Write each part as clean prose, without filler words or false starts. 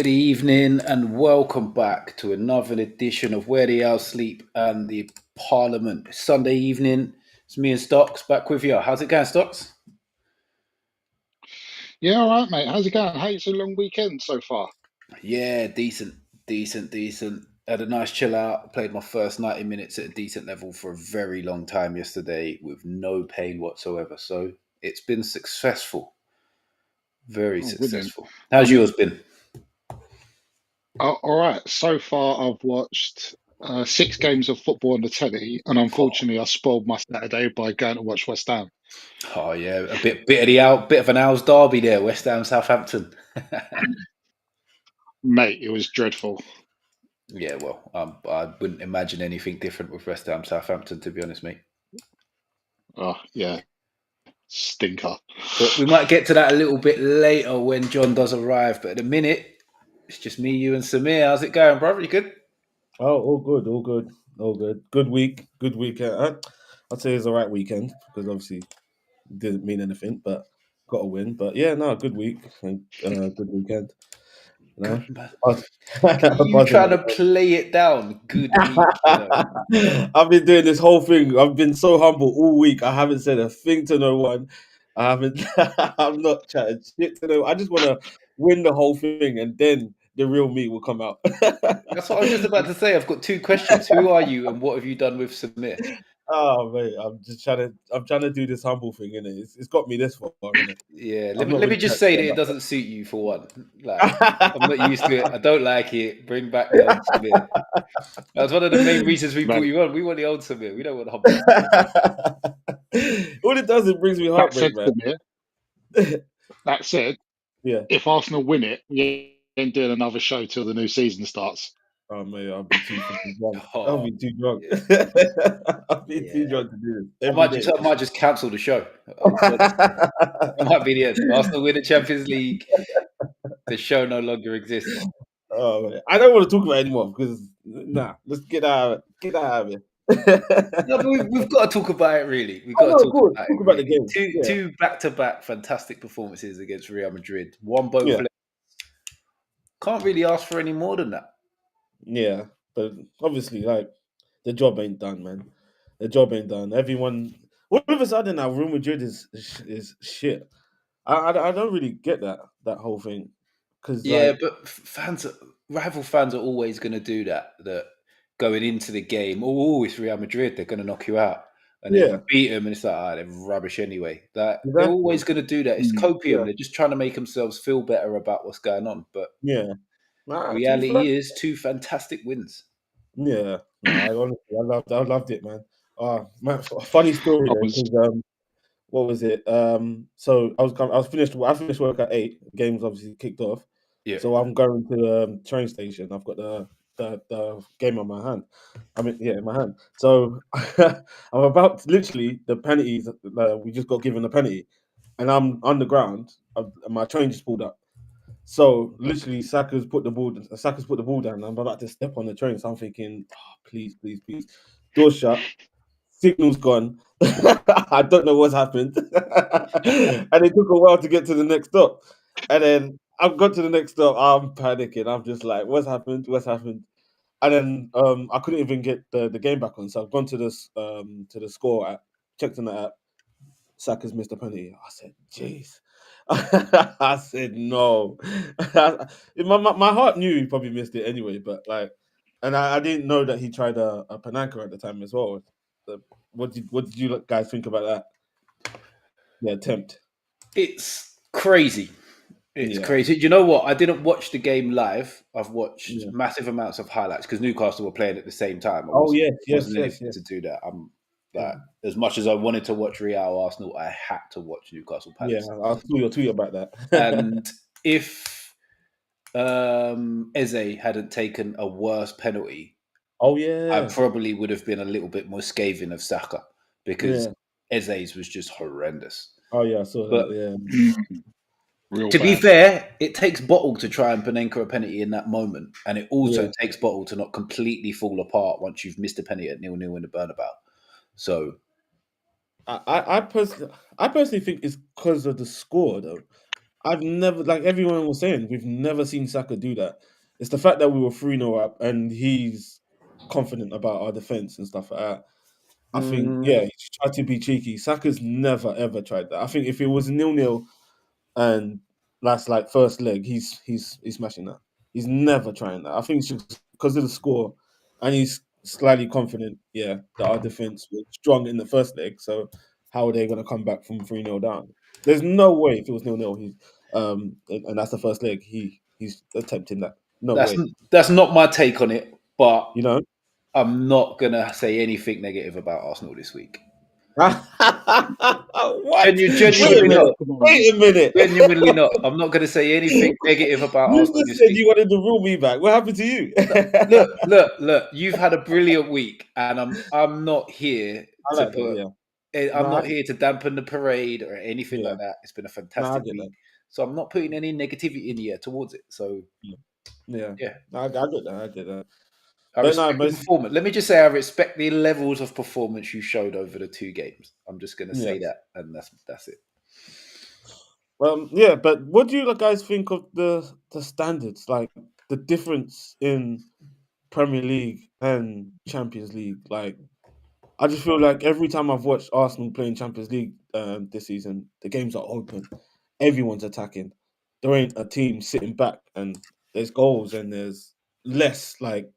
Good evening and welcome back to another edition of Where the Owls Sleep and the Parliament. It's Sunday evening. It's me and Stocks back with you. How's it going, Stocks? Yeah, all right, mate. How's it going? How's a long weekend so far? Yeah, decent. Had a nice chill out. Played my first 90 minutes at a decent level for a very long time yesterday with no pain whatsoever. So it's been successful. Very Oh, brilliant. successful. I How's mean, yours been? all right. So far, I've watched 6 games of football on the telly, and Oh, unfortunately, I spoiled my Saturday by going to watch West Ham. oh yeah, bit of an Owls derby there, West Ham Southampton. Mate, it was dreadful. Yeah, well, I wouldn't imagine anything different with West Ham Southampton, to be honest, mate. Oh, yeah, stinker. But we might get to that a little bit later when John does arrive. But at the minute, it's just me, you, and Samir. How's it going, brother? You good? Oh, all good, all good, all good. Good week, good weekend. I'd say it's the right weekend because obviously it didn't mean anything, but got a win. But yeah, no, good week and good weekend. You know, Good man. Buzz- You buzzing trying at to play it down? Good week, you know. I've been doing this whole thing. I've been so humble all week. I haven't said a thing to no one. I haven't. I'm not chatting shit to no. I just want to win the whole thing, and then the real me will come out. That's what I was just about to say. I've got two questions. Who are you, and what have you done with Samir? Oh mate, I'm trying to do this humble thing, innit? It's got me this far, innit? Yeah, I'm not let me really just trying say that to it doesn't suit you for one. Like, I'm not used to it. I don't like it. Bring back the old Samir. That's one of the main reasons we brought Mate, you on. We want the old Samir. We don't want humble. All it does, it brings me that said, heartbreak, man. Samir, that said, Yeah. if Arsenal win it, we ain't doing another show till the new season starts. Oh mate, I'll be too fucking drunk. I'll Oh, be too drunk. I'll be too yeah. drunk to do this every day. I might just cancel the show. I'll be honest. It might be the end. Arsenal win the Champions League. The show no longer exists. Oh man. I don't want to talk about it anymore because nah, let's get out of here. No, but we've got to talk about it. Really, we've Oh got to no, talk good. about it. Talk about the Really, game. two Yeah, two back to back fantastic performances against Real Madrid. Won both yeah, legs. Can't really ask for any more than that. yeah. But obviously, like the job ain't done, man. The job ain't done. Everyone, all of a sudden, now Real Madrid is shit. I don't really get that whole thing because Yeah, like but rival fans are always going to do that. That going into the game, oh, it's Real Madrid, they're going to knock you out, and then you yeah, beat them, and it's like, they're rubbish anyway. That they're exactly. always going to do that. It's Mm. copium. Yeah, They're just trying to make themselves feel better about what's going on. But yeah. Nah, to be fair, reality is two fantastic wins. yeah. No, I honestly, I loved it, man. Man, funny story I then, was, because what was it? So I finished work at 8. Games obviously kicked off, Yeah, so I'm going to the train station. I've got the game on my hand. I mean, yeah, in my hand. So I'm about literally the penalties. We just got given a penalty, and I'm on the ground. And my train just pulled up. So literally, Saka's put the ball down. I'm about to step on the train. So I'm thinking, oh, please, please, please. Door shut. Signal's gone. I don't know what's happened. And it took a while to get to the next stop. And then I've got to the next stop. I'm panicking. I'm just like, what's happened? What's happened? And then I couldn't even get the game back on. So I've gone to the score app, checked on the app. Saka's missed a penalty. I said, jeez. I said no. My heart knew he probably missed it anyway, but like, and I didn't know that he tried a Panenka at the time as well. So what did you guys think about that? The attempt. it's crazy. It's Yeah, crazy. You know what? I didn't watch the game live. I've watched yeah. massive amounts of highlights because Newcastle were playing at the same time. I Oh yes, yes, wasn't yes, anything yes. to do that. I'm Yeah, like, as much as I wanted to watch Real Arsenal, I had to watch Newcastle yeah. Palace. I'll tweet your tweet about that. And if Eze hadn't taken a worse penalty, Oh I yeah, probably would have been a little bit more scathing of Saka because yeah. Eze's was just horrendous. Oh yeah, I saw But that. Yeah, real to be bad. fair, it takes bottle to try and Panenka a penalty in that moment, and it also yeah. takes bottle to not completely fall apart once you've missed a penalty at 0-0 in the Bernabeu. So I personally think it's because of the score though. I've never, like everyone was saying, we've never seen Saka do that. It's the fact that we were 3-0 up and he's confident about our defense and stuff like that. I think, yeah, he tried to be cheeky. Saka's never ever tried that. I think if it was 0-0 and that's like first leg, he's smashing that. He's never trying that. I think it's just because of the score, and he's slightly confident. Yeah, that our defense was strong in the first leg. So how are they going to come back from 3-0 down? There's no way if it was 0-0, he's and that's the first leg. He's attempting that. No That's way. that's not my take on it, but You know. I'm not gonna say anything negative about Arsenal this week. What? Genuinely Surely, not. come on. Wait a minute. Genuinely not. I'm not going to say anything negative about You Arsenal just this said week. you wanted to rule me back. What happened to you? Look. You've had a brilliant week, and I'm not here I to like that, yeah. I'm not here to dampen the parade or anything Yeah. like that. It's been a No, I fantastic get week, that. so I'm not putting any negativity in the air towards it. So Yeah. yeah, I get that. I get that. I But no, respect the most performance. Let me just say, I respect the levels of performance you showed over the two games. I'm just going to yeah. say that, and that's it. Yeah, but what do you guys think of the standards? Like the difference in Premier League and Champions League? Like I just feel like every time I've watched Arsenal playing Champions League this season, the games are open. Everyone's attacking. There ain't a team sitting back, and there's goals and there's less like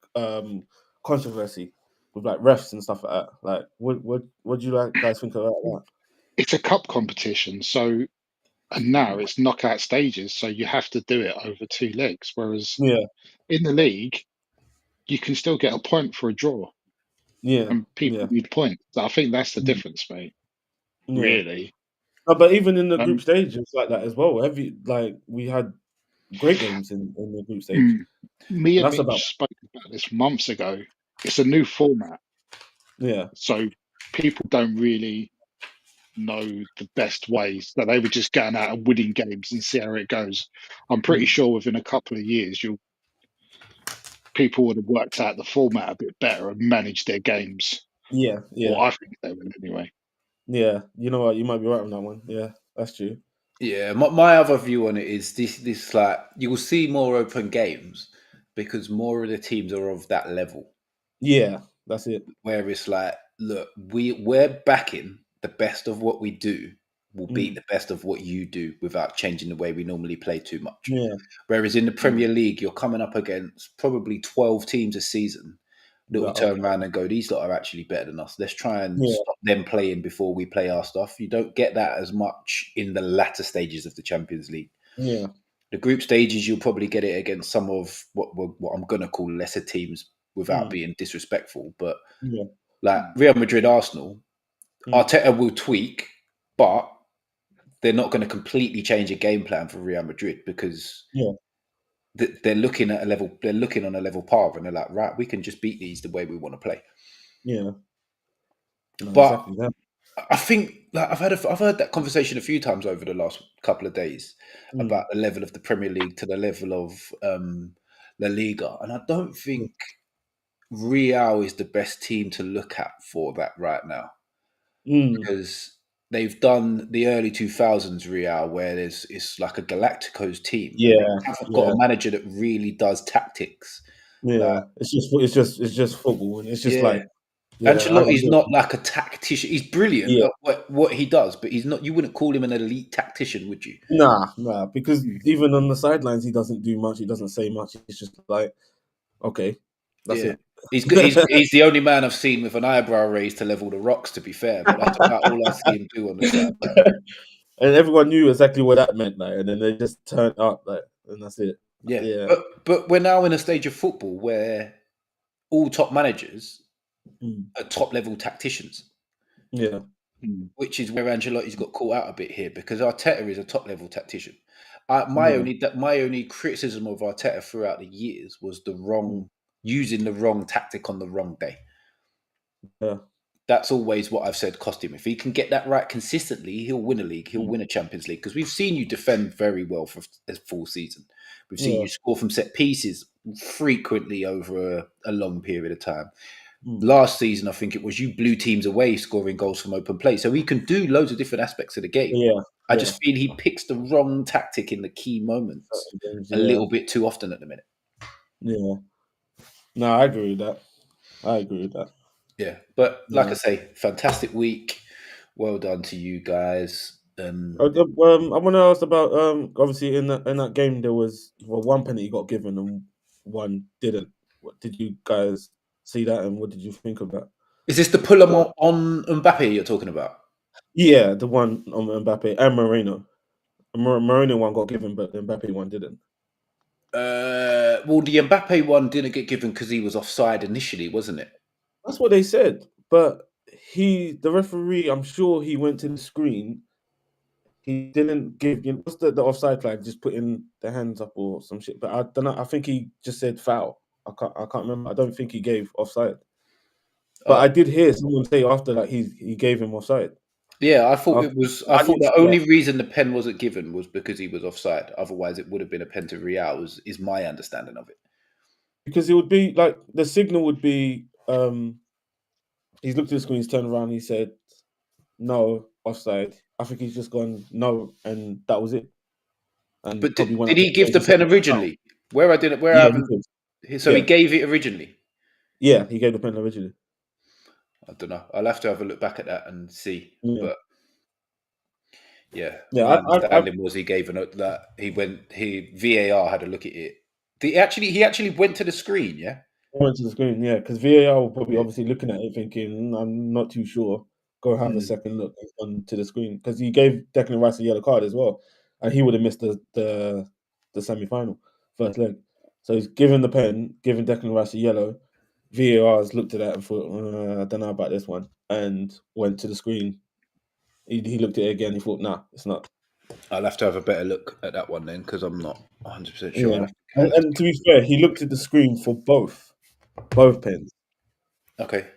controversy with like refs and stuff like that. Like, what do you guys think about that? It's a cup competition, so and now it's knockout stages, so you have to do it over two legs. Whereas Yeah, in the league, you can still get a point for a draw, yeah, and people yeah, need points. So I think that's the mm, difference, mate. yeah. Really. No, but even in the group Um, stage, it's like that as well. We had great games in the group stage, mm, me and and that's about Mitch spoke about this months ago. It's a new format, yeah, so people don't really know the best ways. So they were just going out and winning games and see how it goes. I'm pretty mm, sure within a couple of years, people would have worked out the format a bit better and managed their games. yeah, yeah, Or I think they will anyway. yeah. You know what? You might be right on that one. Yeah, that's true. Yeah, my other view on it is this like you will see more open games because more of the teams are of that level. Yeah, that's it. Where it's like, look, we're backing the best of what we do will beat Mm, the best of what you do without changing the way we normally play too much. yeah, Whereas in the Mm. Premier League, you're coming up against probably 12 teams a season that will that turn open. around and go, these lot are actually better than us. Let's try and Yeah, stop them playing before we play our stuff. You don't get that as much in the latter stages of the Champions League. yeah, The group stages, you'll probably get it against some of what I'm going to call lesser teams without mm, being disrespectful. But yeah, like Mm. Real Madrid, Arsenal, mm, Arteta will tweak, but they're not going to completely change a game plan for Real Madrid because yeah, they're looking at a level. They're looking on a level par, and they're like, right, we can just beat these the way we want to play. yeah. No, But exactly that. I think like, I've heard that conversation a few times over the last couple of days Mm, about the level of the Premier League to the level of La Liga, and I don't yeah, think Real is the best team to look at for that right now mm, because they've done the early 2000s Real where it's like a Galacticos team and they yeah, haven't got yeah, a manager that really does tactics. Like, yeah. It's just football, and it's just yeah, like yeah, I Ancelotti's get not like a tactician. He's brilliant yeah. at what he does, but he's not. You wouldn't call him an elite tactician, would you? Nah, because Mm. even on the sidelines, he doesn't do much. He doesn't say much. It's just like, okay, that's Yeah, it. he's the only man I've seen with an eyebrow raised to level the rocks. To be fair, but that's about all I see him do on the sideline. And everyone knew exactly what that meant, like, and then they just turned up, like, and that's it. Yeah, Yeah, but we're now in a stage of football where all top managers mm, are top level tacticians, yeah, Mm. which is where Ancelotti's got caught out a bit here because Arteta is a top level tactician. My yeah, only criticism of Arteta throughout the years was mm, using the wrong tactic on the wrong day. yeah, That's always what I've said cost him. If he can get that right consistently, he'll win a league. He'll mm, win a Champions League because we've seen you defend very well for a full season. We've seen yeah, you score from set pieces frequently over a long period of time. mm, Last season, I think it was you blew teams away scoring goals from open play. So he can do loads of different aspects of the game. yeah, I just feel he picks the wrong tactic in the key moments a Yeah, little bit too often at the minute. yeah. No, I agree with that. I agree with that. Yeah, but like I Yeah. say, fantastic week. Well done to you guys. I want to ask about obviously in that game there was one penalty got given and one didn't. What did you guys see that and what did you think of that? Is this the pull The, on Mbappe you're talking about? yeah, the one on Mbappe and Moreno. Moreno one got given, but the Mbappe one didn't. Well, the Mbappe one didn't get given because he was offside initially, wasn't it? That's what they said, but the referee, I'm sure he went to the screen. He didn't give. What's the offside flag? Just putting the hands up or some shit. But I don't know. I think he just said foul. I can't remember. I don't think he gave offside. But I did hear someone say after that he gave him offside. Yeah, I thought After, it was. I I thought didn't the see that only reason the pen wasn't given was because he was offside. Otherwise, it would have been a pen to Real. Is my understanding of it. because it would be like the signal would be. He's looked at the screen. He's turned around. He said no offside. I think he's just gone no, and that was it. And But probably went did up to he the give stage the and said pen foul. originally? Where I didn't, where I Yeah, he haven't. did. So he Yeah, gave it originally. yeah, he gave the pen originally. I don't know. I'll have to have a look back at that and see. Yeah, But yeah, yeah. my I understanding was he gave a note that he VAR had a look at it. He actually went to the screen. Yeah. went to the screen, yeah, because VAR will probably Yeah. obviously looking at it thinking, I'm not too sure. Go have a Mm. second look onto the screen because he gave Declan Rice a yellow card as well, and he would have missed the semi final first leg. So he's given the pen, giving Declan Rice a yellow. VAR has looked at that and thought, I don't know about this one, and went to the screen. He looked at it again. He thought, nah, it's not. I'll have to have a better look at that one then because I'm not 100% sure. Yeah, and to be fair, he looked at the screen for both pens. Okay.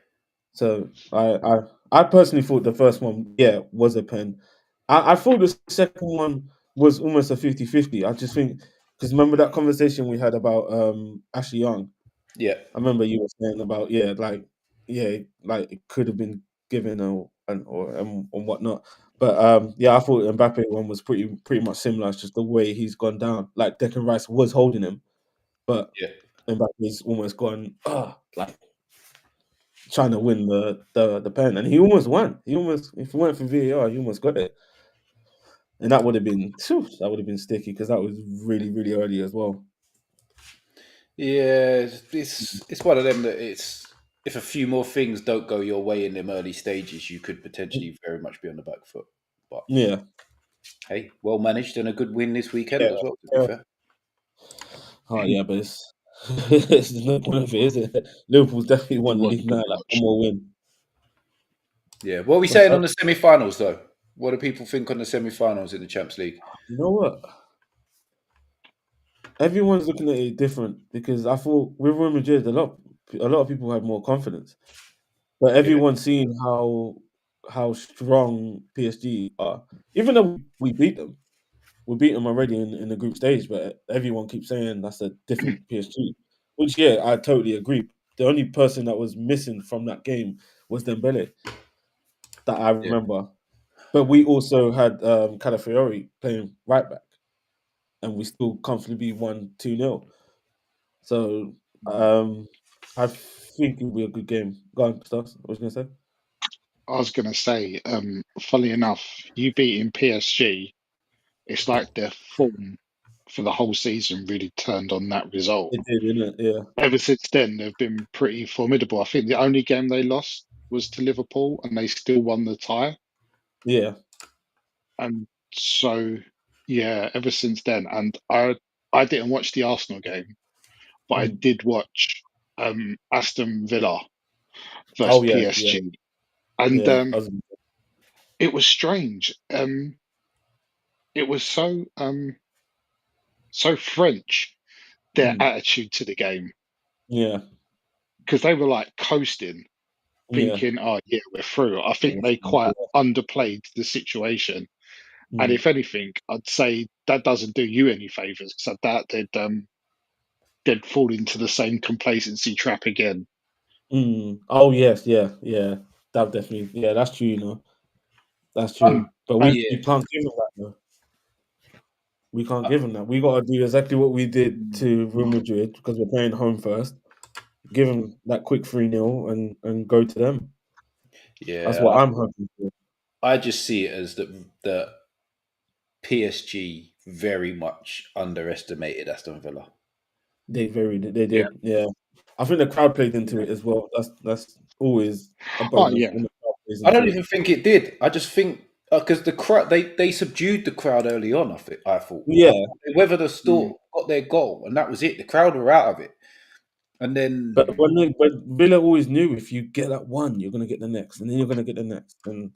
So I personally thought the first one, yeah, was a pen. I thought the second one was almost a 50-50. I just think because remember that conversation we had about Ashley Young. Yeah. I remember you were saying about like it could have been given or whatnot. But yeah, I thought the Mbappe one was pretty much similar. It's just the way he's gone down. Like Declan Rice was holding him, but Yeah. Mbappe's almost gone like trying to win the pen, and he almost won. If it weren't for VAR, he almost got it, and that would have been sticky because that was really really early as well. Yeah, it's one of them that it's if a few more things don't go your way in them early stages, you could potentially very much be on the back foot. But Yeah, hey, well managed and a good win this weekend yeah, as well. To be yeah. fair, Oh yeah, but it's no point of it, is it? Liverpool's definitely It won the was league now. pretty Like much. one more win. yeah. What are we But saying on the semi-finals though? What do people think on the semi-finals in the Champions League? you know what? Everyone's looking at it different because I thought with Real Madrid, a lot of people had more confidence, but Yeah, everyone's seeing how strong PSG are. Even though we beat them, we beat them already in the group stage, but everyone keeps saying that's a different PSG. Which yeah, I totally agree. The only person that was missing from that game was Dembele that I yeah, remember. But we also had Calafiori playing right back, and we still comfortably won 2-0. So I think it'll be a good game. Go on, Stas. What was you gonna say? I was going to say, funny enough, you beating PSG, it's like their form for the whole season really turned on that result. It did, didn't it? Yeah, Ever since then, they've been pretty formidable. I think the only game they lost was to Liverpool, and they still won the tie. yeah. And so, yeah, ever since then, and I didn't watch the Arsenal game, but I Mm. did watch Aston Villa versus Oh yeah, yeah, PSG, and yeah. it was strange. It was so French, their Mm. attitude to the game, Yeah, because they were like coasting, yeah. thinking, "Oh yeah, we're through." I think they quite underplayed the situation, and Mm. if anything, I'd say that doesn't do you any favors because that they'd fall into the same complacency trap again. Mm. Oh yes, yeah, yeah. That definitely, yeah. That's true. That's true. But And we can't give him that though. We can't give him that. We got to do exactly what we did to Real Madrid because we're playing home first. Give them that quick 3-0 and go to them. That's Yeah, what I'm hoping for. I just see it as that PSG very much underestimated Aston Villa. They did, yeah. I think the crowd played into it as well. That's always a bonus yeah, when the crowd plays I into don't it. even think it did. I just think because the crowd they subdued the crowd early on. I thought Yeah, they weathered the storm, got their goal, and that was it. The crowd were out of it, and then but Villa always knew if you get that one, you're gonna get the next, and then you're gonna get the next, and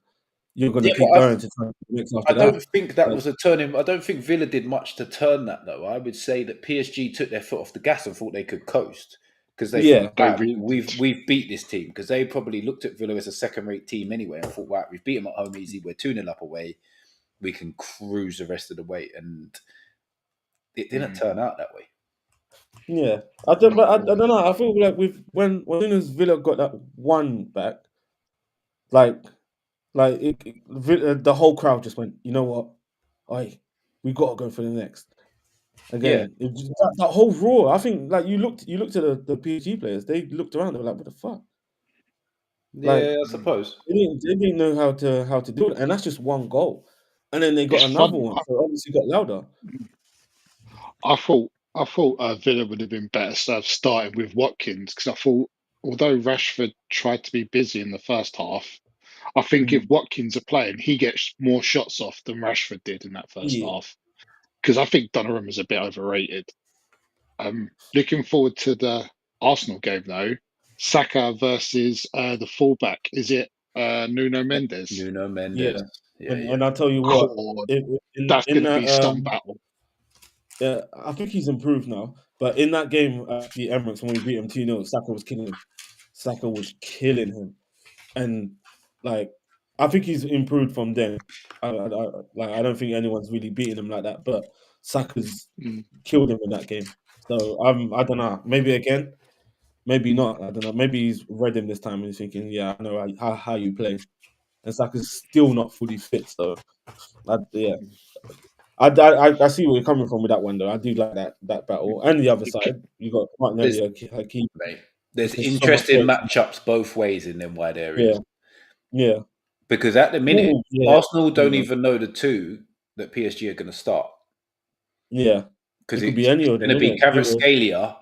you're gonna yeah, keep going to try and get the next after I that. don't think that But was a turning. I don't think Villa did much to turn that though. I would say that PSG took their foot off the gas and thought they could coast because they thought, yeah, they right, really did. we've beat this team because they probably looked at Villa as a second-rate team anyway and thought, right, we've beat them at home easy. We're 2-0 up away. We can cruise the rest of the way, and it didn't turn out that way. yeah. I don't know. I feel like when soon as Villa got that one back, like the whole crowd just went, you know what, we got to go for the next. Yeah, Again, that whole roar. I think like you looked at the PSG players. They looked around. They were like, "What the fuck?" Like yeah, I suppose. they didn't know how to do it, and that's just one goal. And then they It's got another funny. one, so obviously got louder. I thought Villa would have been better served starting with Watkins because I thought although Rashford tried to be busy in the first half, I think if Mm. Watkins are playing, he gets more shots off than Rashford did in that first Yeah, half. Because I think Donnarumma's a bit overrated. Looking forward to the Arsenal game though. Saka versus the fullback. Is it Nuno Mendes? Nuno yeah. Mendes. Yeah, yeah. And I'll tell you what, God, in that's going to that be some battle. yeah, I think he's improved now. But in that game at the Emirates when we beat him 2-0, Saka was killing him. Saka was killing him. And like I think he's improved from then. I don't think anyone's really beaten him like that, but Saka's Mm. killed him in that game. So I don't know. Maybe again, maybe not. I don't know. Maybe he's read him this time and he's thinking, yeah, I know how you play. And Saka's still not fully fit. So yeah, I see where you're coming from with that one though. I do like that battle. And the other side, you got There's, Martinelli, Hakeem. mate, there's There's so much interesting pace. matchups both ways in them wide Yeah, areas yeah. because at the minute Ooh, yeah, Arsenal don't yeah, even know the two that PSG are going to start yeah. because It could be it's any of them, going to be innit? Either, Kvaratskhelia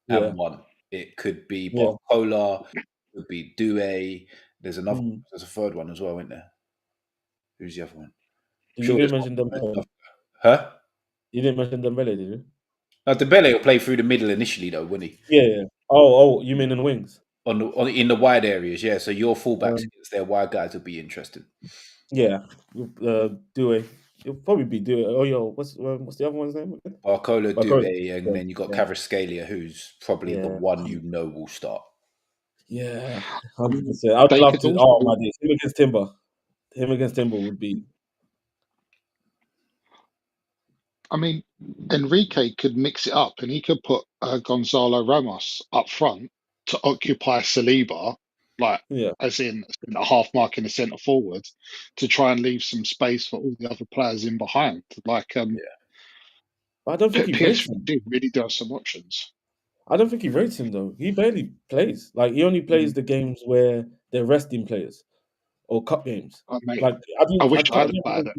yeah, and one. It could be yeah. Barcola, it could be Doué. There's another. Mm. There's a third one as well, isn't there? Who's the other one? Did you Sure, even there's mention one. Dembele? Huh? You didn't mention Dembele, did you? Now, Dembele will play through the middle initially, though, wouldn't he? Yeah, yeah. Oh, you mean in the wings? In the wide areas, yeah. So your fullbacks Um, against their wide guys will be interesting. yeah. Doué. It'll probably be Doué. Oh, yo, what's the other one's name again? Barcola, Bakola. Doué, and Yeah, then you got yeah, Kvaratskhelia, who's probably the yeah. one you know will start. Yeah, I mean, 100%. I'd they love could to. Oh also. my days, him against Timber. Him against Timber would be. I mean, Enrique could mix it up and he could put Gonzalo Ramos up front to occupy Saliba, like Yeah, as in a half mark in the centre forward, to try and leave some space for all the other players in behind. Like Yeah, but I don't think he rates him. PSG really do have some options. I don't think he rates him though. He barely plays. Like he only plays Mm. the games where they're resting players or cup games. I mean, Like I wish I I had a never. player.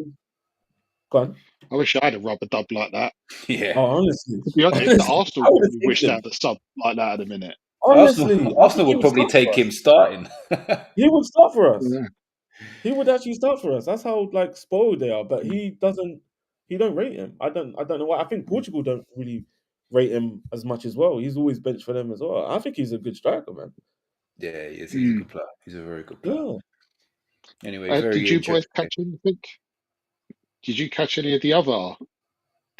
Go on. I wish I had a rubber dub like that. yeah. Oh, honestly, To be honest, the honestly, Arsenal I would have probably taken wish they him. had a sub like that at the minute. Honestly, I think Arsenal he would would probably start for take him us. starting. He would start for us. Yeah. He would actually start for us. That's how like spoiled they are. But he doesn't. He don't rate him. I don't know why. I think Portugal don't really rate him as much as well. He's always benched for them as well. I think he's a good striker, man. Yeah, he is. He's a Mm. good player. He's a very good player. Yeah. Anyway, Did very you boys interesting. catch anything? Did you catch any of the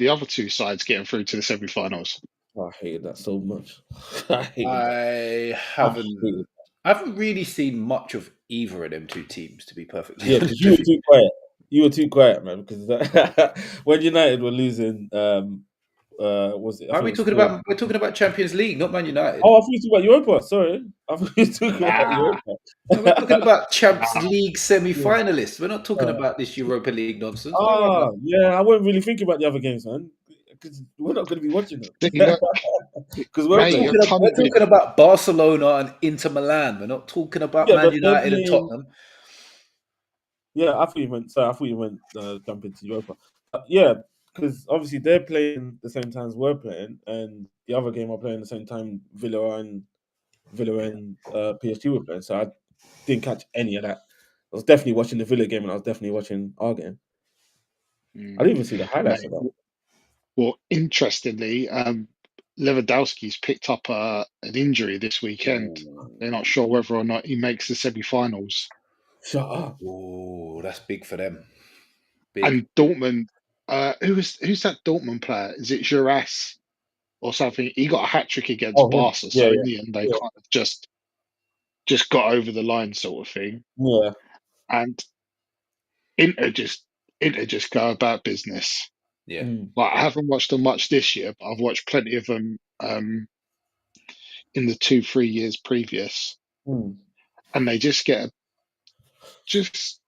other two sides getting through to the semi-finals? Oh, I hated that so much. I hated that. I I haven't. hated I haven't really seen much of either of them two teams, to be perfectly Yeah, because honest you with were you. too quiet. You were too quiet, man. Because when United were losing, Was it? I Why are think we it's talking 4. about? We're talking about Champions League, not Man United. Oh, I thought you were talking about Europa. Sorry, I thought you were talking about Nah, No, we're talking Europa. about Champions nah. League semi-finalists. We're not talking Uh, about this Europa League nonsense. All right, man. yeah, I wasn't really thinking about the other games, man, because we're not going to be watching them See, look, because we're mate, playing. you're kind We're of talking about Barcelona and Inter Milan. We're not talking about Yeah, Man but they're United and playing. Tottenham. Yeah, I thought you meant. Sorry, I thought you meant jump into Europa. Yeah, because obviously they're playing the same time as we're playing, and the other game are playing the same time. Villa and PSG were playing, so I didn't catch any of that. I was definitely watching the Villa game, and I was definitely watching our game. I didn't even see the highlights mate. of that. Well, interestingly, Lewandowski's picked up an injury this weekend. They're not sure whether or not he makes the semi-finals. Shut up! Oh, that's big for them. Big. And Dortmund, who's that Dortmund player? Is it Giras or something? He got a hat trick against Oh, him. Barca, Yeah, so in yeah, the end they yeah, kind of just got over the line, sort of thing. yeah. And Inter just go about business. Yeah. Like I haven't watched them much this year, but I've watched plenty of them in the 2-3 years previous, Mm. and they just get just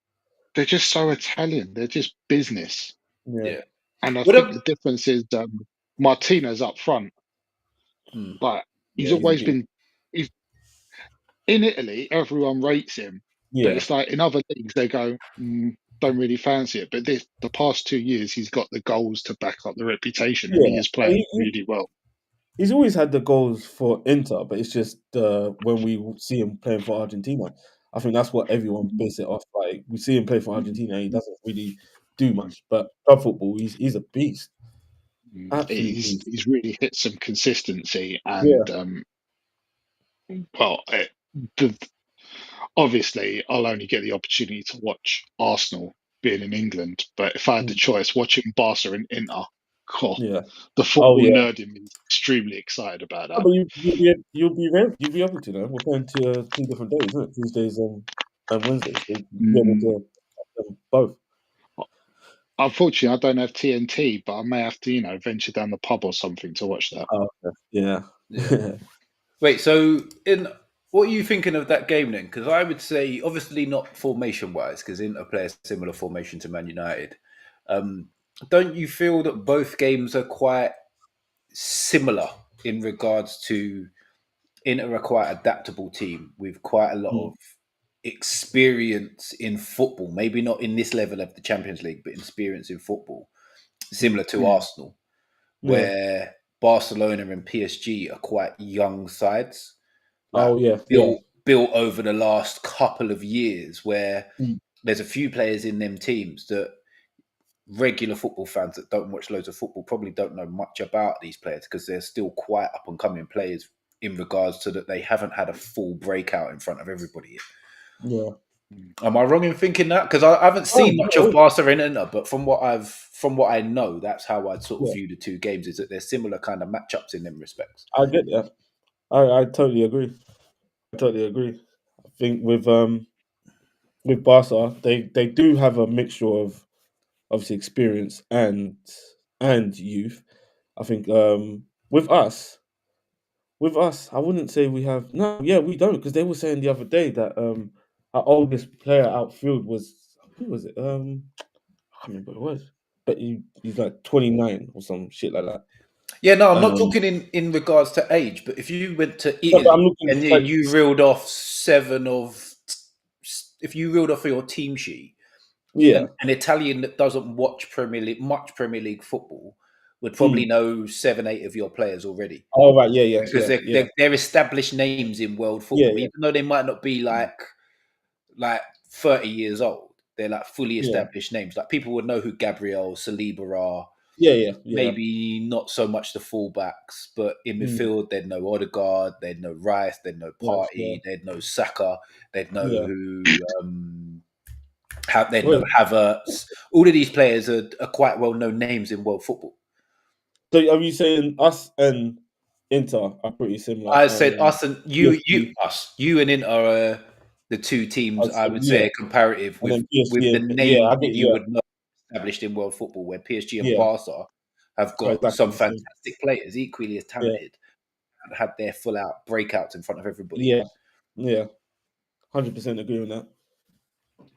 they're just so Italian. They're just business, Yeah. Yeah. and I What think a, the difference is Martinez up front. Like he's Yeah, he's a always beast. been. He's in Italy. Everyone rates him, but Yeah, it's like in other leagues they go. Don't really fancy it, but the past 2 years he's got the goals to back up the reputation, and he yeah. is playing really well. He's always had the goals for Inter, but it's just when we see him playing for Argentina, I think that's what everyone base it off. Like we see him play for Argentina, he doesn't really do much. But club football, he's a beast, absolute beast. He's really hit some consistency, Yeah, and well, the, obviously I'll only get the opportunity to watch Arsenal being in England, but if I had the mm, choice, watching Barca and Inter, oh, yeah. the Oh football yeah. nerd in me is extremely excited about No, that. but you'll be able to know. We're playing 2 different days, isn't it? Tuesdays and Wednesdays. So you'll be able Mm, to have them both. Unfortunately, I don't have TNT, but I may have to, venture down the pub or something to watch that. Oh, okay. Yeah. yeah. Wait, so what are you thinking of that game then? Because I would say, obviously not formation-wise, because Inter play a similar formation to Man United. Don't you feel that both games are quite similar in regards to Inter are quite adaptable team with quite a lot Mm, of experience in football, maybe not in this level of the Champions League, but experience in football, similar to Arsenal, yeah. where Barcelona and PSG are quite young sides, like Oh yeah. Yeah. built over the last couple of years, where Mm, there's a few players in them teams that regular football fans that don't watch loads of football probably don't know much about these players because they're still quite up and coming players in regards to that they haven't had a full breakout in front of everybody yet. yeah. Am I wrong in thinking that? Because I haven't Oh seen much of no. Barca and Inter, but from what I know, that's how I'd sort of Yeah. view the two games. Is that they're similar kind of matchups in them respects. I get that. I totally agree. I totally agree. I think with Barca, they do have a mixture of obviously experience and youth. I think with us, I wouldn't say we have no, yeah, we don't because they were saying the other day that our oldest player outfield was who was it? I can't remember what it was, but he's like 29 or some shit like that. Yeah, no, I'm not Um, talking in regards to age, but if you went to no, but I'm Italy looking and like you reeled off if you reeled off your team sheet, yeah, an Italian that doesn't watch much Premier League football would probably mm. know 7, 8 of your players already Oh right, yeah, yeah, because yeah, yeah, they're established names in world yeah, football, even though they might not be like 30 years old. They're like fully yeah, established names. Like people would know who Gabriel, Saliba are. yeah, yeah, yeah, Maybe not so much the fullbacks, but in mm. midfield, they'd know Odegaard, they'd know Rice, they'd know Right, yeah, Partey, they'd know Saka, they'd know yeah. who they'd know Wait, Havertz. All of these players are quite well known names in world football. so are you saying us and Inter are pretty similar, I said and us and PSG, you and Inter are the two teams I'd I say, would yeah, say are comparative and then with PSG the and yeah, names I that get you yeah, would know established in world football, where PSG and yeah, Barca have got exactly some the same. fantastic players, equally as Yeah, talented, and had their full out breakouts in front of everybody. yeah, yeah. 100% agree on that.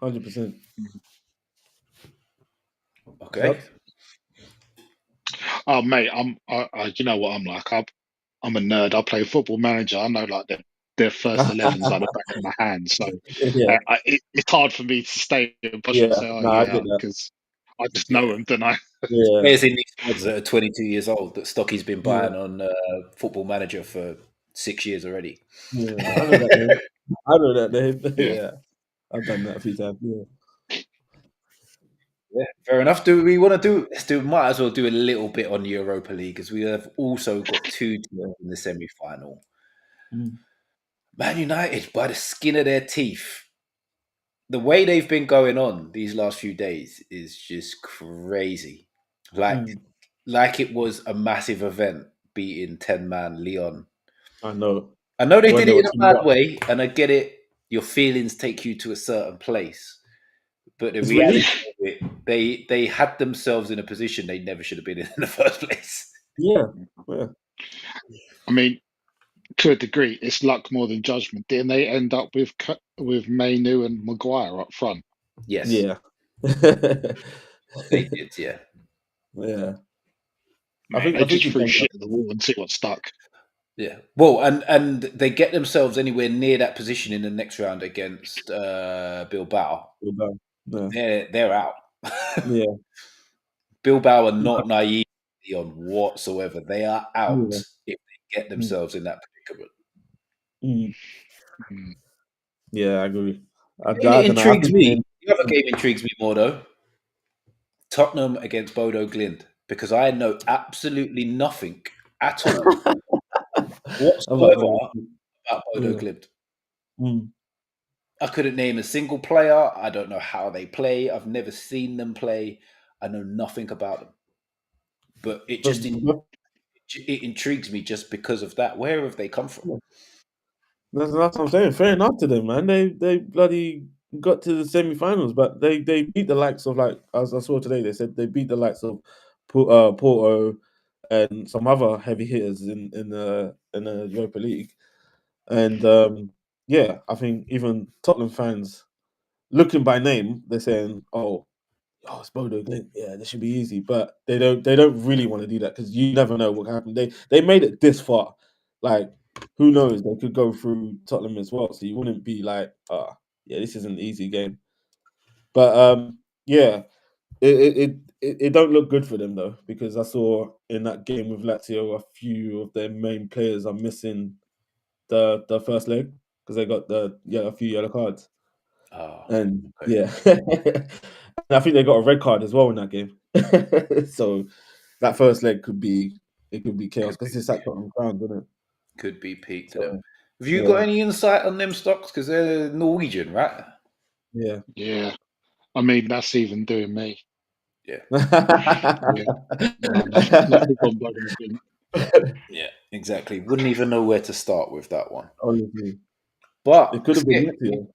100%. Okay. Subs? Oh, mate, you know what I'm like. I'm a nerd. I play Football Manager. I know like their first 11s like the back of my hand. So Yeah, it's hard for me to stay and push and yeah. say, oh No, I yeah, get that. because I just know Yeah. them, don't I? Yeah, Players in these squads that are 22 years old that Stocky's been yeah, buying on Football Manager for 6 years already. yeah. I know that name. I know that name. Yeah. Yeah, I've done that a few times. Yeah. Yeah, fair enough. Do we want to do? Let's do. Might as well do a little bit on Europa League, as we have also got two teams in the semi-final. Mm. Man United, by the skin of their teeth, the way they've been going on these last few days is just crazy. Like, Mm. like it was a massive event beating 10-man Leon. I know. I know they When did they it were in a 2 bad up. way, and I get it. Your feelings take you to a certain place, but the It's reality relief. of it, they had themselves in a position they never should have been in the first place. Yeah. Yeah. I mean, to a degree, it's luck more than judgment. Didn't they end up with Mainu and Maguire up front? Yes, Yeah. they did. Yeah, Yeah. I Mate, think they I think just you've threw done that. shit at the wall and see what stuck. yeah. Well, and they get themselves anywhere near that position in the next round against Bilbao. You've done. Yeah. They're out. Yeah. Bilbao are not naive on whatsoever. They are out Yeah. if they get Mm. themselves in that predicament. Mm. Mm. Yeah, I agree. I The game that don't know. I've intrigues been me. saying, The other game intrigues me more though. Tottenham against Bodo Glimt, because I know absolutely nothing at all about whatsoever the about Bodo yeah. Glimt. Mm. I couldn't name a single player. I don't know how they play. I've never seen them play. I know nothing about them. But it But, just it intrigues me just because of that. Where have they come from? that's what I'm saying. Fair enough to them, man. They bloody got to the semi-finals, but they beat the likes of, like, as I saw today, they said they beat the likes of Porto and some other heavy hitters in the Europa League. And yeah, I think even Tottenham fans, looking by name, they're saying, "Oh, it's Bodo Glimt. Yeah, this should be easy." But they don't really want to do that because you never know what happened. They made it this far. Like, who knows? They could go through Tottenham as well. So you wouldn't be like, yeah, this is an easy game. But yeah, it don't look good for them though, because I saw in that game with Lazio a few of their main players are missing the first leg because they got a few yellow cards. Oh, And okay. yeah, I think they got a red card as well in that game. So that first leg could be chaos because it's at Tottenham Ground, isn't it? Could be peak to them. So Have you got yeah, any insight on them stocks? Because they're Norwegian, right? yeah. Yeah. I mean, that's even doing me. Yeah. Yeah. No, nothing on Bodo Glimt. Yeah, exactly. Wouldn't even know where to start with that one. Honestly, it But could have been next year.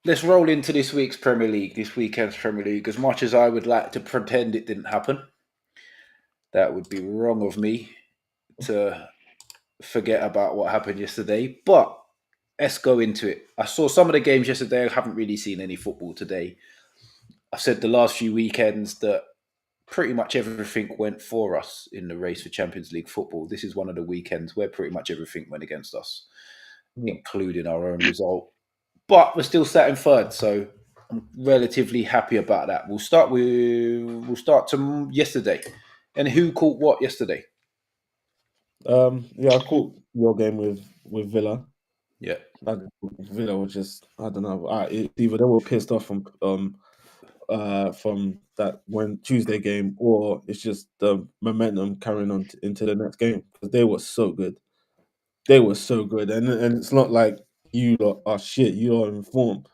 let's roll into this week's Premier League, this weekend's Premier League. As much as I would like to pretend it didn't happen, that would be wrong of me to forget about what happened yesterday. But let's go into it. I saw some of the games yesterday. I haven't really seen any football today. I've said the last few weekends that pretty much everything went for us in the race for Champions League football. This is one of the weekends where pretty much everything went against us, Yeah. including our own result. But we're still sat in third, so I'm relatively happy about that. We'll start to yesterday. And who caught what yesterday? Yeah, I caught your game with Villa. Yeah. Villa was just, I don't know. Either they were pissed off from that one Tuesday game, or it's just the momentum carrying on into the next game because they were so good. They were so good, and it's not like you lot are shit. You are in form,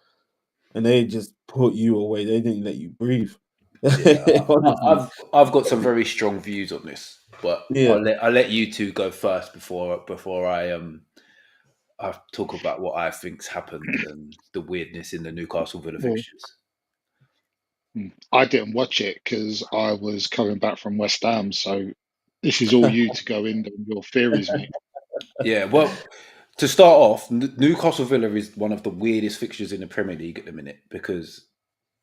and they just put you away. They didn't let you breathe. Yeah, Honestly, I've got some very strong views on this, but yeah, I'll let you two go first before I talk about what I think's happened and the weirdness in the Newcastle Villa Well, fixtures. I didn't watch it because I was coming back from West Ham, so This is all you to go in on your theories, mate. Yeah, well, to start off, Newcastle Villa is one of the weirdest fixtures in the Premier League at the minute because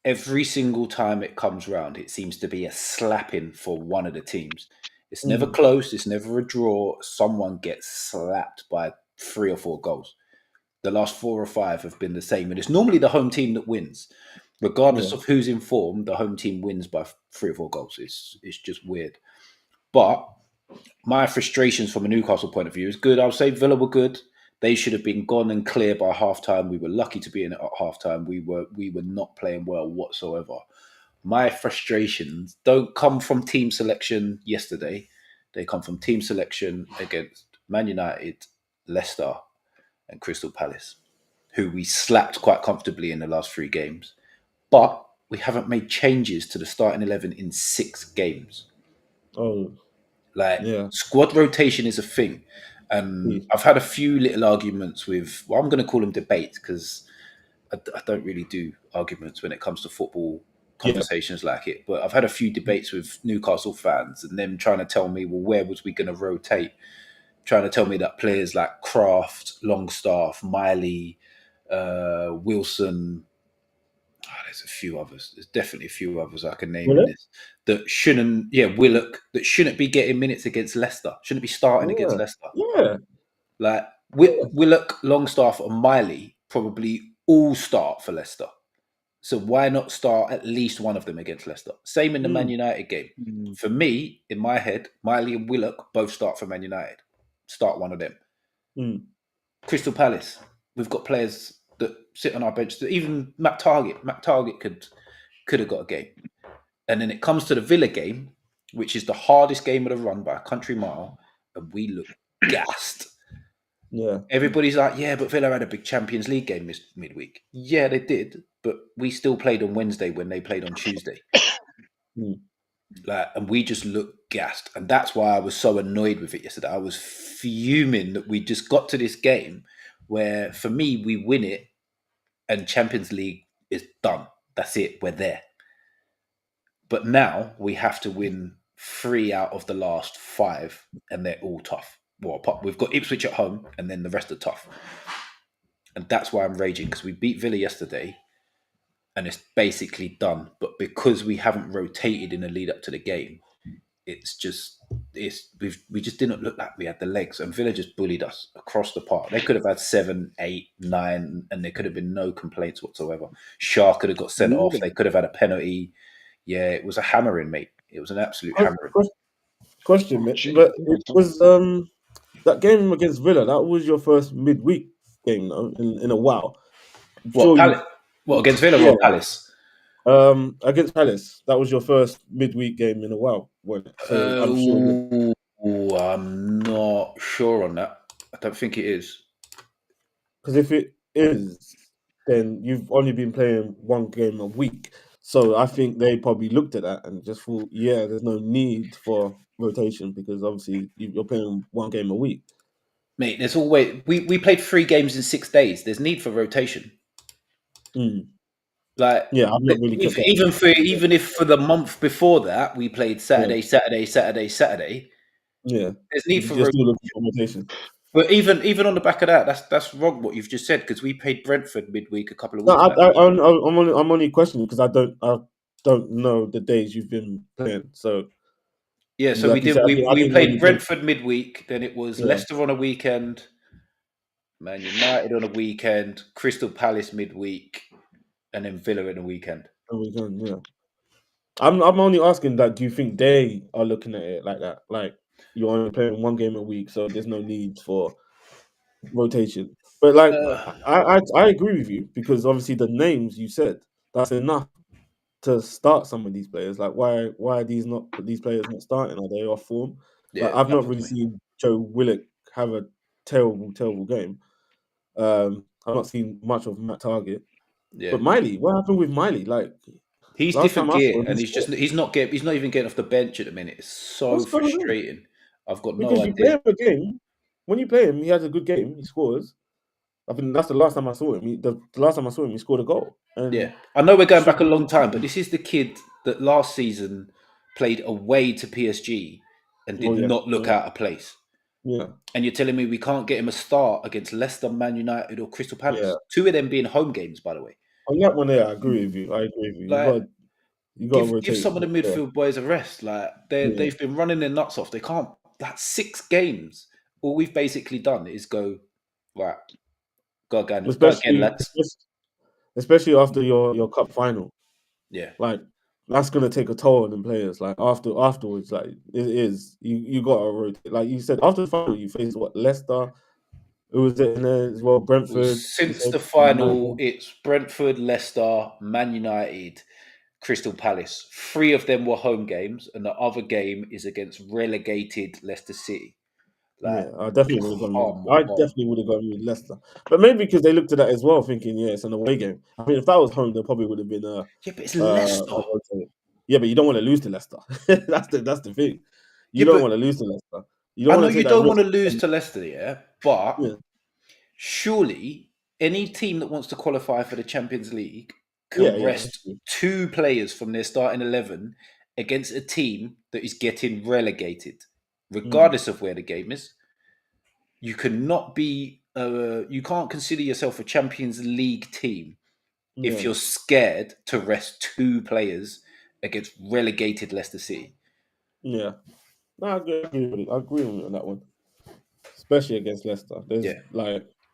every single time it comes round, it seems to be a slapping for one of the teams. It's never close. It's never a draw. Someone gets slapped by 3 or 4 goals. The last 4 or 5 have been the same, and it's normally the home team that wins, regardless of who's in form. The home team wins by 3 or 4 goals. It's just weird. But my frustrations from a Newcastle point of view is good. I would say Villa were good. They should have been gone and clear by half time. We were lucky to be in it at half time. We were not playing well whatsoever. My frustrations don't come from team selection yesterday. They come from team selection against Man United, Leicester, and Crystal Palace, who we slapped quite comfortably in the last 3 games. But we haven't made changes to the starting 11 in 6 games. Oh, Like, yeah. squad rotation is a thing. And I've had a few little arguments with, well, I'm going to call them debates because I don't really do arguments when it comes to football conversations like it. But I've had a few debates with Newcastle fans and them trying to tell me, well, where was we going to rotate? Trying to tell me that players like Kraft, Longstaff, Miley, Wilson, there's a few others. There's definitely a few others I can name in this that shouldn't. Yeah, Willock that shouldn't be getting minutes against Leicester. Shouldn't be starting against Leicester. Yeah. Like Willock, Longstaff, and Miley probably all start for Leicester. So why not start at least one of them against Leicester? Same in the Man United game. For me, in my head, Miley and Willock both start for Man United. Start one of them. Crystal Palace, we've got players that sit on our bench. Even Matt Target could have got a game. And then it comes to the Villa game, which is the hardest game of the run by a country mile, and we look gassed. Yeah. Everybody's like, yeah, but Villa had a big Champions League game this midweek. Yeah, they did, but we still played on Wednesday when they played on Tuesday. And we just looked gassed. And that's why I was so annoyed with it yesterday. I was fuming that we just got to this game where, for me, we win it and Champions League is done. That's it. We're there. But now we have to win 3 out of the last 5, and they're all tough. Well, we've got Ipswich at home, and then the rest are tough. And that's why I'm raging, because we beat Villa yesterday, and it's basically done. But because we haven't rotated in the lead up to the game, we just didn't look like we had the legs, and Villa just bullied us across the park. They could have had 7, 8, 9, and there could have been no complaints whatsoever. Shaw could have got sent off. They could have had a penalty. Yeah, it was a hammering, mate. It was an absolute hammering. Question, mate. But it was that game against Villa. That was your first midweek game, though, in a while. What against Villa or Palace? Against Palace. That was your first midweek game in a while. So I'm sure. I'm not sure on that. I don't think it is. Because if it is, then you've only been playing one game a week. So I think they probably looked at that and just thought, yeah, there's no need for rotation because obviously you're playing one game a week. Mate, there's always we played 3 games in 6 days. There's need for rotation. Like, yeah, I'm not really even if for the month before that we played Saturday. Yeah, there's need for rotation. But even on the back of that, that's wrong what you've just said, because we played Brentford midweek a couple of weeks back. I'm only questioning because I don't know the days you've been playing. So yeah, so we played Brentford midweek. Then it was Leicester on a weekend, Man United on a weekend, Crystal Palace midweek, and then Villa in a weekend. Yeah. I'm only asking that. Do you think they are looking at it like that? Like, you're only playing one game a week, so there's no need for rotation. But like, I agree with you because obviously the names you said, that's enough to start some of these players. Like, why are these players not starting? Are they off form? Yeah, like, I've not really seen Joe Willock have a terrible game. I've not seen much of Matt Target. Yeah. But Miley, what happened with Miley? Like, he's different gear, and he's not even getting off the bench at the minute. It's so frustrating. I've got no idea. Because you play him a game, when you play him, he has a good game. He scores. I think that's the last time I saw him. The last time I saw him, he scored a goal. And yeah, I know we're going back a long time, but this is the kid that last season played away to PSG and did not look out of place. Yeah. And you're telling me we can't get him a start against Leicester, Man United, or Crystal Palace? Yeah. 2 of them being home games, by the way. On that one, I agree with you. Like, You got to give rotate. some of the midfield boys a rest. Like they've been running their nuts off. They can't. That's 6 games. All we've basically done is go right. Go again, lads. Especially after your cup final. Yeah. Like, that's gonna take a toll on the players. Like afterwards, like it is. You gotta rotate. Like you said, after the final, you faced what, Leicester. Who was it in there as well? Brentford. Since the final, it's Brentford, Leicester, Man United, Crystal Palace. 3 of them were home games, and the other game is against relegated Leicester City. Like, I definitely would have gone with Leicester, but maybe because they looked at that as well, thinking, it's an away game. I mean, if that was home, there probably would have been but it's Leicester. Yeah, but you don't want to lose to Leicester. that's the thing. You don't want to lose to Leicester. I know you don't want to lose to Leicester, but surely any team that wants to qualify for the Champions League can rest 2 players from their starting 11 against a team that is getting relegated, regardless of where the game is. You cannot be. You can't consider yourself a Champions League team if you're scared to rest 2 players against relegated Leicester City. Yeah, no, I agree with you on that one, especially against Leicester. There's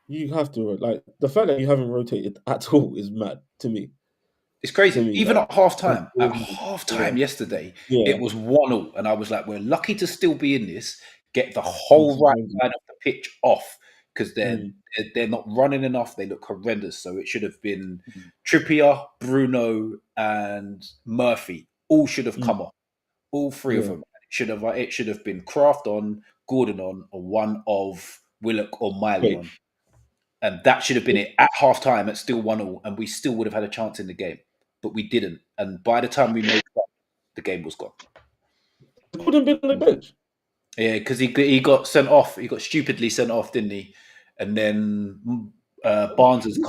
you have to the fact that you haven't rotated at all is mad to me. It's crazy. Even at half time. At half time yesterday, it was 1-1, and I was like, "We're lucky to still be in this. Get the whole right side of the pitch off because they're not running enough. They look horrendous. So it should have been Trippier, Bruno, and Murphy. All should have come off. All 3 of them. It should have been Kraft on, Gordon on, or one of Willock or Miley on. And that should have been it at half time at still 1-1, and we still would have had a chance in the game. But we didn't. And by the time we made up, the game was gone. Gordon been on the bench? Yeah, because he got sent off. He got stupidly sent off, didn't he? And then Barnes has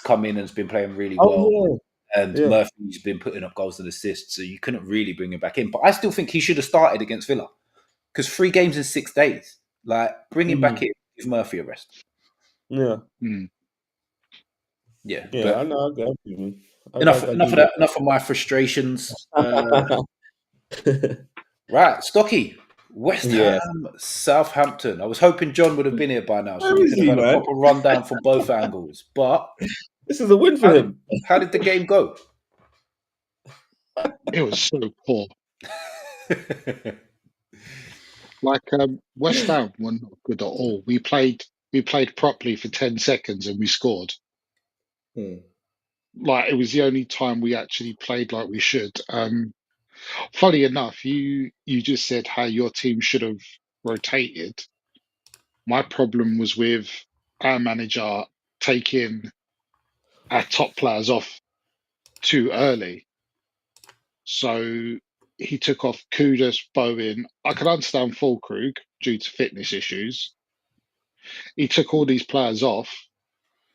come in and has been playing really well. And Murphy's been putting up goals and assists, so you couldn't really bring him back in. But I still think he should have started against Villa. Because 3 games in 6 days. Like, bring him back in, give Murphy a rest. Yeah. Yeah. Yeah, I know. Enough of that. Enough of my frustrations. Right, Stocky. West Ham, Southampton. I was hoping John would have been here by now, so we could have had a proper rundown from both angles. But this is a win for him. How did the game go? It was so poor. West Ham were not good at all. We played properly for 10 seconds and we scored. Like, it was the only time we actually played like we should. Funny enough, you just said how your team should have rotated. My problem was with our manager taking our top players off too early. So he took off Kudus, Bowen. I can understand Fulkrug due to fitness issues. He took all these players off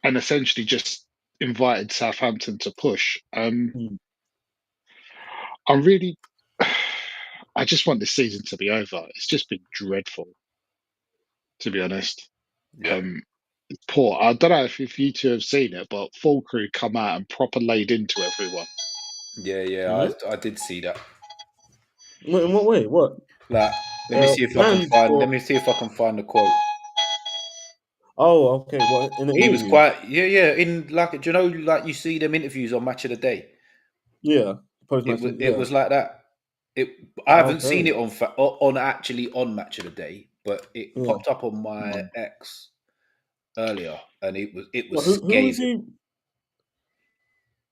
and essentially just invited Southampton to push. I just want this season to be over. It's just been dreadful, to be honest. It's poor. I don't know if you two have seen it, but Fulkrug come out and proper laid into everyone. Yeah, I did see that. In what way? What? Like, let me see if I can find the quote. Oh, okay. What? In the he interview? Was quite in do you know, like you see them interviews on Match of the Day? Yeah, it was like that. I haven't seen it on Match of the Day, but it popped up on my X earlier, and it was scathing.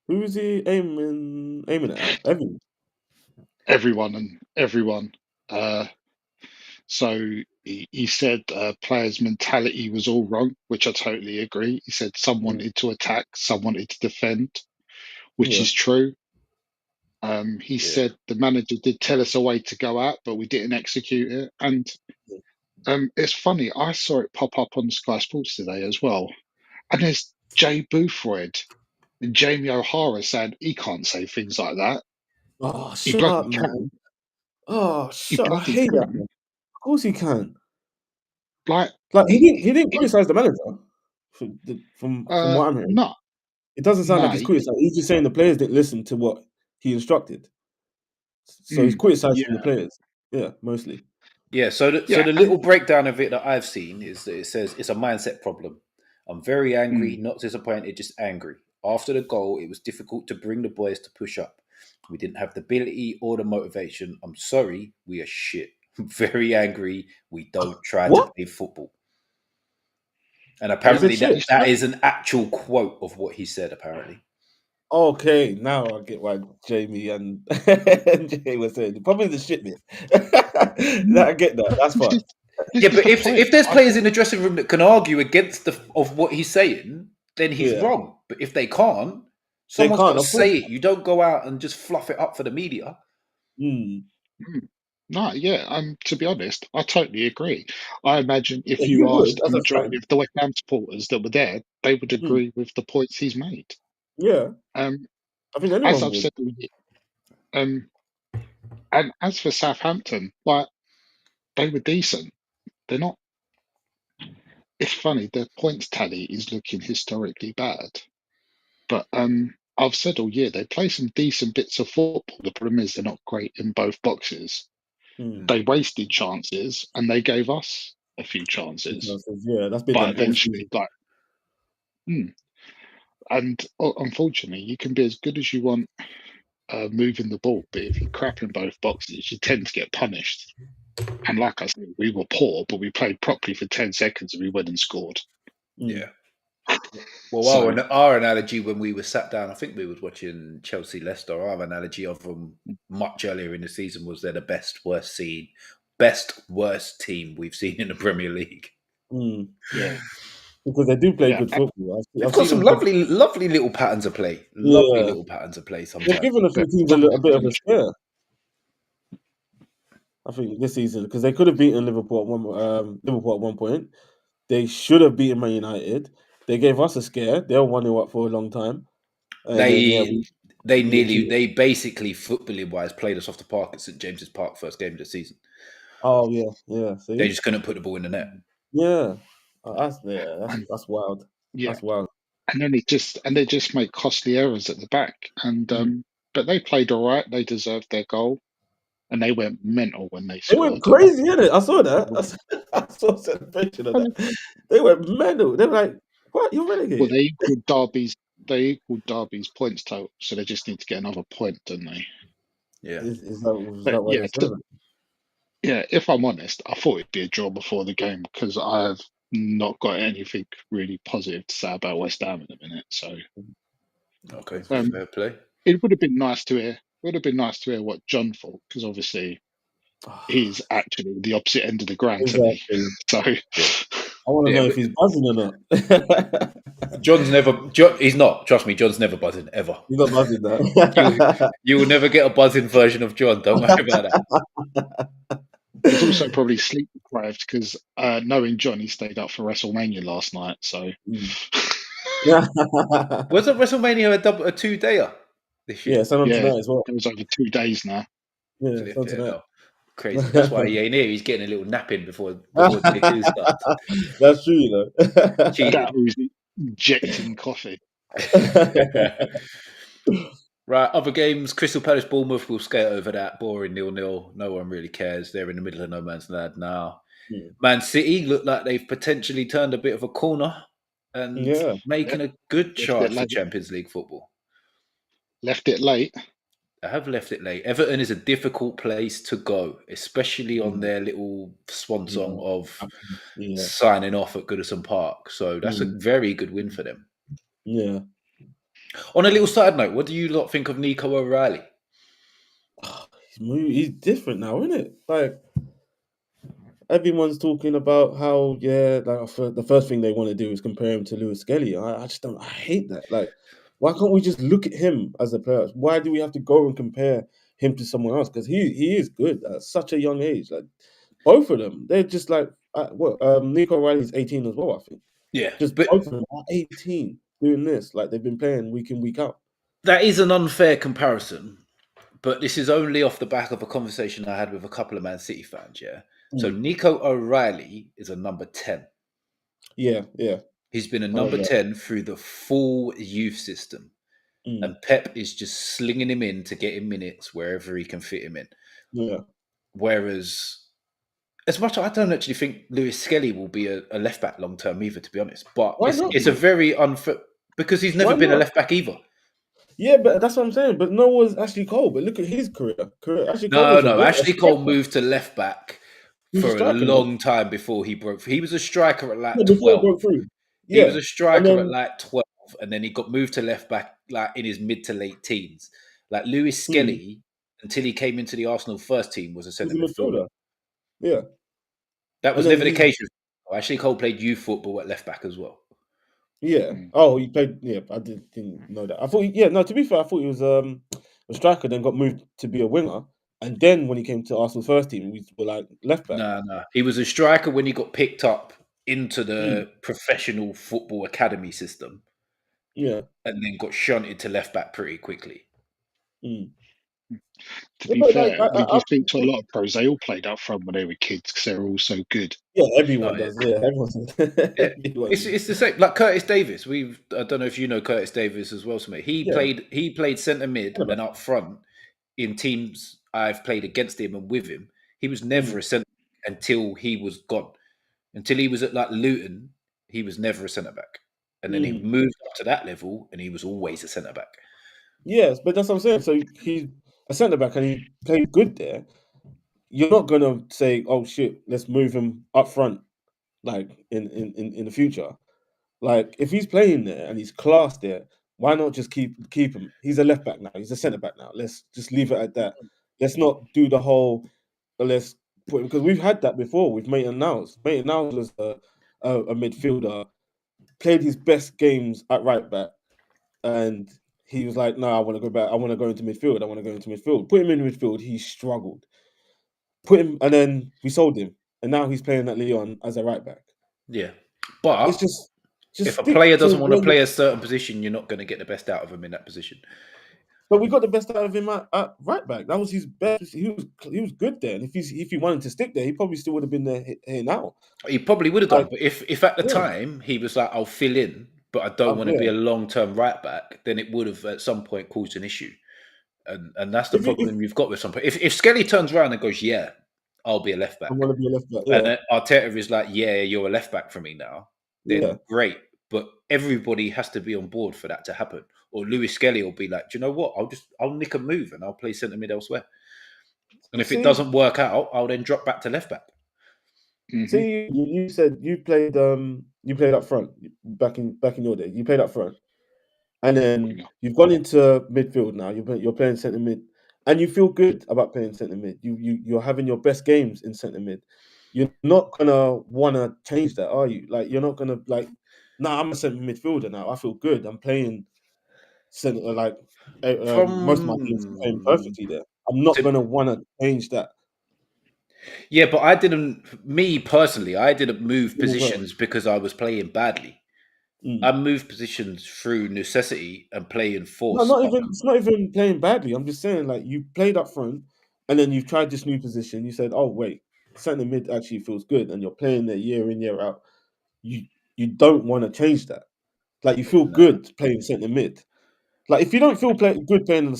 Who is he aiming at? Everyone. So he said players' mentality was all wrong, which I totally agree. He said some wanted to attack, some wanted to defend, which is true. He said the manager did tell us a way to go out, but we didn't execute it. And it's funny, I saw it pop up on Sky Sports today as well. And there's Jay Boothroyd and Jamie O'Hara saying he can't say things like that. Oh, shut up, man. Oh, shut up. I hate that. course he can. Like He didn't criticize the manager from what I'm hearing. no, It doesn't sound like no, he's criticizing. He's just saying the players didn't listen to what he instructed. So he's criticizing the yeah, players. Yeah, mostly. Yeah, so yeah, the little breakdown of it that I've seen is that it says it's a mindset problem. I'm very angry, not disappointed, just angry. After the goal, it was difficult to bring the boys to push up. We didn't have the ability or the motivation. I'm sorry, we are shit. I'm very angry. We don't try to What? play football. And He said apparently shit. that is an actual quote of what he said, apparently. Okay, now I get why Jamie and Jay were saying. Probably the shit bit. I get that. That's this fine. is, this Yeah, is but the if point. there's players in the dressing room that can argue against of what he's saying, then he's Yeah. wrong. But if they can't, They someone's got can't, to of course. say it. You don't go out and just fluff it up for the media. Mm. No, yeah, to be honest, I totally agree. I imagine if Yeah, you you would. asked a That's a majority fact. of the West Ham supporters that were there, they would Mm. agree with the points he's made. Yeah, Um, I think as anyone I've would. said, um, and as for Southampton, like they were decent. They're not. It's funny. Their points tally is looking historically bad, but I've said all year they play some decent bits of football. The problem is they're not great in both boxes. Mm. They wasted chances and they gave us a few chances. Yeah, that's been But them all season. eventually, and unfortunately, you can be as good as you want moving the ball, but if you're crap in both boxes, you tend to get punished. And like I said, we were poor, but we played properly for 10 seconds and we went and scored. Mm. Yeah. Well, So, our analogy when we were sat down, I think we was watching Chelsea Leicester. Our analogy of them much earlier in the season was they're the worst team we've seen in the Premier League. Mm. yeah. Because they do play Yeah. good football. They've I've got seen some them. lovely little patterns of play. Lovely Yeah, little patterns of play they've sometimes. given a few teams a bit of a scare. I think this season because they could have beaten Liverpool at one point. They should have beaten Man United. They gave us a scare. They were 1-0 up for a long time, and then They basically footballing wise played us off the park at St James's Park first game of the season. Oh yeah. See, they just couldn't put the ball in the net. Yeah, that's wild. Yeah. That's wild. And then they just make costly errors at the back. And but they played all right. They deserved their goal. And they went mental when they They scored. went crazy, innit? I saw that. I saw a celebration of that. They went mental. They were like, "What? You're relegated?" Well, they equaled Derby's points total, so they just need to get another point, don't they? Yeah. Is that But why they're celebrating? yeah, if I'm honest, I thought it'd be a draw before the game because I have not got anything really positive to say about West Ham in a minute. So okay, fair play. It would have been nice to hear. Would have been nice to hear what John thought because obviously he's actually the opposite end of the ground to me. So I want to know if he's buzzing or not. He's not. Trust me, John's never buzzing ever. He's not buzzing though. You will never get a buzzing version of John. Don't worry about that. He's also probably sleep deprived because knowing John, he stayed up for WrestleMania last night. So wasn't WrestleMania a 2-dayer this year? Yeah, it's on tonight as well. It was over 2 days now. Yeah, it's on tonight. Crazy. That's why he ain't here. He's getting a little nap in before day 2 starts. That's true, you know. That was injecting coffee. Right, other games. Crystal Palace, Bournemouth. We'll skate over that. Boring 0-0. No one really cares. They're in the middle of no man's land now. Yeah. Man City look like they've potentially turned a bit of a corner and making a good charge for Champions League football. Left it late. I have left it late. Everton is a difficult place to go, especially on their little swan song of signing off at Goodison Park. So that's a very good win for them. Yeah. On a little side note, what do you lot think of Nico O'Reilly? He's different now, isn't it? Like everyone's talking about how the first thing they want to do is compare him to Lewis Skelly. I just don't. I hate that. Like, why can't we just look at him as a player? Why do we have to go and compare him to someone else? Because he is good at such a young age. Like both of them, they're just like Nico O'Reilly's 18 as well. I think. Yeah, just both of them are 18 doing this. Like they've been playing week in week out. That is an unfair comparison, but this is only off the back of a conversation I had with a couple of Man City fans. Yeah, So Nico O'Reilly is a number 10. Yeah, yeah. He's been a I number remember. 10 through the full youth system. And Pep is just slinging him in to get him minutes wherever he can fit him in. Yeah. Whereas, as much I don't actually think Lewis Skelly will be a left back long term either, to be honest. But Why not, it's a though? very unfair because he's never Why been a not? left back either. Yeah, but that's what I'm saying. But no one's Ashley Cole. But look at his career. Ashley Cole No, was no. a Ashley Cole striker. moved to left back He was a for a striker, no? long time before he broke. He was a striker at like Yeah, before he 12. broke through. He was Yeah. a And striker at then like 12, and then he got moved to left back like in his mid to late teens. Like Lewis Skelly, until he came into the Arsenal first team, was a he's centre a midfielder. midfielder. Yeah. That And was then never the he's case. Ashley Cole played youth football at left back as well. yeah. Oh, he played. Yeah, I didn't know that. I thought. Yeah, no. To be fair, I thought he was a striker. Then got moved to be a winger, and then when he came to Arsenal first team, we were like left back. No. He was a striker when he got picked up into Mm, the professional football academy system, yeah. and then got shunted to left back pretty quickly. Mm. To Yeah, be but like, fair, when you speak to a lot of pros, they all played up front when they were kids because they were all so good. yeah, Oh everyone yeah. does. Yeah, everyone. Yeah, everyone does. it's the same. Like Curtis Davis, I don't know if you know Curtis Davis as well, Smith. He Yeah. played centre mid Centre back. and up front in teams I've played against him and with him. He was never a centre until he was gone. Until he was at like Luton, he was never a centre back, and then he moved up to that level, and he was always a centre back. Yes, but that's what I'm saying. So he's a centre back and he played good there. You're not gonna say, "Oh shit, let's move him up front," like in the future. Like if he's playing there and he's class there, why not just keep him? He's a left back now. He's a centre back now. Let's just leave it at that. Let's not do the whole. Let's put him because we've had that before with Maitland Niles. Maitland Niles was a midfielder, played his best games at right back, and he was like, "No, I want to go back. I want to go into midfield. I want to go into midfield." Put him in midfield. He struggled. Put him, and then we sold him, and now he's playing at Lyon as a right back. Yeah, It's but just if a stick player to doesn't want to where you. play a certain position, you're not going to get the best out of him in that position. But we got the best out of him at right back. That was his best. He was good there. And if he wanted to stick there, he probably still would have been there here now. He probably would have Like, done, but if at the yeah, time he was like, "I'll fill in, but I don't want to be yeah. a long-term right back," then it would have at some point caused an issue, and that's the If problem you've got with some. If Skelly turns around and goes, "Yeah, I'll be a left I back," want to be a left back, and yeah, Arteta is like, "Yeah, you're a left back for me now," yeah. then great. But everybody has to be on board for that to happen. Or Lewis Skelly will be like, "Do you know what? I'll nick a move and I'll play centre mid elsewhere." And if it See, doesn't work out, I'll then drop back to left back. see, you said you played up front back in your day. You played up front, and then you've gone into midfield now. You're playing centre mid, and you feel good about playing centre mid. You're having your best games in centre mid. You're not gonna want to change that, are you? Like you're not gonna like. Nah, I'm a centre midfielder now. I feel good. I'm playing centre like most of my games. I'm playing From perfectly there. I'm not to gonna want to change that. Yeah, but I didn't. Me personally, I didn't move You know what? positions because I was playing badly. I Mm. moved positions through necessity and playing No, force. not even. It's not even playing badly. I'm just saying, like you played up front, and then you've tried this new position. You said, "Oh wait, centre mid actually feels good," and you're playing there year in year out. You you don't want to change that. Like you feel No. good playing centre mid. Like if you don't feel good playing in a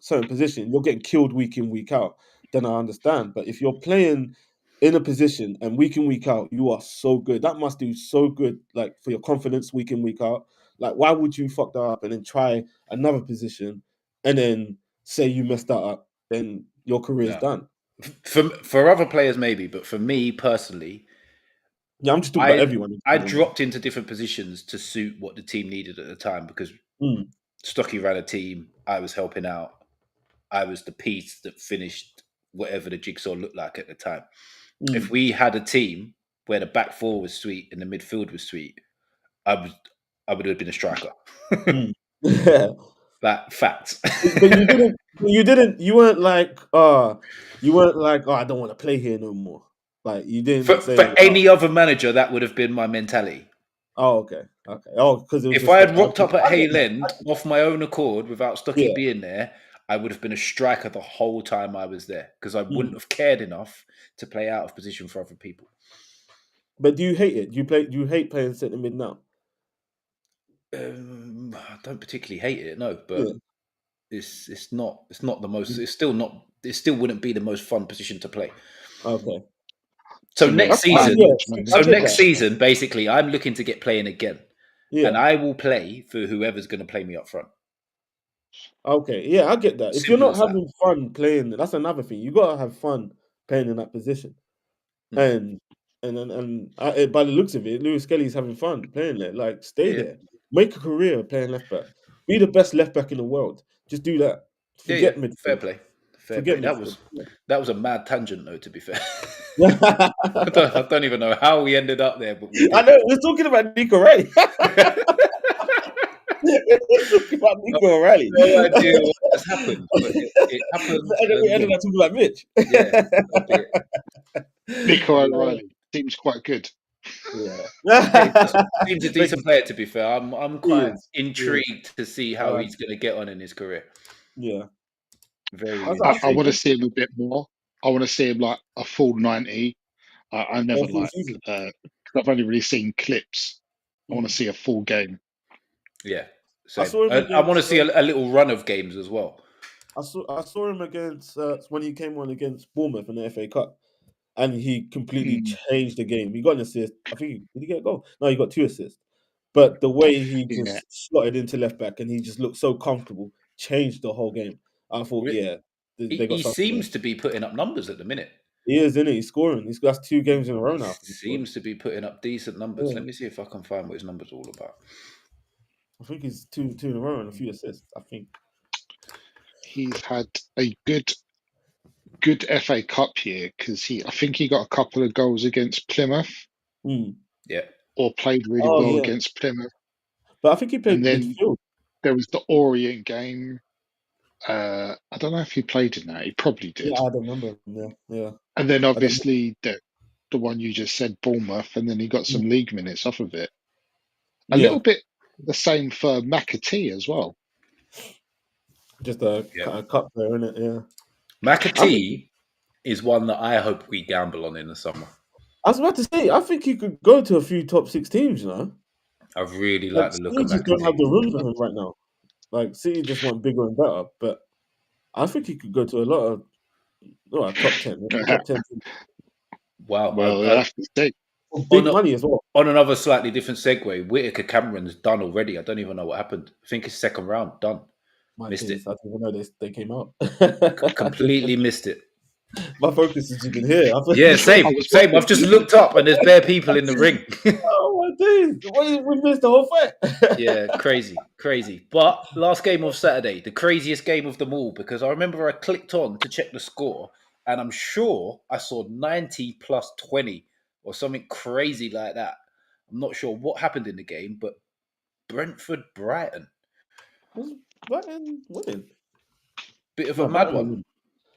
certain position, you're getting killed week in week out. Then I understand. But if you're playing in a position and week in week out, you are so good. That must do so good, like for your confidence week in week out. Like why would you fuck that up and then try another position and then say you messed that up? Then your career's No. done. For other players, maybe, but for me personally, Yeah, I'm just talking about I everyone in I general now. dropped into different positions to suit what the team needed at the time because Mm, Stocky ran a team. I was helping out. I was the piece that finished whatever the jigsaw looked like at the time. If mm, we had a team where the back four was sweet and the midfield was sweet, I would have been a striker. mm. Yeah. That facts. But you didn't. You didn't. You weren't like. You weren't like. Oh, I don't want to play here no more. Like you didn't For say. Oh, any other manager, that would have been my mentality. oh okay, okay. Oh, because it was If just. I had I rocked up at get Hay that. End off my own accord without Stocky Yeah, being there, I would have been a striker the whole time I was there because I wouldn't have cared enough to play out of position for other people. But do you hate it? Do you hate playing centre mid now? I don't particularly hate it, no, but Yeah. it's not the most. It's still not. It still wouldn't be the most fun position to play. Okay. So To me, next That's fine, season, yeah. I so get next that. season, basically, I'm looking to get playing again, Yeah. and I will play for whoever's going to play me up front. Okay. Yeah, I get that. If you're Simple not as that. having fun playing, that's another thing. You gotta have fun playing in that position. And by the looks of it, Lewis Kelly's having fun playing there. Like, stay Yeah, there. Make a career playing left back. Be the best left back in the world. Just do that. yeah. Forget Fair midfield. play, fair Forget play. midfield. That was a mad tangent, though. To be fair, Yeah. I don't even know how we ended up there, but we I did. know we're talking about Nico Riley. We're talking about Nico O'Reilly. No idea what has happened, but it happened. And then we ended up talking about Mitch. Yeah, a bit. Nico O'Reilly seems quite good. Yeah. Yeah, he does. Seems a But decent player, to be fair. I'm he quite is. intrigued to see how he's going to get on in his career. Yeah. Very I I think want to see him a bit more. I want to see him like a full 90. I never full like. season. I've only really seen clips. I want to Mm. see a full game. Yeah, I same. saw him I want to against. see a little run of games as well. I saw him against when he came on against Bournemouth in the FA Cup, and he completely changed the game. He got an assist. I think did he get a goal? No, he got 2 assists. But the way he Yeah, just slotted into left back and he just looked so comfortable, changed the whole game. I thought, yeah, they got He something there. seems to be putting up numbers at the minute. He is, isn't he? He's scoring. He's got 2 games in a row now. He seems to be putting up decent numbers. Yeah. Let me see if I can find what his numbers are all about. I think he's two in a row and a few assists. I think. he's had a good FA Cup year because I think he got a couple of goals against Plymouth Mm. Yeah, or played really Oh well yeah, against Plymouth. but I think he And played then midfield. there was the Orient game. I don't know if he played in that. He probably Yeah, did. I don't remember. Yeah. And then I don't. obviously the one you just said, Bournemouth, and then he got some league minutes off of it. A Yeah, little bit the same for McAtee as well. just a yeah. cup there, isn't it? Yeah. McAtee is one that I hope we gamble on in the summer. I was about to say, I think he could go to a few top 6 teams. You know, I really like like the look City of just don't have McAtee. the room for him right now. Like City just want bigger and better, but I think he could go to a lot of top 10, maybe top 10 teams. Wow. Well, I have to say, For big money as well. On another slightly different segue, Whittaker Cameron's done already. I don't even know what happened. I think it's second round, done. My Missed days, it. I didn't even know they came out. Completely missed it. My focus has just been here. Yeah, same. I was Same. I've just looked up and there's bare people in the ring. Oh my days! We missed the whole fight. Yeah, crazy. But last game of Saturday, the craziest game of them all, because I remember I clicked on to check the score, and I'm sure I saw 90 plus 20 or something crazy like that. I'm not sure what happened in the game, but Brentford Brighton, Was Brighton winning? bit of No, a mad Brighton were one. winning.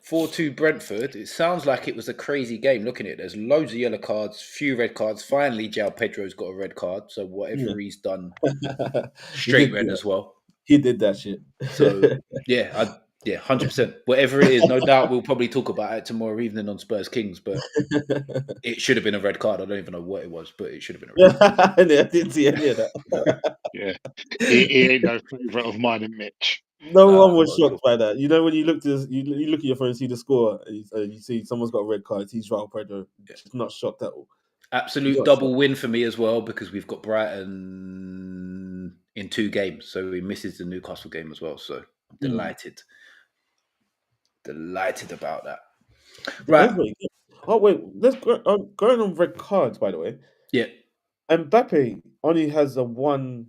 4-2 Brentford. It sounds like it was a crazy game. Looking at it, there's loads of yellow cards, few red cards. Finally, João Pedro's got a red card, so whatever he's done, He straight did red do that. as well. He did that shit. So yeah, 100%. Whatever it is, no doubt we'll probably talk about it tomorrow evening on Spurs Kings. But it should have been a red card. I don't even know what it was, but it should have been a red card. I didn't see any of that. yeah, he ain't no favourite of mine and Mitch. No one was Not at all. shocked by that. You know, when you look you look at your phone and see the score, and you see someone's got a red card. He's João Pedro. Just not shocked at all. Absolute double win for me as well, because we've got Brighton in 2 games, so he misses the Newcastle game as well. So I'm delighted about that. Right. Oh wait, let's go going on red cards. By the way, Yeah. Mbappe only has a 1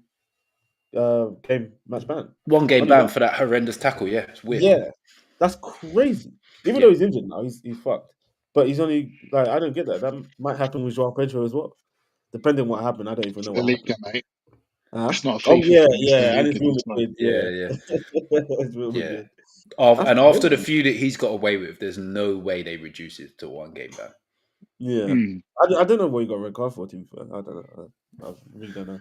game match ban. 1 game Only ban 1. for that horrendous tackle. Yeah, it's weird. Yeah, that's crazy. Even though he's injured now, he's fucked. But he's only like, I don't get that. That might happen with João Pedro as well. Depending on what happened, I don't even know The what league, happened. mate. Huh? It's not a Oh FIFA yeah, thing. It's the and league it's in Real this time. Madrid. Yeah. It's Real Madrid. And after the crazy. few that he's got away with, there's no way they reduce it to 1 game ban. Yeah, I don't know what he got a red card for. To be fair, I don't know. I really don't know.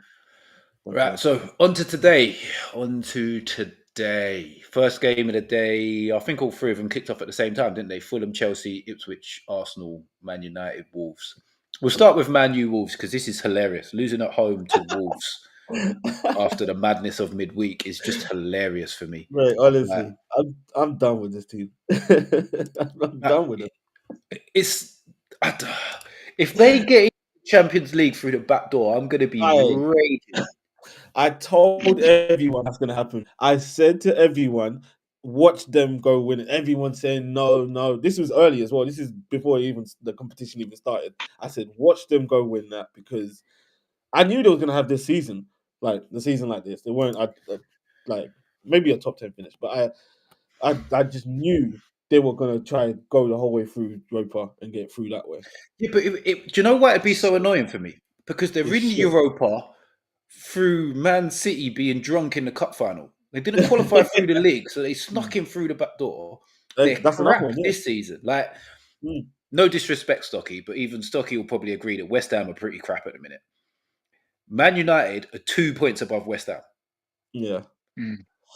Right, so on to today. On to today. day. First game of the day. I think all three of them kicked off at the same time, didn't they? Fulham, Chelsea, Ipswich, Arsenal, Man United, Wolves. We'll start with Man U Wolves because this is hilarious. Losing at home to Wolves after the madness of midweek is just hilarious for me. Right, Like, honestly, I'm done with this team. I'm done with it. It's if they get into the Champions League through the back door, I'm going to be raging. I told everyone that's going to happen. I said to everyone, watch them go win it. Everyone saying no, no. This was early as well. This is before even the competition even started. I said, watch them go win that because I knew they was going to have this season, like the season like this. They weren't like maybe a top 10 finish, but I just knew they were going to try and go the whole way through Europa and get through that way. Yeah, but do you know why it'd be so annoying for me? Because they're It's in shit. Europa through Man City being drunk in the cup final. They didn't qualify through the league, so they snuck in through the back door. They're That's another crap one, yeah. this season. Like, Mm. no disrespect, Stocky, but even Stocky will probably agree that West Ham are pretty crap at the minute. Man United are 2 points above West Ham. Yeah.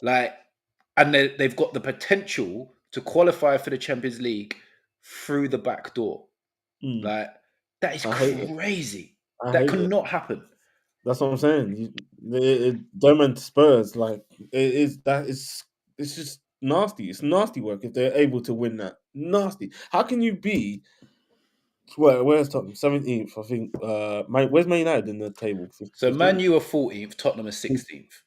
Like, and they've got the potential to qualify for the Champions League through the back door. Mm. Like, that is I hate it. crazy. I That hate it. cannot happen. That's what I'm saying. Them and Spurs, like it's just nasty. It's nasty work if they're able to win that. Nasty. How can you be? Where's Tottenham? 17th, I think. Where's Man United in the table? So 15th? Man U are 14th, Tottenham are 16th.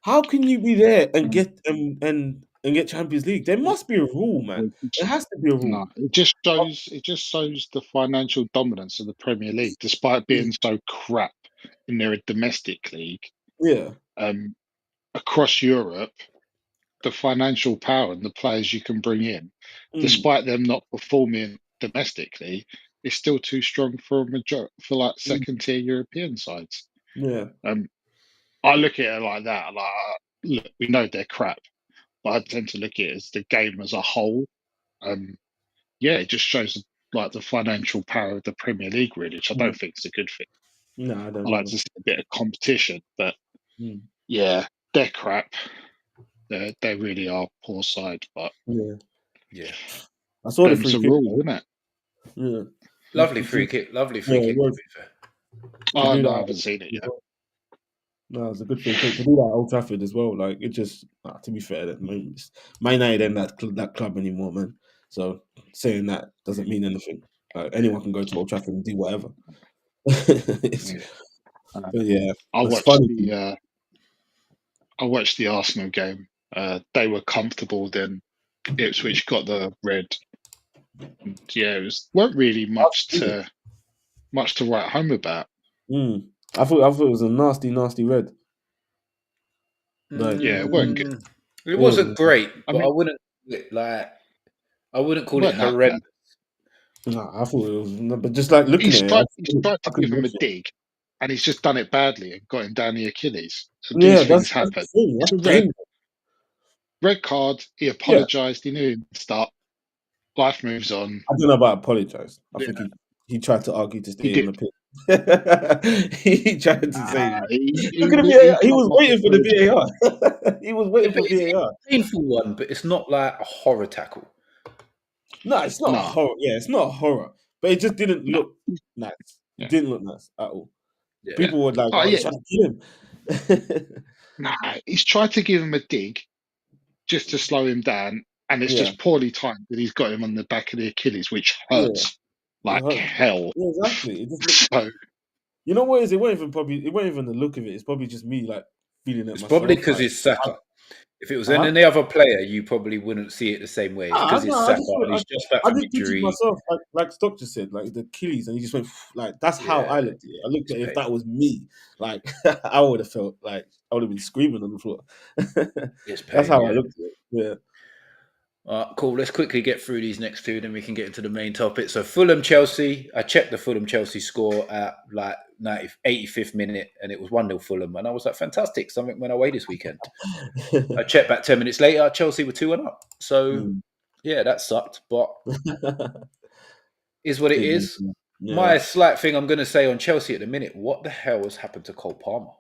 How can you be there and get and get Champions League? There must be a rule, man. There has to be a rule. No, it just shows the financial dominance of the Premier League, despite being so crap in their domestic league. Yeah. Across Europe, the financial power and the players you can bring in, despite them not performing domestically, is still too strong for like second tier European sides. Yeah. I look at it like that. Like, look, we know they're crap, but I tend to look at it as the game as a whole. Yeah, it just shows like the financial power of the Premier League, really, which I don't think is a good thing. No, I don't. I like to see a bit of competition, but Mm. yeah, they're crap. They really are poor side, but Yeah. I saw the it's free a kick. rule, isn't it? Yeah. Lovely free kick. Lovely free kick, to be fair. Oh, do no, that. I haven't seen it yet. No, it's a good free kick to do that at Old Trafford as well. Like it just, to be fair, Man United ain't that club anymore, man. So saying that doesn't mean anything. Anyone can go to Old Trafford and do whatever. But yeah, I that's watched funny. I watched the Arsenal game. They were comfortable. Then Ipswich got the red. And, yeah, weren't really much to write home about. I thought it was a nasty red. Like, yeah, it weren't good. It wasn't great, but I wouldn't call it weren't that horrendous. No, I thought it was, but just like looking He's at tried it, to give him a dig, and he's just done it badly and got him down the Achilles. And Yeah, these things happen. That's the thing. That's It's red card. He apologised. He knew he'd start. Life moves on. I don't know about apologise. I think he tried to argue to stay on the pitch. He tried to say, "Look at the VAR." He was waiting for the VAR. He was waiting for VAR. It's a painful one, but it's not like a horror tackle. No, it's not horror. Yeah, it's not horror, but it just didn't look nice. It didn't look nice at all. Yeah. People were like, "Oh, he's trying to kill him." Nah, he's tried to give him a dig just to slow him down, and it's just poorly timed that he's got him on the back of the Achilles, which hurts like hell. Yeah, exactly. It just looked, you know what it is? It wasn't even the look of it. It's probably just me like feeling it myself. Probably because it's Saka. If it was any other player, you probably wouldn't see it the same way. It's because it's Saka, and he's just back from injury. Myself, like Stock just said, like the Achilles, and he just went like that's how I looked at it. I looked at it, if that was me, like I would have felt like I would have been screaming on the floor. That's how I looked at it. Yeah. Cool. Let's quickly get through these next two, then we can get into the main topic. So Fulham Chelsea. I checked the Fulham Chelsea score at like 85th minute, and it was 1-0 Fulham, and I was like, fantastic. Something went away this weekend. I checked back 10 minutes later. Chelsea were 2-1 up. So yeah, that sucked, but is what it is. Yeah. My slight thing I'm going to say on Chelsea at the minute: what the hell has happened to Cole Palmer?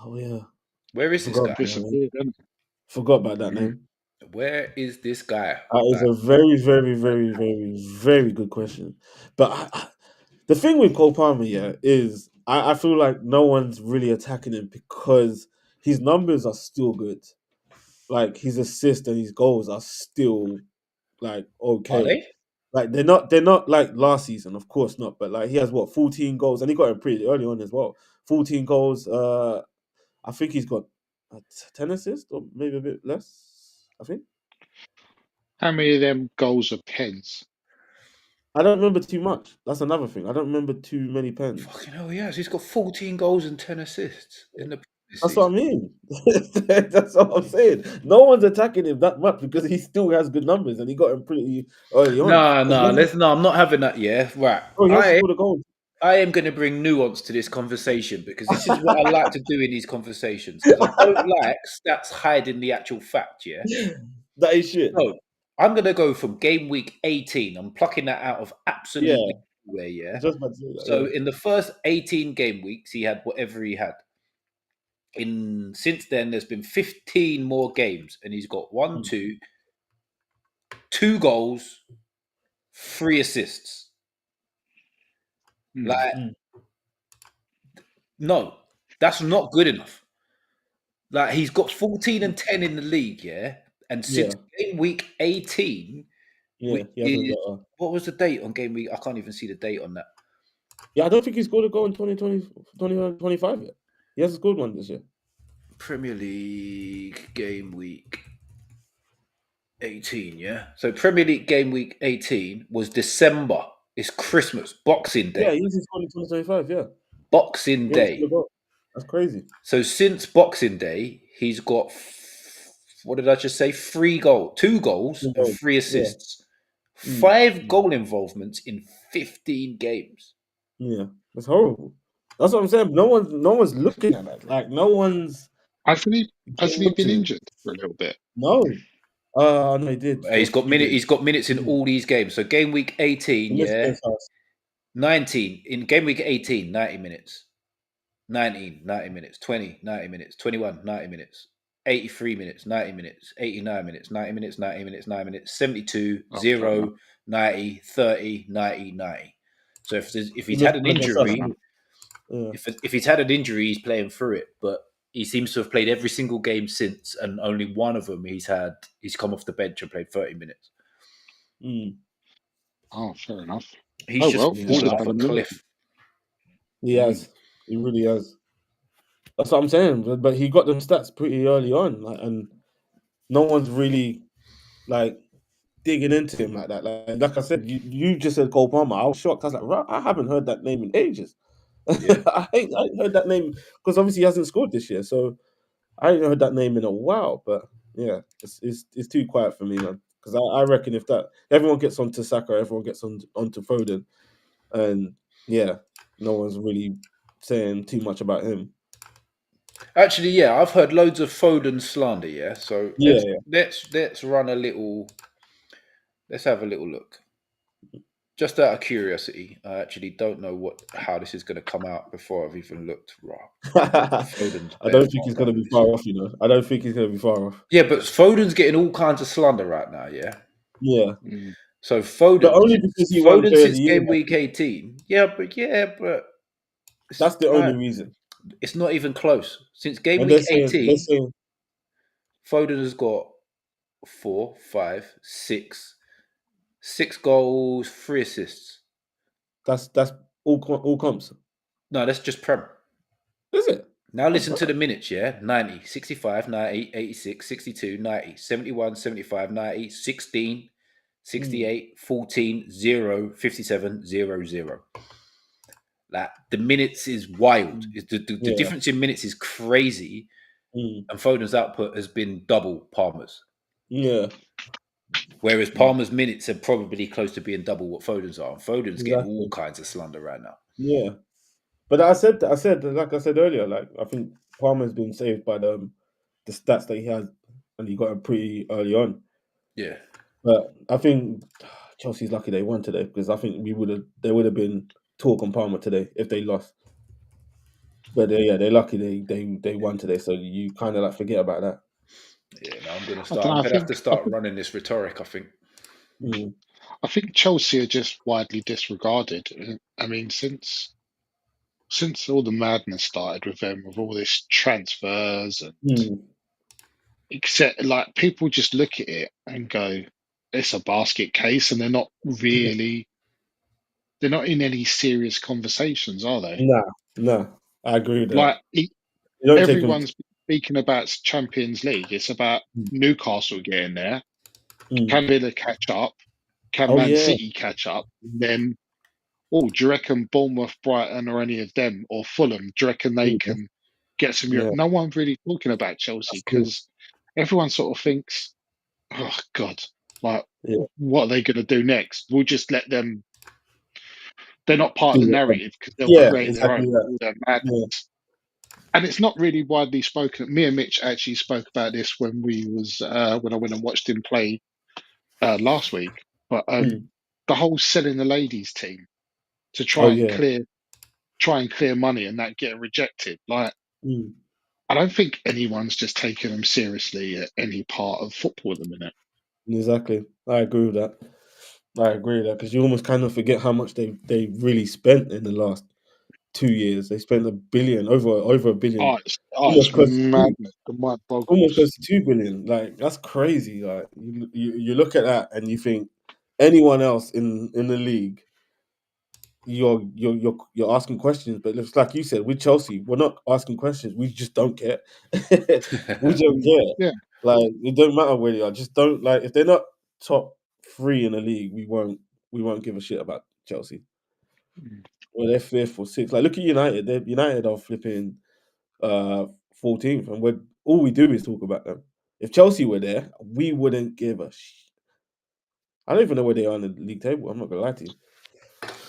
Oh yeah. Where is this Forgot guy? about that name. Disappeared, didn't Forgot about that it? name. Where is this guy? That is Like, a very, very, very, very, very good question. But the thing with Cole Palmer, yeah, is I feel like no one's really attacking him because his numbers are still good. Like his assists and his goals are still like are okay. they? Like they're not like last season, of course not. But like he has what 14 goals, and he got it pretty early on as well. 14 goals. I think he's got 10 assists or maybe a bit less. I think. How many of them goals are pens? I don't remember too much. That's another thing. I don't remember too many pens. Fucking hell, yes. He's got 14 goals and 10 assists in the previous That's what I season. mean. That's what I'm saying. No one's attacking him that much because he still has good numbers and he got him pretty early on. No, Because no, no, I'm not having that. Yeah, right. he hasn't scored a goal. I am going to bring nuance to this conversation because this is what I like to do in these conversations because I don't like stats hiding the actual fact. Yeah. That is shit. So I'm going to go from game week 18. I'm plucking that out of Yeah, absolutely nowhere. Yeah. just about to say that. So in the first 18 game weeks, he had whatever he had. Since then, there's been 15 more games, and he's got Yeah. two goals, 3 assists. Like, Mm. no, that's not good enough. Like, he's got 14 and 10 in the league, yeah. And since game week 18, Yeah, which he hasn't is got. what was the date on game week? I can't even see the date on that. Yeah, I don't think he scored a goal in 2020, 2025 yet. He hasn't scored one this year. Premier League game week 18, yeah. So Premier League game week 18 was December. It's Christmas, Boxing Yeah, Day. he hasn't scored in 2025. Yeah, Boxing he hasn't scored Day. a goal. That's crazy. So since Boxing Day, he's got what did I just say? 2 goals Two and goals. 3 assists. Mm. 5 goal involvements in 15 games. Yeah, that's horrible. That's what I'm saying. No one's looking at that. Like no one's Hasn't he? getting Hasn't he up been to it. injured for a little bit? No. No, he did for a He's got few games. He's got minutes in all these games. So game week 18, He missed yeah, against us. 19 in game week 18, 90 minutes. 19, 90 minutes, 20, 90 minutes, 21, 90 minutes, 83 minutes, 90 minutes, 89 minutes, 90 minutes, 90 minutes, 9 minutes, 72, Oh, fair enough. 0, 90, 30, 90, 90. So if He he's missed had an one against Fair us. injury, enough. Yeah. if he's had an injury, he's playing through it. But he seems to have played every single game since, and only one of them he's come off the bench and played 30 minutes. Mm. Oh, fair enough. He's Oh just well, Yeah. he's fallen just off had a a miracle. cliff. He has. He really has. That's what I'm saying. But he got them stats pretty early on, like, and no one's really like digging into him like that. Like I said, you just said Cole Palmer. I was shocked. I was like, right, I haven't heard that name in ages. Yeah. I ain't heard that name because obviously he hasn't scored this year. So I ain't heard that name in a while. But yeah, it's too quiet for me, man. Because I reckon if that everyone gets onto Saka, everyone gets onto Foden, and yeah, no one's really saying too much about him. Actually, yeah, I've heard loads of Foden slander. Yeah, so Yeah, let's run a little. Let's have a little look. Just out of curiosity, I actually don't know how this is going to come out before I've even looked. Right, Foden's I bare don't think he's going to mark be this far year. off. You know, I don't think he's going to be far off. Yeah, but Foden's getting all kinds of slander right now. Yeah, Yeah, so but only because he won Player of the Since Year. game week 18. Yeah, but That's the only reason. it's not even close. Since game And week they're 18, saying Foden has got 4, 5, 6 goals, 3 assists. that's all comps. No, that's just Prem. Is it? Now listen to the minutes, yeah? 90, 65, 90, 86, 62, 90, 71, 75, 90, 16, 68, 14, 0, 57, 0, 0. Like, the minutes is wild. The difference in minutes is crazy. And Foden's output has been double Palmer's. Yeah. Whereas Palmer's minutes are probably close to being double what Foden's are. And Foden's getting all Exactly. kinds of slander right now. Yeah. But I said, like I said earlier, like I think Palmer's been saved by the stats that he has, and he got it pretty early on. Yeah. But I think Chelsea's lucky they won today because I think there would have been talk on Palmer today if they lost. But they're lucky they won today, so you kind of like forget about that. Yeah, no, I'm gonna I don't know. have to start running this rhetoric. I think. Mm. I think Chelsea are just widely disregarded. I mean, since all the madness started with them, with all this transfers and Mm. except like people just look at it and go, it's a basket case, and they're not in any serious conversations, are they? Nah, I agree with that. Like You don't take them. everyone's speaking about Champions League. It's about Newcastle getting there. Mm. Can Villa catch up? Can Oh Man yeah, City catch up? Then, oh, do you reckon Bournemouth, Brighton, or any of them, or Fulham, do you reckon they yeah, can get some Europe? yeah. No one's really talking about That's Chelsea cool. because everyone sort of thinks, oh, God, like, Yeah, what are they going to do next? We'll just let them. They're not part of do the it. narrative because they'll Yeah, create their exactly own, that. all their madness. Yeah. And it's not really widely spoken. Me and Mitch actually spoke about this when when I went and watched him play last week. But Mm. the whole selling the ladies team to Oh yeah. try and clear money and that get rejected. Like Mm. I don't think anyone's just taking them seriously at any part of football at the minute. Exactly. I agree with that. Because you almost kind of forget how much they really spent in the last 2 years. They spent over a billion, It's almost close to two, madness. The mind almost boggles. close to 2 billion. Like that's crazy. Like you look at that and you think anyone else in the league, you're asking questions. But it's like you said with Chelsea, we're not asking questions. We just don't care. We don't care. Yeah. Like it don't matter where they are. Just don't like if they're not top three in the league, we won't give a shit about Chelsea. Well, they're fifth or sixth. Like look at United. United are flipping 14th, and all we do is talk about them. If Chelsea were there, we wouldn't give a I don't even know where they are in the league table. I'm not gonna lie to you.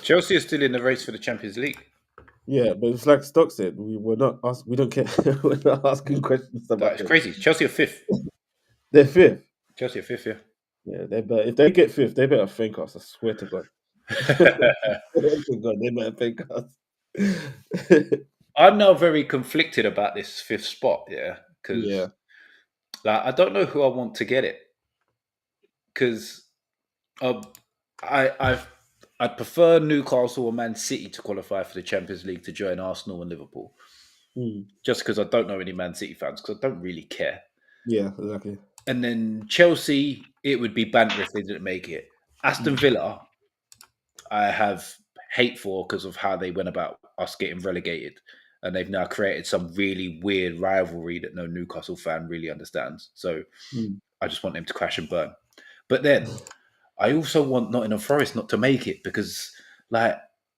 Chelsea is still in the race for the Champions League. Yeah, but it's like Stock said, we're not we don't care. We're not asking questions That about is them. crazy. Chelsea are fifth. They're fifth. Chelsea are fifth. Yeah. Yeah, they better if they get fifth, they better thank us. I swear to God. Swear to God, they better thank us. I'm now very conflicted about this fifth spot. Yeah, because Yeah. like I don't know who I want to get it because um, I'd prefer Newcastle or Man City to qualify for the Champions League to join Arsenal and Liverpool. Mm. Just because I don't know any Man City fans because I don't really care. Yeah, exactly. And then Chelsea, it would be banter if they didn't make it. Aston Villa, I have hate for because of how they went about us getting relegated. And they've now created some really weird rivalry that no Newcastle fan really understands. So Mm. I just want them to crash and burn. But then I also want Nottingham Forest not to make it because, like,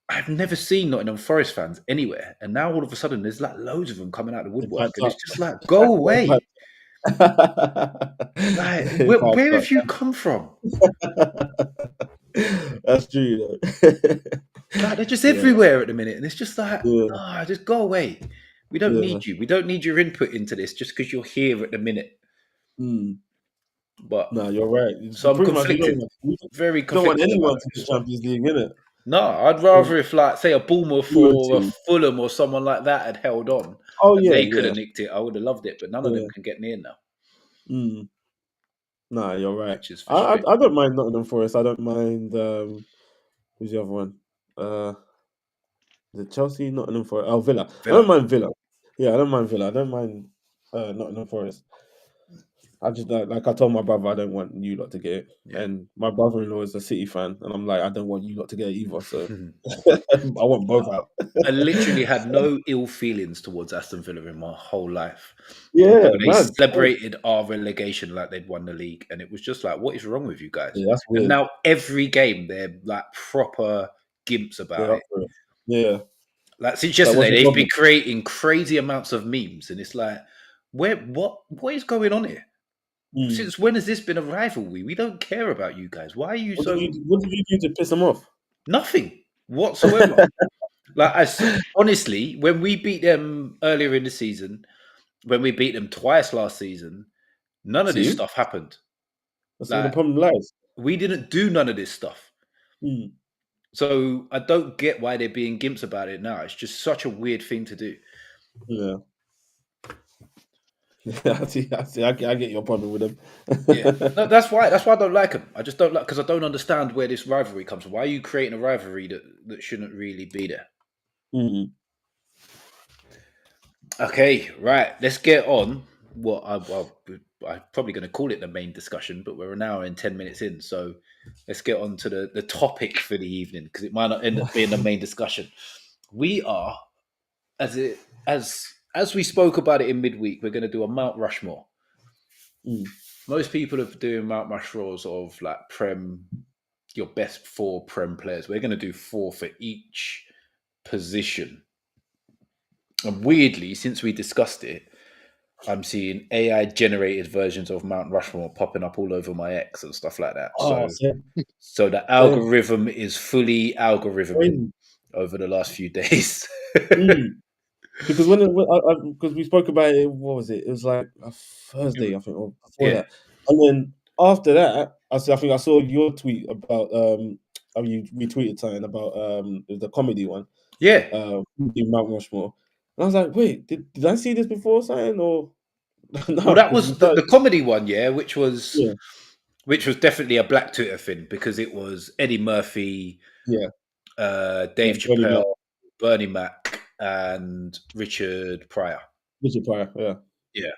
I've never seen Nottingham Forest fans anywhere. And now all of a sudden there's like loads of them coming out of the They woodwork. piped And up. it's just like, go away. Like, They piped where up. have you come from? That's true, Like, they're just yeah, everywhere at the minute. And it's just like, yeah, just go away. We don't yeah. need you. We don't need your input into this just because you're here at the minute. Mm. But No, you're right. so I'm Pretty much, conflicted, we very don't want conflicted about anyone the to fifth get spot. Champions League, innit? No, I'd rather if, like, say, a Bournemouth You or a too. Fulham or someone like that had held on Oh and yeah, they could yeah, have nicked it. I would have loved it, but none of them yeah. can get near now, Mm. Nah, you're right. which is frustrating. I don't mind Nottingham Forest. I don't mind who's the other one? The Chelsea, Nottingham Forest. Oh, Villa. I don't Villa. mind Villa. Yeah, I don't mind Villa. I don't mind Nottingham Forest. I just like I told my brother I don't want you lot to get it, Yeah. and my brother-in-law is a City fan, and I'm like I don't want you lot to get it either. So I want both out. I literally had no ill feelings towards Aston Villa in my whole life Yeah, until they man. celebrated our relegation like they'd won the league. And it was just like, what is wrong with you guys? Yeah, that's And weird. now every game, they're like proper gimps about They're up it. for it. Yeah. Like since Like, what's yesterday, the they've been problem? creating crazy amounts of memes. And it's like, what is going on here? Mm. Since when has this been a rivalry? We don't care about you guys. Why are you so What did you do to piss them off? nothing whatsoever? Like, honestly, when we beat them earlier in the season, when we beat them twice last season, none of this See, stuff happened. that's where the Like, problem lies. we didn't do none of this stuff. Mm. So I don't get why they're being gimps about it now. It's just such a weird thing to do. Yeah. I see. I get your problem with them. Yeah, no, that's why. That's why I don't like them. I just don't like because I don't understand where this rivalry comes from. Why are you creating a rivalry that shouldn't really be there? Mm. Okay, right. Let's get on. What I'm probably going to call it the main discussion, but we're an hour and 10 minutes in, so let's get on to the topic for the evening because it might not end up being the main discussion. We are as it as we spoke about it in midweek. We're going to do a Mount Rushmore. Mm. Most people are doing Mount Rushmores of like prem, your best four prem players. We're going to do four for each position. And weirdly, since we discussed it, I'm seeing AI generated versions of Mount Rushmore popping up all over my X and stuff like that. Oh, So the same. algorithm is fully algorithming Crazy. over the last few days. Mm. Because because we spoke about it, what was it? It was like a Thursday, I think, or before Yeah, that. And then after that, I think I saw your tweet about you retweeted something about it was the comedy one, yeah. in Mount Rushmore. And I was like, wait, did I see this before or something? Or Well, no, that because we was the started, comedy one, yeah, which was yeah, definitely a Black Twitter thing because it was Eddie Murphy, yeah, Dave Bernie Mac, Chappelle, Bernie Mac, and Richard Pryor. Richard Pryor, yeah. Yeah,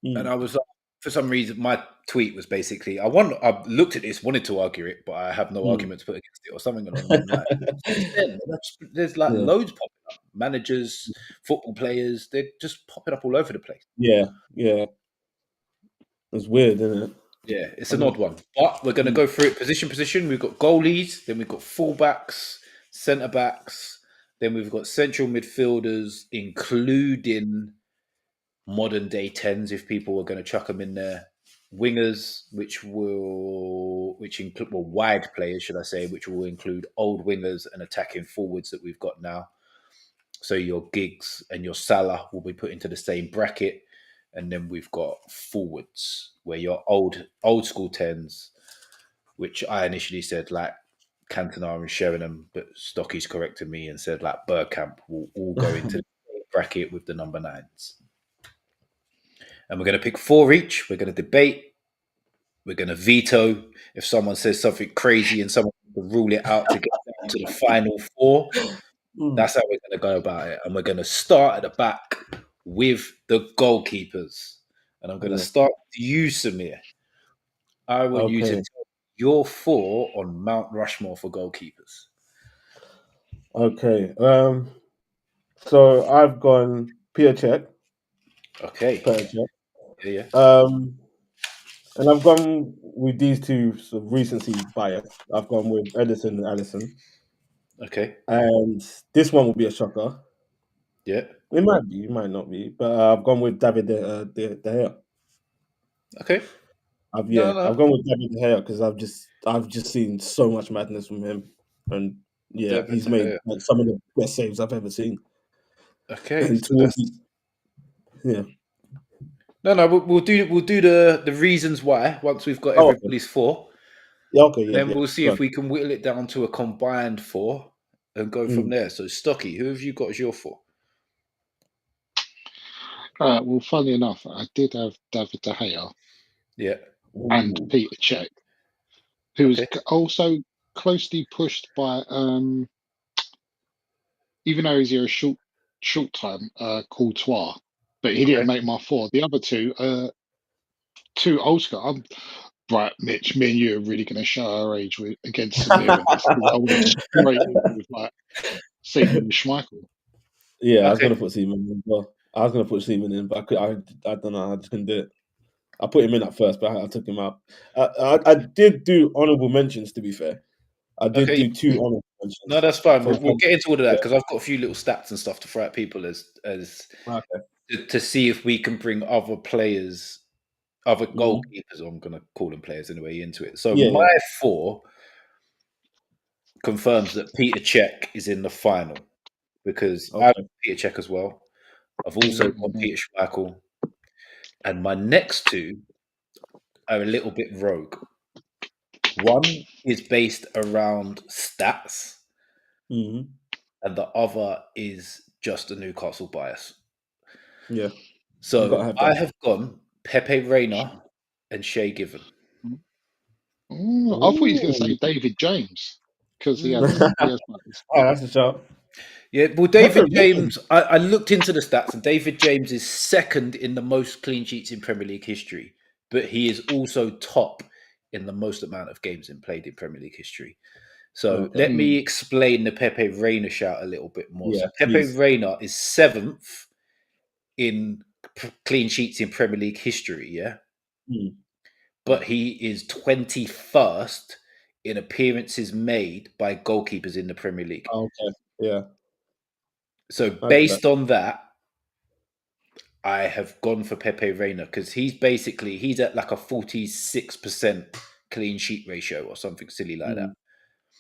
and Mm. I was like, for some reason, my tweet was basically, I looked at this, wanted to argue it, but I have no Mm. argument to put against it or something along them lines. Since then, there's like Yeah, loads popping up. Managers, football players, they're just popping up all over the place. yeah, yeah. It's weird, isn't it? Yeah, it's I an mean, odd one, but we're going to mm, go through it position. We've got goalies, then we've got fullbacks, centre backs, then we've got central midfielders, including modern day tens. If people were going to chuck them in there, wingers, which include wide players, should I say, which will include old wingers and attacking forwards that we've got now. So your Giggs and your Salah will be put into the same bracket. And then we've got forwards where your old school tens, which I initially said like Cantona and Sheringham, but Stocky's corrected me and said like Burkamp will all go into the same bracket with the number nines. And we're going to pick four each. We're going to debate. We're going to veto if someone says something crazy and someone can rule it out to get down to the final four. mm, That's how we're going to go about it. And we're going to start at the back with the goalkeepers. And I'm going to yeah. start with you, Samir. I want you to Okay, tell your four on Mount Rushmore for goalkeepers. okay. So I've gone Peter Check, Okay. Peter Check. Yeah, yeah. Um, and I've gone with these two sort of recency bias. I've gone with Edison and Allison, Okay. and this one will be a shocker. Yeah. It might be, it might not be, but I've gone with David De Gea. Okay. No, Yeah, no. I've gone with David De Gea because I've just seen so much madness from him, and yeah, David he's De made Gea. like some of the best saves I've ever seen. Okay. And So towards that's the, yeah, no. We'll do the reasons why once we've got oh okay, everybody's four. yeah, okay, And yeah, then yeah, we'll see go if on. we can whittle it down to a combined four and go from Mm, there. So Stocky, who have you got as your four? Well, funny enough, I did have David De Gea Yeah. and ooh, Peter Cech, who was Okay. also closely pushed by, even though he's here a short time, Courtois, but he didn't Okay. make my four. The other two, two old school. Right, Mitch, me and you are really going to show our age against Samir in this because I went straight in with like Seaman and Schmeichel. yeah, I was Okay. gonna put Seaman in. Well, I was gonna put Seaman in, but I don't know, I just couldn't do it. I put him in at first, but I took him out. I did do honourable mentions. To be fair, I did Okay. do two honourable No, mentions that's fine. for We'll get into all of that yeah. because I've got a few little stats and stuff to throw at people as Okay. to see if we can bring other players, other Mhm. goalkeepers. I'm going to call them players anyway into it. So Yeah, yeah. my four confirms that Peter Cech is in the final because I've Okay. got Peter Cech as well. I've also got Mhm. Peter Schmeichel, and my next two are a little bit rogue. One is based around stats, Mhm. and the other is just a Newcastle bias. Yeah. You So gotta have I that. have gone Pepe Reina and Shea Given. Oh, I thought he was going to Ooh. say David James because he Mm. has like this. Oh, that's a shout. Yeah, well, Pepe David Reina. James, I looked into the stats, and David James is second in the most clean sheets in Premier League history, but he is also top in the most amount of games played in Premier League history. So Okay. let me explain the Pepe Reina shout a little bit more. Yeah, So Pepe please. Reina is seventh in clean sheets in Premier League history, yeah? Mm. But he is 21st in appearances made by goalkeepers in the Premier League. Okay. Yeah. So I get that. based on that, I have gone for Pepe Reina because he's at like a 46% clean sheet ratio or something silly like that,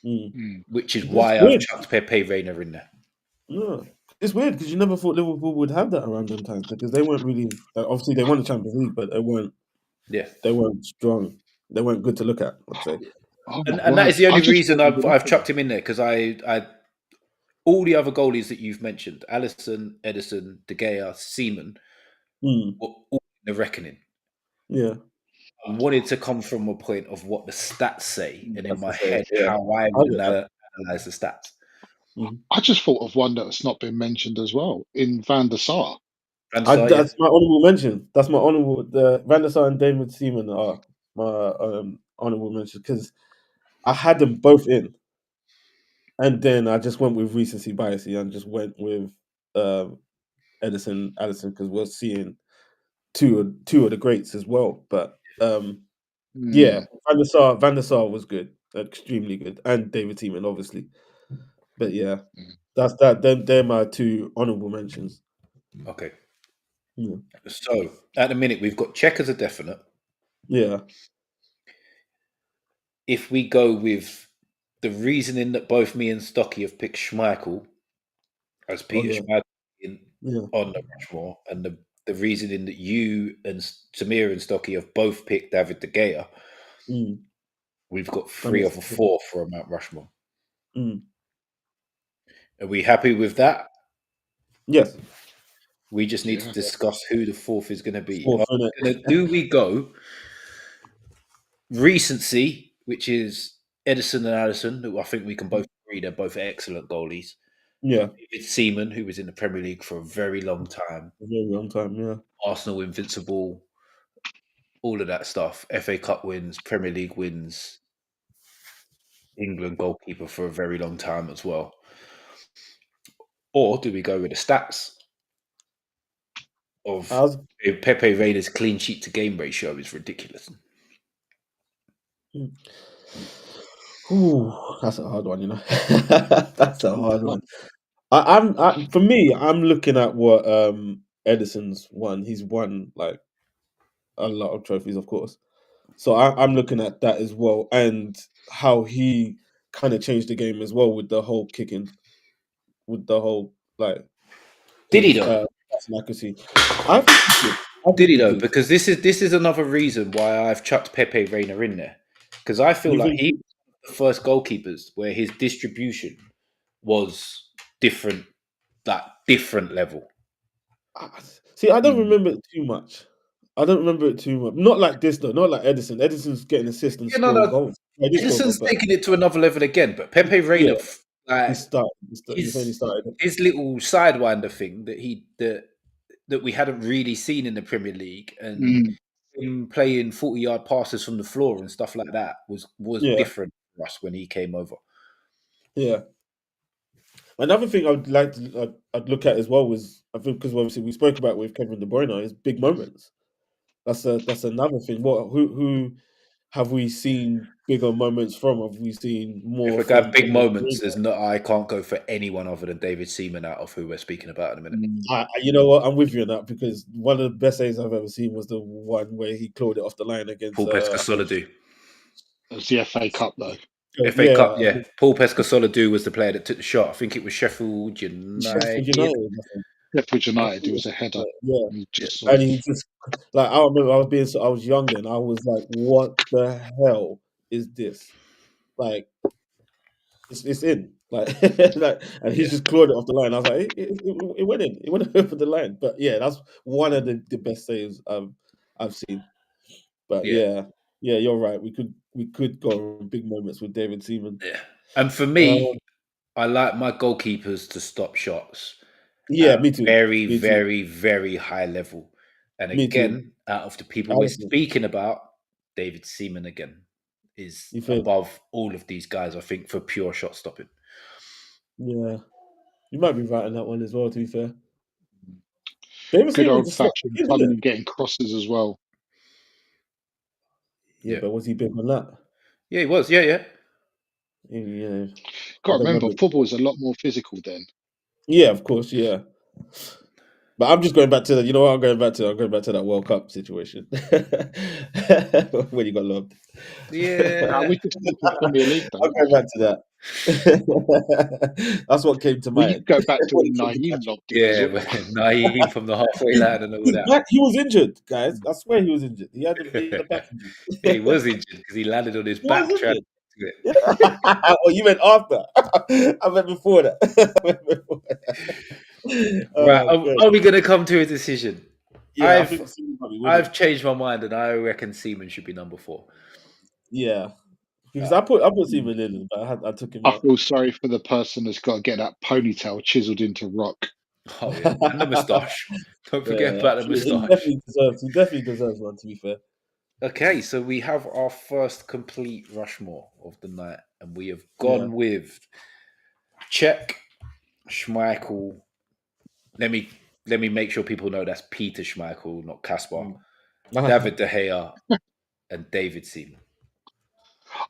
Mm. Mm. Mm. which is It's why I've weird. chucked Pepe Reina in there. Yeah. It's weird because you never thought Liverpool would have that around them times because they weren't really obviously they won the Champions League, but Yeah. they weren't strong. They weren't good to look at, I'd say. Oh my And that word! is the I only just reason thought he would I've have chucked him in there because I all the other goalies that you've mentioned, Alisson, Edison, De Gea, Seaman, Mm. were all in the reckoning. Yeah. I wanted to come from a point of what the stats say, and in That's the my same. head, Yeah. how I I would get that. analyze the stats. Mm. I just thought of one that's not been mentioned as well in Van der Sar. Van der Sar, yeah. That's my honourable mention. That's my honourable. The Van der Sar and David Seaman are my honourable mentions because I had them both in, and then I just went with recency bias and just went with um, Edison, Allison because we're seeing two of the greats as well. But yeah, Mm. Van der Sar was good, extremely good, and David Seaman obviously. But yeah, Mm. that's that. Then they're my two honourable mentions. Okay. Yeah. So at the minute, we've got Czech as a definite. Yeah. If we go with the reasoning that both me and Stocky have picked Schmeichel as Oh Peter yeah. Schmeichel in, Yeah. on the Rushmore, and the reasoning that you and Samir and Stocky have both picked David De Gea, Mm. we've got And 3 it's, of a 4 for a Mount Rushmore. mm. Are we happy with that? Yes. We just need to Yeah. discuss who the fourth is going to be. Fourth, innit? Do we go recency, which is Edison and Allison, who I think we can both agree they're both excellent goalies. Yeah. David Seaman, who was in the Premier League for a very long time, A very long time. Yeah. Arsenal invincible, all of that stuff, FA Cup wins, Premier League wins, England goalkeeper for a very long time as well. Or do we go with the stats of How's Pepe Reina's clean sheet to game ratio is ridiculous. Ooh, that's a hard one, you know. That's a hard one. For me, I'm looking at what Edison's won. He's won like a lot of trophies, of course. So I'm looking at that as well, and how he kind of changed the game as well with the whole kicking, with the whole like Did he his though? passing accuracy. I think he did. I Did think he he though? did. Because this is another reason why I've chucked Pepe Reina in there. Because I feel You like think? he was the first goalkeepers where his distribution was different, that different level. See, I don't Mm. remember it too much. I don't remember it too much. Not like this though. Not like Edison. Edison's getting assists and Yeah, no, scoring no. goals. I did score a goal, Edison's but taking it to another level again. But Pepe yeah, Reina, he like started. He's only his started. his little sidewinder thing that we hadn't really seen in the Premier League, and Mm. him playing 40-yard passes from the floor and stuff like that was Yeah, different for us when he came over. yeah. Another thing I would like to I'd look at as well was I think because obviously we spoke about with Kevin De Bruyne is big moments. That's another thing. What who have we seen bigger moments from? Have we seen If more we're going to from have big Pepe moments, Reina? there's not. I can't go for anyone other than David Seaman out of who we're speaking about in a minute. Mm. You know what? I'm with you on that because one of the best saves I've ever seen was the one where he clawed it off the line against. Paul Pescasolidou. It was the FA Cup though. FA Cup, Yeah, yeah. Paul Pescasolidou was the player that took the shot. I think it was Sheffield Sheffield United. United. I think. Sheffield I United. think It it was was a header. yeah, And he Yeah. just sort and of. he just like I remember I was young then. I was like, what the hell is this? Like it's in. Like, and he's Yeah. just clawed it off the line. I was like, it went in. It went over the line. But yeah, that's one of the best saves I've seen. But Yeah. yeah, you're right. We could go on big moments with David Seaman. Yeah. And for Um, me, I like my goalkeepers to stop shots yeah, at me too. very, Me too. very, very high level. And Me too. again, out of the people we're Alisson, speaking about, David Seaman again is you think? above all of these guys, I think, for pure shot stopping. Yeah, you might be right on that one as well. To be fair, David Good Seaman old just slopped fashioned in, isn't coming it? and getting crosses as well. Yeah, Yeah. but was he big on that? Yeah, he was. Yeah, yeah. Yeah, I Got to don't remember, remember. football was a lot more physical then. Yeah, of course, yeah. But I'm just going back to the. You know what? I'm going back to that World Cup situation when you got loved. Now Yeah. we're just talking Premier League, though, I'm aren't going we? back to that. That's what came to Well, you mind. can go back to What when came to Naeem catch him. lobbed him as Yeah, well. man. Naive from the halfway line and all His that. back, he was injured, guys. I swear he was injured. He had a back injury. He was injured because he landed on his He was back trying injured. to do it. Yeah. Oh, you meant after? I meant before that. Right. Oh, God. Are we going to come to a decision? Yeah, I think Seaman might be winning. I've changed my mind and I reckon Seaman should be number 4. Yeah, because Uh, I put Seaman in, but I took him I out. feel sorry for the person that's got to get that ponytail chiseled into rock. oh, yeah. And the moustache. Don't forget Yeah, about the moustache. he definitely deserves one. To be fair, Okay, so we have our first complete Rushmore of the night, and we have yeah. gone with Czech, Schmeichel. Let me make sure people know that's Peter Schmeichel, not Kaspar. Mm. David De Gea and David Seaman.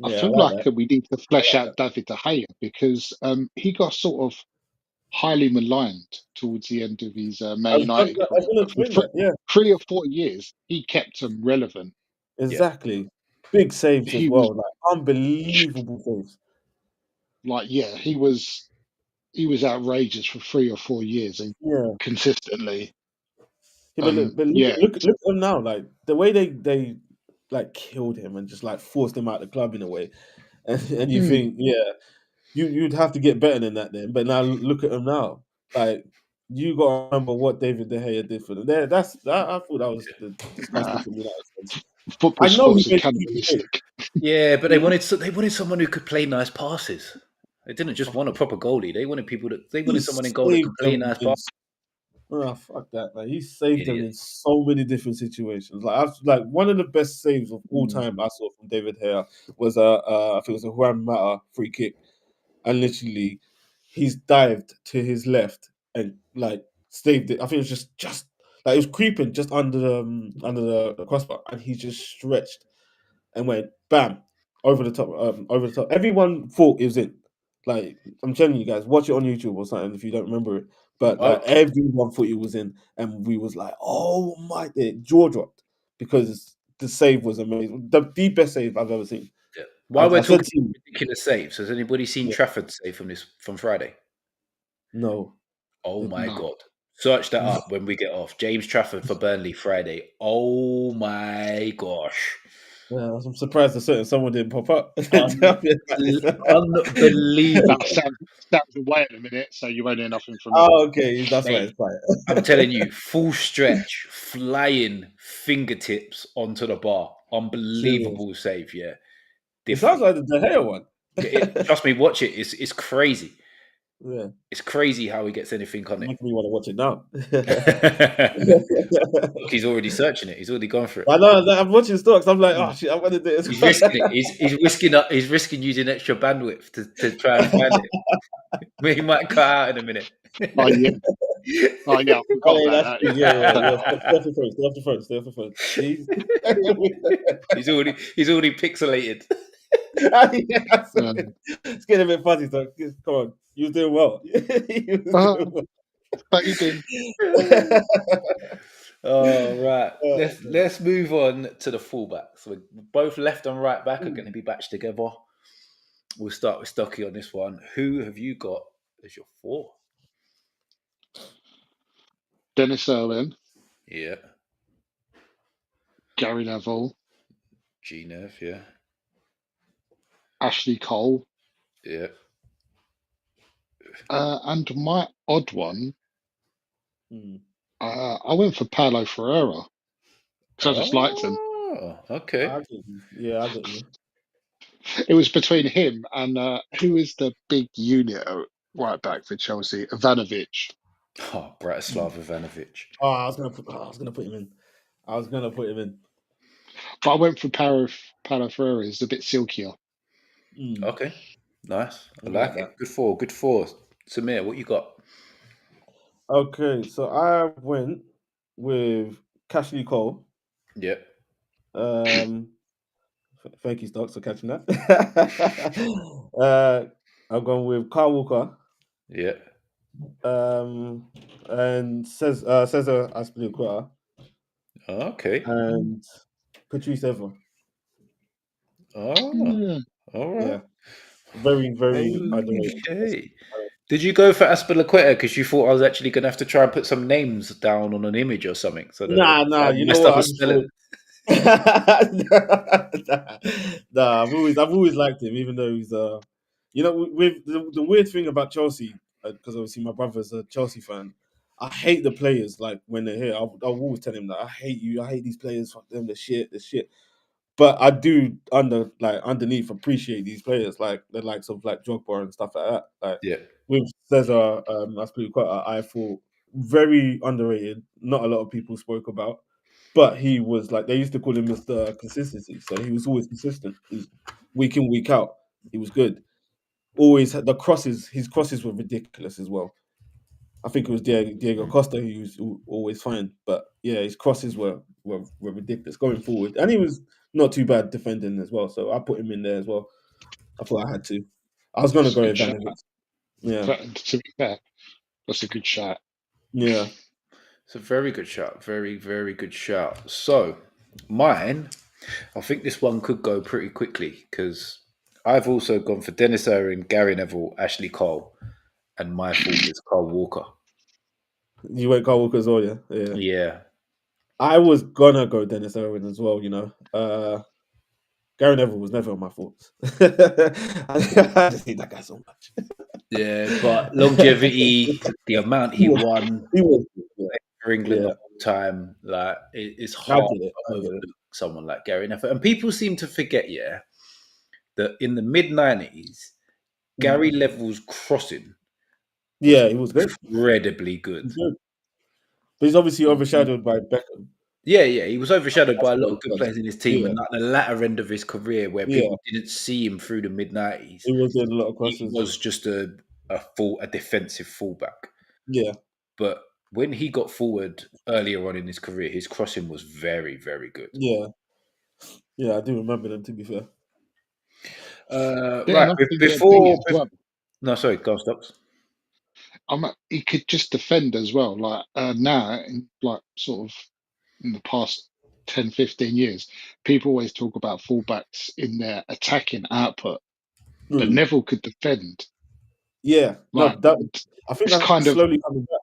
I Yeah, I feel like like that. we need to I flesh like out that. David De Gea because he got sort of highly maligned towards the end of his I Man was gonna, United I was career. gonna But for explain that. Yeah, 3 or 4 years, he kept them relevant. Yeah, exactly. Big saves as He was well. Like unbelievable saves. like, yeah, he was outrageous for 3 or 4 years and Yeah. consistently. Yeah, but look, Yeah, look at them now. Like the way they like killed him and just like forced him out of the club in a way, and you mm, think, yeah, you'd have to get better than that then. But now look at him now. Like you got to remember what David De Gea did for them. There, I thought that was the disgusting nah, from United fans. football I know he sports are made stupid mistakes. cannibalistic. yeah, but they wanted someone who could play nice passes. They didn't just want a proper goalie. They He wanted someone in goal that could saved play them nice in. passes. Oh, fuck that, man. He saved them Idiot. in so many different situations. Like one of the best saves of all Mm. time I saw from David Gea was I think it was a Juan Mata free kick, and literally he's dived to his left and like saved it. I think it was just like it was creeping just under the crossbar, and he just stretched and went bam over the top, over the top. Everyone thought it was in. Like I'm telling you guys, watch it on YouTube or something if you don't remember it. But like Okay. everyone thought it was in, and we was like, "Oh my!" Jaw dropped because the save was amazing. The best save I've ever seen. Yeah. While we're I said talking to you, ridiculous saves, has anybody seen yeah, Trafford's save from Friday? no, Oh didn't. my No, god. Search that No. up when we get off. James Trafford for Burnley Friday. Oh my gosh. Yeah, I'm surprised that someone didn't pop up and Un- tell me about this. that unbelievable. sounds away in a minute, so you won't hear nothing from me. Oh, okay, that's why Mate, it's quiet. I'm telling you, full stretch, flying fingertips onto the bar. Serious. Unbelievable save, yeah. It sounds Different. like the De Gea one. Trust me, watch it. It's crazy. Yeah. It's crazy how he gets anything on it. Making me want to watch it now. Look, he's already searching it. He's already gone for it. I know. Like, I'm watching stocks. I'm like, oh Mm. shit, I'm gonna do it. He's risking it. He's risking using extra bandwidth to try and find it. He might cut out in a minute. Oh yeah, oh yeah, I Oh forgot yeah, about that's that. true. Yeah. Stay off the phone. Stay off the phone. Stay off the phone. See? He's already pixelated. Yeah, Um, it's getting a bit fuzzy. So come on, you was doing well. You was uh, doing well. fading. Oh right. Oh, Let's move on to the fullbacks. So both left and right back are man. going to be batched together. We'll start with Stocky on this one. Who have you got as your 4? Dennis Irwin, Yeah. Gary Neville, G-Nerve, yeah. Ashley Cole, Yeah. And my odd one, Mm. I went for Paulo Ferreira because I just liked him. Oh, okay. I get you. Yeah, I get you. It was between him and who is the big unit at right back for Chelsea? Ivanovic. Oh, Bratislav Ivanovic. Oh, I was gonna put him in. I was gonna put him in. But I went for Paulo Ferreira. He's a bit silkier. Mm. Okay, nice. I I like like that. it. Good for. Good for. Samir, what you got? Okay, so I went with Cashley Cole. Yeah. Thank you, Stocks, for catching that. I've gone with Carl Walker. Yeah. And Cesar Azpilicueta Okay. and Patrice Evra. Oh, Yeah. all right. Yeah, very, very underrated. Okay. Did you go for Aspilicueta because you thought I was actually going to have to try and put some names down on an image or something so that Nah. I You know messed what? up a I just spelling? thought. Nah, I've always liked him, even though he's with the weird thing about Chelsea, because obviously my brother's a Chelsea fan. I hate the players like when they're here. I'll always tell him that I hate you. I hate these players. Fuck them. The shit. But I do underneath appreciate these players, like the likes of like Drogba and stuff like that. Like Yeah. with Cesar, Azpilicueta, I thought very underrated. Not a lot of people spoke about, but he was like they used to call him Mr. Consistency. So he was always consistent. He's week in, week out. He was good. Always had the crosses. His crosses were ridiculous as well. I think it was Diego Costa who was always fine, but yeah, his crosses were ridiculous going forward, and he was not too bad defending as well. So I put him in there as well. I thought I had to. I was gonna That's a go good shot. Ivanovic. Yeah, But to be fair, that's a good shot. yeah. It's a very good shout. Very, very good shout. So, mine, I think this one could go pretty quickly because I've also gone for Dennis Irwin, Gary Neville, Ashley Cole, and my fourth is Carl Walker. You went Kyle Walker as well, yeah. Yeah. Yeah. I was gonna go Dennis Irwin as well. Gary Neville was never on my thoughts. I just hate that guy so much. Yeah, but longevity, the amount he he was, won he was, yeah, for England the yeah. whole time, like it's I hard get it. to I get it. overlook someone like Gary Neville. And people seem to forget, yeah, that in the mid-90s, Gary Mm. Neville's crossing was Yeah, he was good. incredibly good. Good. But he's obviously overshadowed by Beckham. Yeah, he was overshadowed That's by a lot what of he good does. players in his team, Yeah, and like the latter end of his career, where yeah. people didn't see him through the mid-90s, He was doing a lot of he crosses. was just a defensive fullback. Yeah, But when he got forward earlier on in his career, his crossing was very, very good. yeah, yeah. I do remember them. To be fair, Yeah, Right, and I think the thing before, is, well, no, sorry, go on, stops. he could just defend as well. Like now, in like sort of in the past 10, 15 years, people always talk about fullbacks in their attacking output, but mm. Neville could defend. Yeah. No, Like that I think it's that's kind of slowly coming back.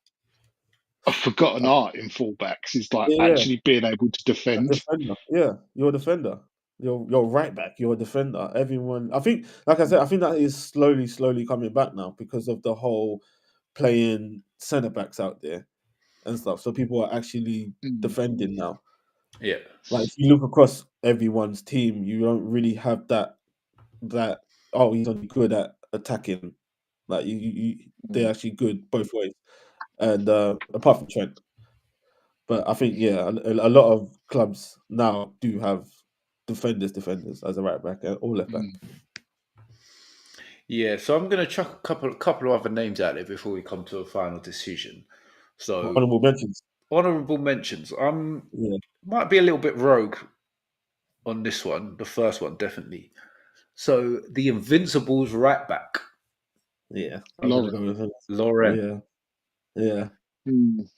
a forgotten art in fullbacks is like Yeah, yeah. actually being able to A defend. defender. Yeah, you're a defender. You're right back. You're a defender. Everyone. I think, like I said, I think that is slowly coming back now because of the whole playing centre backs out there and stuff. So people are actually Mm, defending now. Yeah, Like if you look across everyone's team, you don't really have that. Oh, he's only good at attacking. Like they're mm, actually good both ways. And apart from Trent, but I think yeah, a lot of clubs now do have defenders as a right back or left back. mm. yeah. So I'm going to chuck a couple of other names out there before we come to a final decision. So Honorable mentions. honourable mentions. Yeah, Might be a little bit rogue on this one. The first one, definitely. So the Invincibles right back, yeah. I was gonna Lauren. go with him. Lauren. Yeah, yeah. Mm,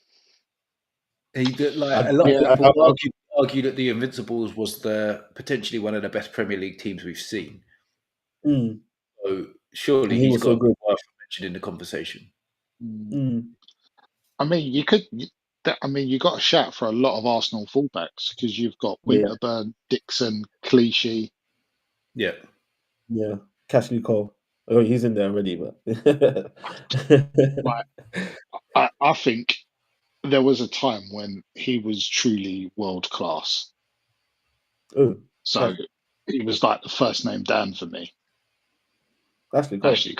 He did like a lot of yeah, people argue that the Invincibles was potentially one of the best Premier League teams we've seen. Mm, So surely and he he's was got so to be good. worth mentioning in the conversation. mm. Mm, I mean, you could. I mean, you got a shout for a lot of Arsenal fullbacks because you've got yeah, Winterburn, Dixon, Clichy. Yeah. yeah. Cashley Cole. Oh, he's in there already, but Like, I think there was a time when he was truly world class. oh, So he was like the first name Dan for me. Ashley Cole. Actually,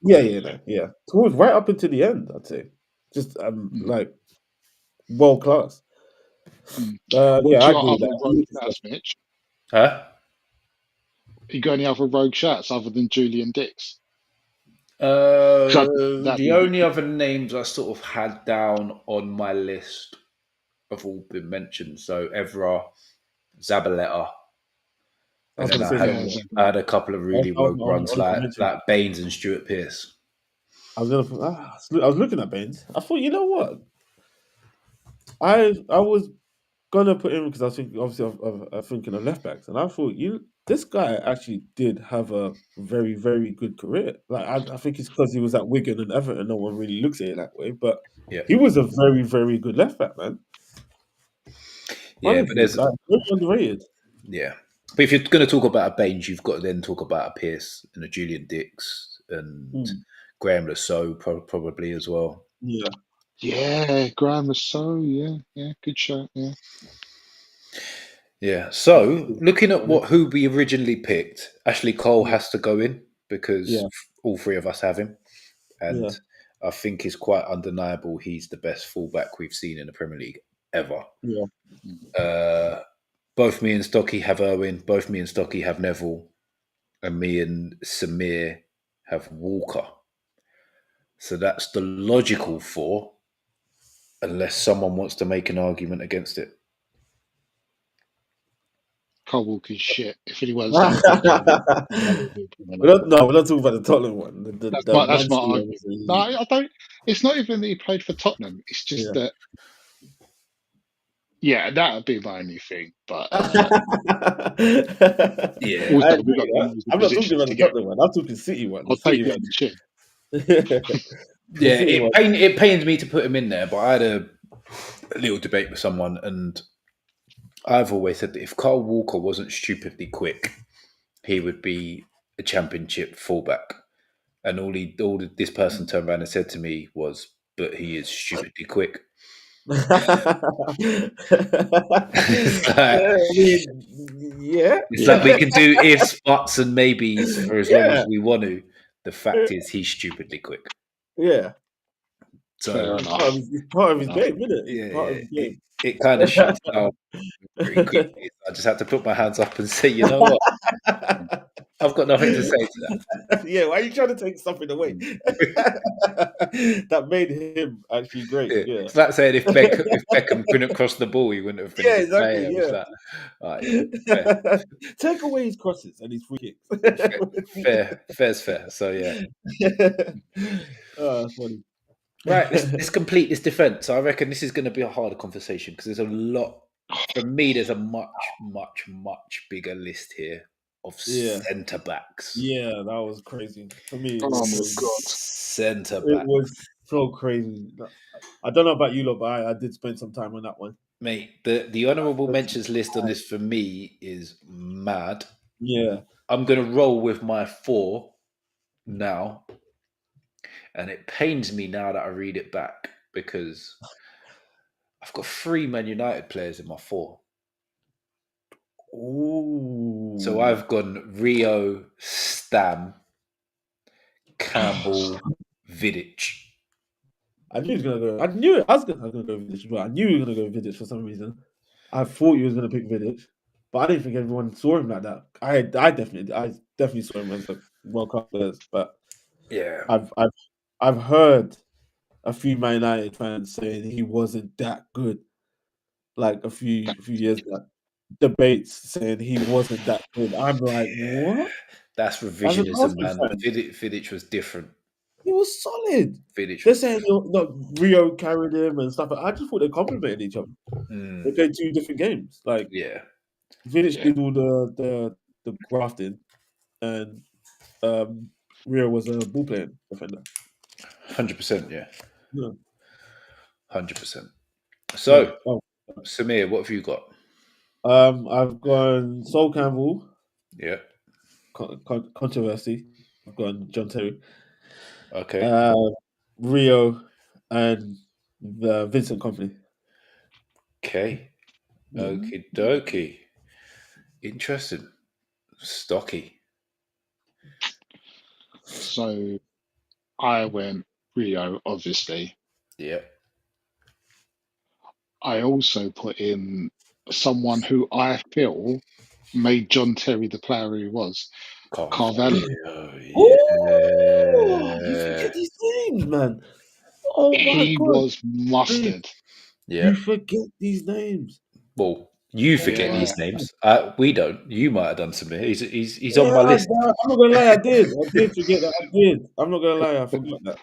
Yeah. Towards right up into the end, I'd say. Just like world class. What Yeah, do I you agree got with other rogue that. shouts, Mitch? Huh? You got any other rogue shouts other than Julian Dix? 'Cause that'd The be only other names I sort of had down on my list have all been mentioned. So Evra, Zabaleta, I and was then going to say yeah. something. I had a couple of really That was rogue my runs honorable like mention. Baines and Stuart Pearce. I was looking at Baines. I thought, you know what? I was gonna put him because I think obviously I'm thinking of left backs, and I thought this guy actually did have a very very good career. Like I think it's because he was at Wigan and Everton. No one really looks at it that way, but Yeah, he was a very very good left back, man. yeah, but Honestly, there's like very underrated. yeah. But if you're going to talk about a Baines, you've got to then talk about a Pearce and a Julian Dix and Graham Lasso probably as well. Yeah, Yeah, Graham was so yeah, good shot, yeah. Yeah. So looking at who we originally picked, Ashley Cole yeah, has to go in because yeah, all three of us have him, and yeah, I think it's quite undeniable he's the best fullback we've seen in the Premier League ever. yeah. Both me and Stocky have Irwin. Both me and Stocky have Neville, and me and Samir have Walker. So that's the logical four, unless someone wants to make an argument against it. Cole Walker's shit. If he was we're that good, then not talking about the Tottenham one. The that's Man my City one argument. was No, I don't. It's not even that he played for Tottenham. It's just yeah. that, yeah, that would be my only thing. But Yeah, I also, we got agree. to use the I'm not talking positions about to the get. Tottenham one. I'm talking City one. The I'll take City you one. on the chin. The yeah. City one. It pains me to put him in there, but I had a little debate with someone, and I've always said that if Carl Walker wasn't stupidly quick, he would be a championship fullback. And all this person turned around and said to me was, "But he is stupidly quick." it's like I mean, yeah, it's like we can do ifs, buts, and maybes for as long yeah, as we want to. The fact is, he's stupidly quick. yeah. Fair So enough. It's part of his Enough. game, isn't it? It's yeah, part of yeah, his game. it kind of shoots down pretty quickly. I just had to put my hands up and say, you know what? I've got nothing to say to that. Yeah, why are you trying to take something away? That made him actually great. Yeah. Yeah. It's like saying if Beckham couldn't cross the ball, he wouldn't have been a Yeah, good exactly. player. It's Yeah. like, all right, yeah, Take away his crosses and his free fair's fair. So yeah, kicks. Oh, that's funny. right. Let's complete this defense. I reckon this is going to be a harder conversation because there's a lot. For me, there's a much bigger list here of Yeah. centre backs. Yeah, that was crazy. For me, it Oh was my crazy. god. Centre It back, was so crazy. I don't know about you lot, but I did spend some time on that one. mate. The honourable mentions list on this for me is mad. Yeah. I'm going to roll with my 4 now. And it pains me now that I read it back because I've got 3 Man United players in my 4. Ooh. So I've gone Rio, Stam, Campbell, Vidic. I knew he was gonna go. I knew it. I was gonna go Vidic, but I knew he was gonna go Vidic for some reason. I thought he was gonna pick Vidic, but I didn't think everyone saw him like that. I definitely saw him as a World Cup players, but Yeah. I've heard a few Man United fans saying he wasn't that good. Like a few years back, debates saying he wasn't that good. I'm like, what? That's As an revisionism, Arsenal man. fan, Vidic was different. he was solid. Vidic They're was saying Rio carried him and stuff. I just thought they complimented each other. They Mm, played 2 different games. Like yeah. Vidic Yeah. did all the grafting, and Rio was a ball playing defender. 100%, yeah. Yeah. 100%. So, Oh, Samir, what have you got? I've gone Sol Campbell, Yeah. controversy. I've got John Terry. Okay. Rio and the Vincent Company. Okay. Yeah. Okie dokie. Interesting. Stocky. So I went Rio, obviously. Yep. I also put in someone who I feel made John Terry the player he was, Carvalho. Carvalho. Oh, you forget Yeah. these names, man. Oh my He god. was Hey, mustard. Yeah. you forget these names. Well, you forget Oh Yeah. these names. We don't. You might have done some. He's on yeah, my list. I'm not gonna lie, I did. I did forget that. I did. I'm not gonna lie, I forgot that.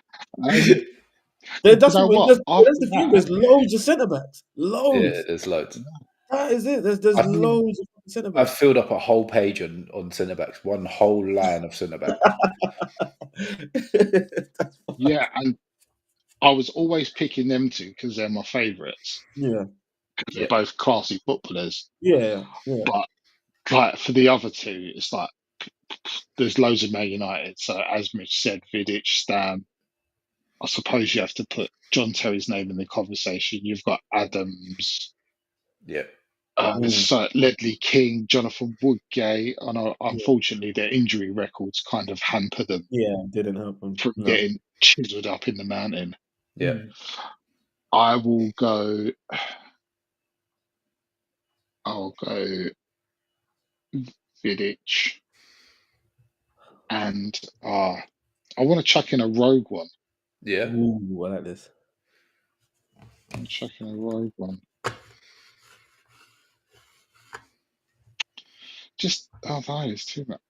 And you That's know what what? that's After the thing. that, There's loads of centre backs. Yeah, Loads. there's loads. That is it. There's I think loads of centre I've backs. filled up a whole page on centre backs, one whole line of centre backs. yeah, and I was always picking them two because they're my favourites. Yeah. Because they're Yeah. both classy footballers. Yeah. Yeah. But like for the other two, it's like there's loads of Man United. So as Mitch said, Vidic, Stam. I suppose you have to put John Terry's name in the conversation. You've got Adams, Yeah. Mm, so Ledley King, Jonathan Woodgate, and yeah. unfortunately their injury records kind of hamper them Yeah. Didn't happen. from No. getting chiseled up in the mountain. Yeah. Mm, I will go. I'll go Vidic, and I want to chuck in a rogue one. Yeah. ooh, I like this. I'm chucking a rogue one. Just no, it's too much.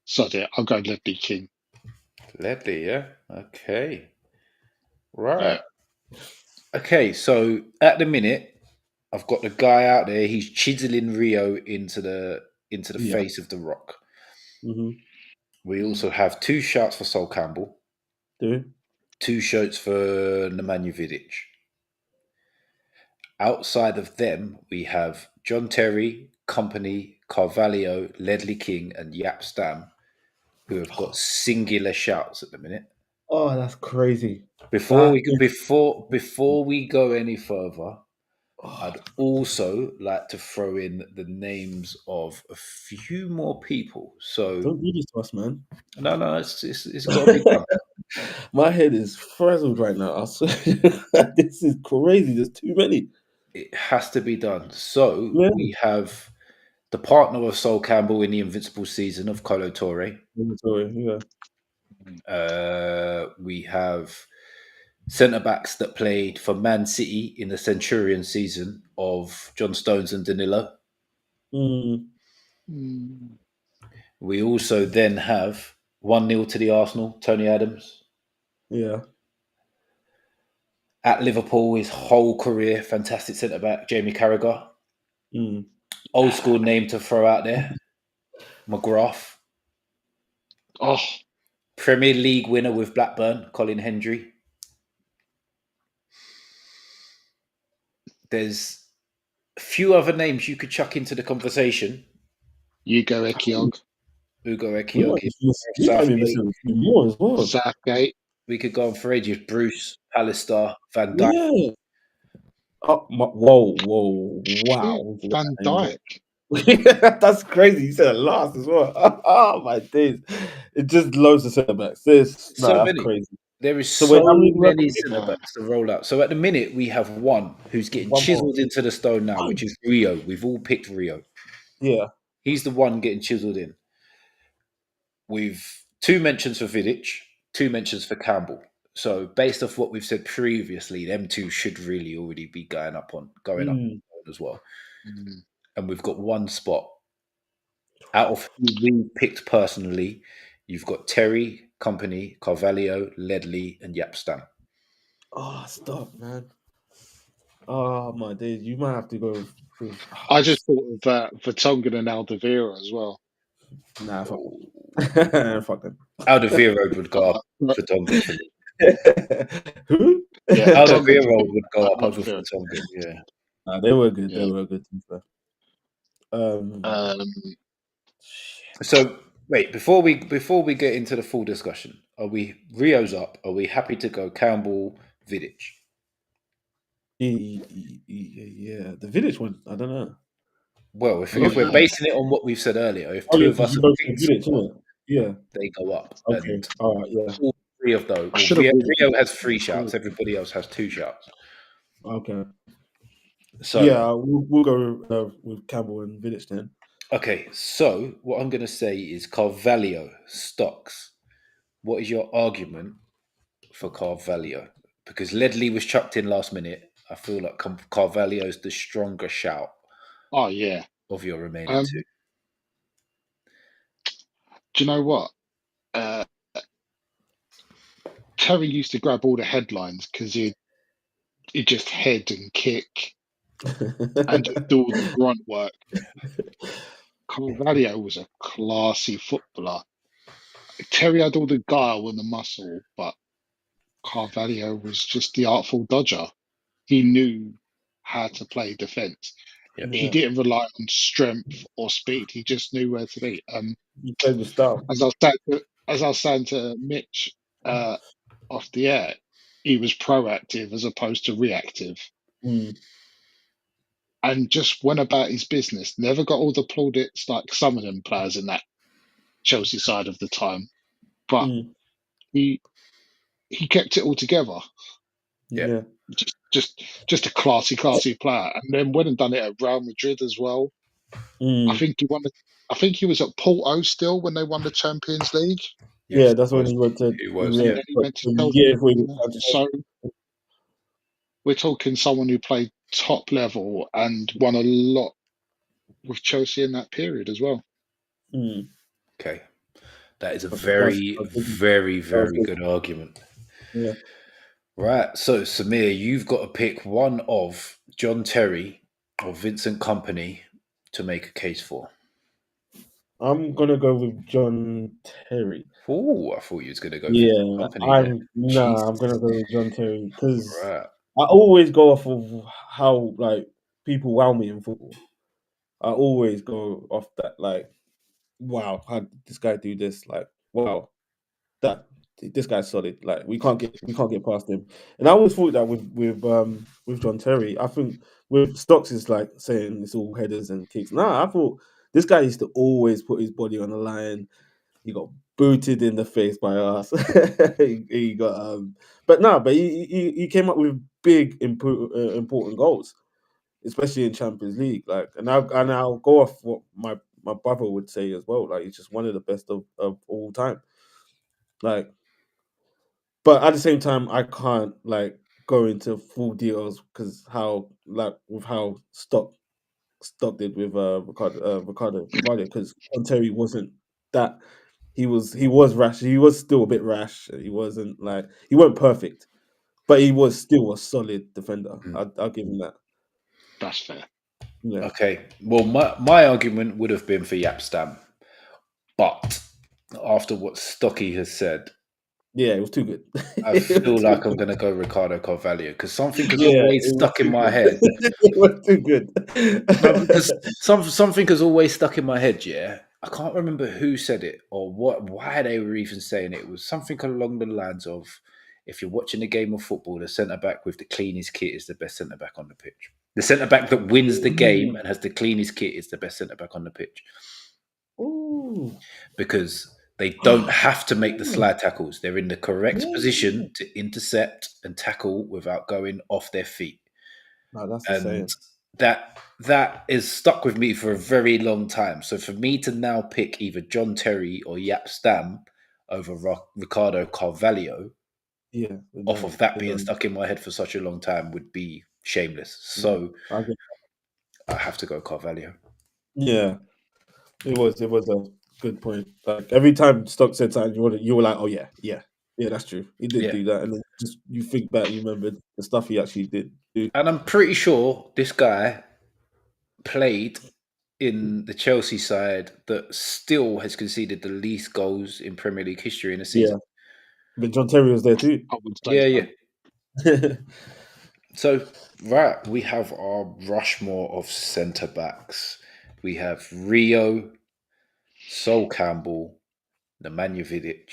Sod it. I'll go Ledley King. Ledley, yeah. Okay. Yeah. Right. Okay, so at the minute, I've got the guy out there, he's chiseling Rio into the Yeah. face of the rock. Mm-hmm. We also have 2 shouts for Sol Campbell, Do it. 2 shouts for Nemanja Vidic. Outside of them, we have John Terry, Company, Carvalho, Ledley King, and Yap Stam, who have got singular shouts at the minute. Oh, that's crazy. Before That we is. before we go any further, Oh, I'd also like to throw in the names of a few more people. So don't do this to us, man. no, it's got to be done. My head is frazzled right now. I swear. This is crazy. There's too many. It has to be done. So Yeah. we have the partner of Sol Campbell in the invincible season of Colo Torre. Sorry. Yeah. We have centre backs that played for Man City in the Centurion season of John Stones and Danilo. Mm, Mm. We also then have 1-0 to the Arsenal, Tony Adams. yeah. At Liverpool, his whole career, fantastic centre back, Jamie Carragher. Mm. Old school name to throw out there, McGrath. Oh, Premier League winner with Blackburn, Colin Hendry. There's a few other names you could chuck into the conversation. Hugo Ekiog, Ugo We might Ekiogi, we might be Southgate. missing a few more as well. Southgate, We could go on for ages. Bruce, Pallister, Van Dijk. Yeah. Oh, whoa, wow. shit, We forgot Van that name as Dijk. well. That's crazy. You said it last as well. Oh my days. It just loads of centre backs. So That's many. crazy. There is So so wait, how many do we have to many pick? centre Uh, backs to roll out. So at the minute, we have one who's getting One more. chiselled into the stone now, One. which is Rio. We've all picked Rio. Yeah. He's the one getting chiselled in. We've 2 mentions for Vidic, 2 mentions for Campbell. So based off what we've said previously, them 2 should really already be going up Mm. as well. mm. And we've got 1 spot. Out of who we picked personally, you've got Terry, Company, Carvalho, Ledley, and Yapstam. Oh, stop, man. Oh my days. You might have to go with I just thought of Vertonghen and Alderweireld as well. nah, fuck Oh, them. Fuck them. Alderweireld would go up Right. for Tongan for me. Who? Yeah, Vertonghen's a Alderweireld big would go up over for Alderweireld. Tongan, yeah. Nah, they were good. They Yeah. were good. To be fair. Um, Shit. So Wait, before we get into the full discussion, are we Rio's up? Are we happy to go Campbell, Vidic? Yeah, the village one. I don't know. Well, if I'm not we're sure. basing it on what we've said earlier, if Oh two yeah, of because us you have both said picked village, Scott, isn't it? Yeah. they go up, Okay. and All right. Yeah. all three of those. I Well, should have really Rio has 3 shouts. Everybody else has 2 shouts. Okay. So, Yeah, we'll go with Campbell and village then. okay. So, what I'm going to say is Carvalho stocks. What is your argument for Carvalho? Because Ledley was chucked in last minute. I feel like Carvalho's the stronger shout Oh yeah. of your remaining two. Do you know what? Terry used to grab all the headlines because he'd just head and kick and just do all the grunt work. Carvalho was a classy footballer. Terry had all the guile and the muscle, but Carvalho was just the artful dodger. He knew how to play defence. Yep. He Yeah, didn't rely on strength or speed. He just knew where to be. you played with style. As I was saying to Mitch off the air, he was proactive as opposed to reactive, Mm, and just went about his business. Never got all the plaudits like some of them players in that Chelsea side of the time, but mm, he he kept it all together. Yep. yeah. Just a classy player. And then went and done it at Real Madrid as well. I Mm. think he won. I think he was at Porto still when they won the Champions League, Yeah, Yes. that's when he went to. It was. and Yeah, Yeah. then he but went to a year Chelsea. before he was Yeah. transferred. So we're talking someone who played top level and won a lot with Chelsea in that period as well. Mm. Okay. That is a Okay, that's very, very, that was very good. good argument. Yeah. Right. So, Samir, you've got to pick one of John Terry or Vincent Company to make a case for. I'm gonna go with John Terry. Oh, I thought you was going to go Vincent Yeah, Company there. I'm gonna Jesus. go with John Terry because Right. I always go off of how like people wow me in football. I always go off that like, wow, how did this guy do this? Like, wow, that this guy's solid. Like we can't get past him. And I always thought that with John Terry, I think with Stocks is like saying it's all headers and kicks. Nah, I thought this guy used to always put his body on the line. He got booted in the face by us. He got but he came up with big important goals, especially in Champions League. Like, and I'll go off what my brother would say as well. Like, he's just one of the best of all time. Like, but at the same time, I can't like go into full details because how like with how Stock did with Ricardo Carvalho because Terry wasn't that he was rash. He was still a bit rash. He wasn't like he wasn't perfect, but he was still a solid defender. I'll give him that. That's fair. Yeah, Okay. Well, my argument would have been for Yapstam, but after what Stocky has said, yeah, it was too good. I It was feel too like I'm good. going to go Ricardo Carvalho because something has Yeah, always it was stuck in too my good. head. It was too good. No, because something has always stuck in my head. Yeah, I can't remember who said it or why they were even saying it. It was something along the lines of, "If you're watching a game of football, the centre back with the cleanest kit is the best centre back on the pitch. The centre back that wins the game Ooh, and has the cleanest kit is the best centre back on the pitch ooh. because they don't have to make the Yeah, slide tackles. They're in the correct yeah. position to intercept and tackle without going off their feet." No, that's the And saying. that is stuck with me for a very long time. So for me to now pick either John Terry or Yap Stam over Ricardo Carvalho, Yeah, off of that the being name. stuck in my head for such a long time, would be shameless. Yeah, So I get. I have to go Carvalho. Yeah, it was a good point. Like every time Stock said something, you were like, oh yeah, that's true. He did Yeah, do that, and then just you think back, you remember the stuff he actually did do. and I'm pretty sure this guy played in the Chelsea side that still has conceded the least goals in Premier League history in a Yeah, season. but John Terry was there too. I would say Yeah, so. yeah. So, right, we have our Rushmore of centre backs. We have Rio, Sol Campbell, Nemanja Vidic,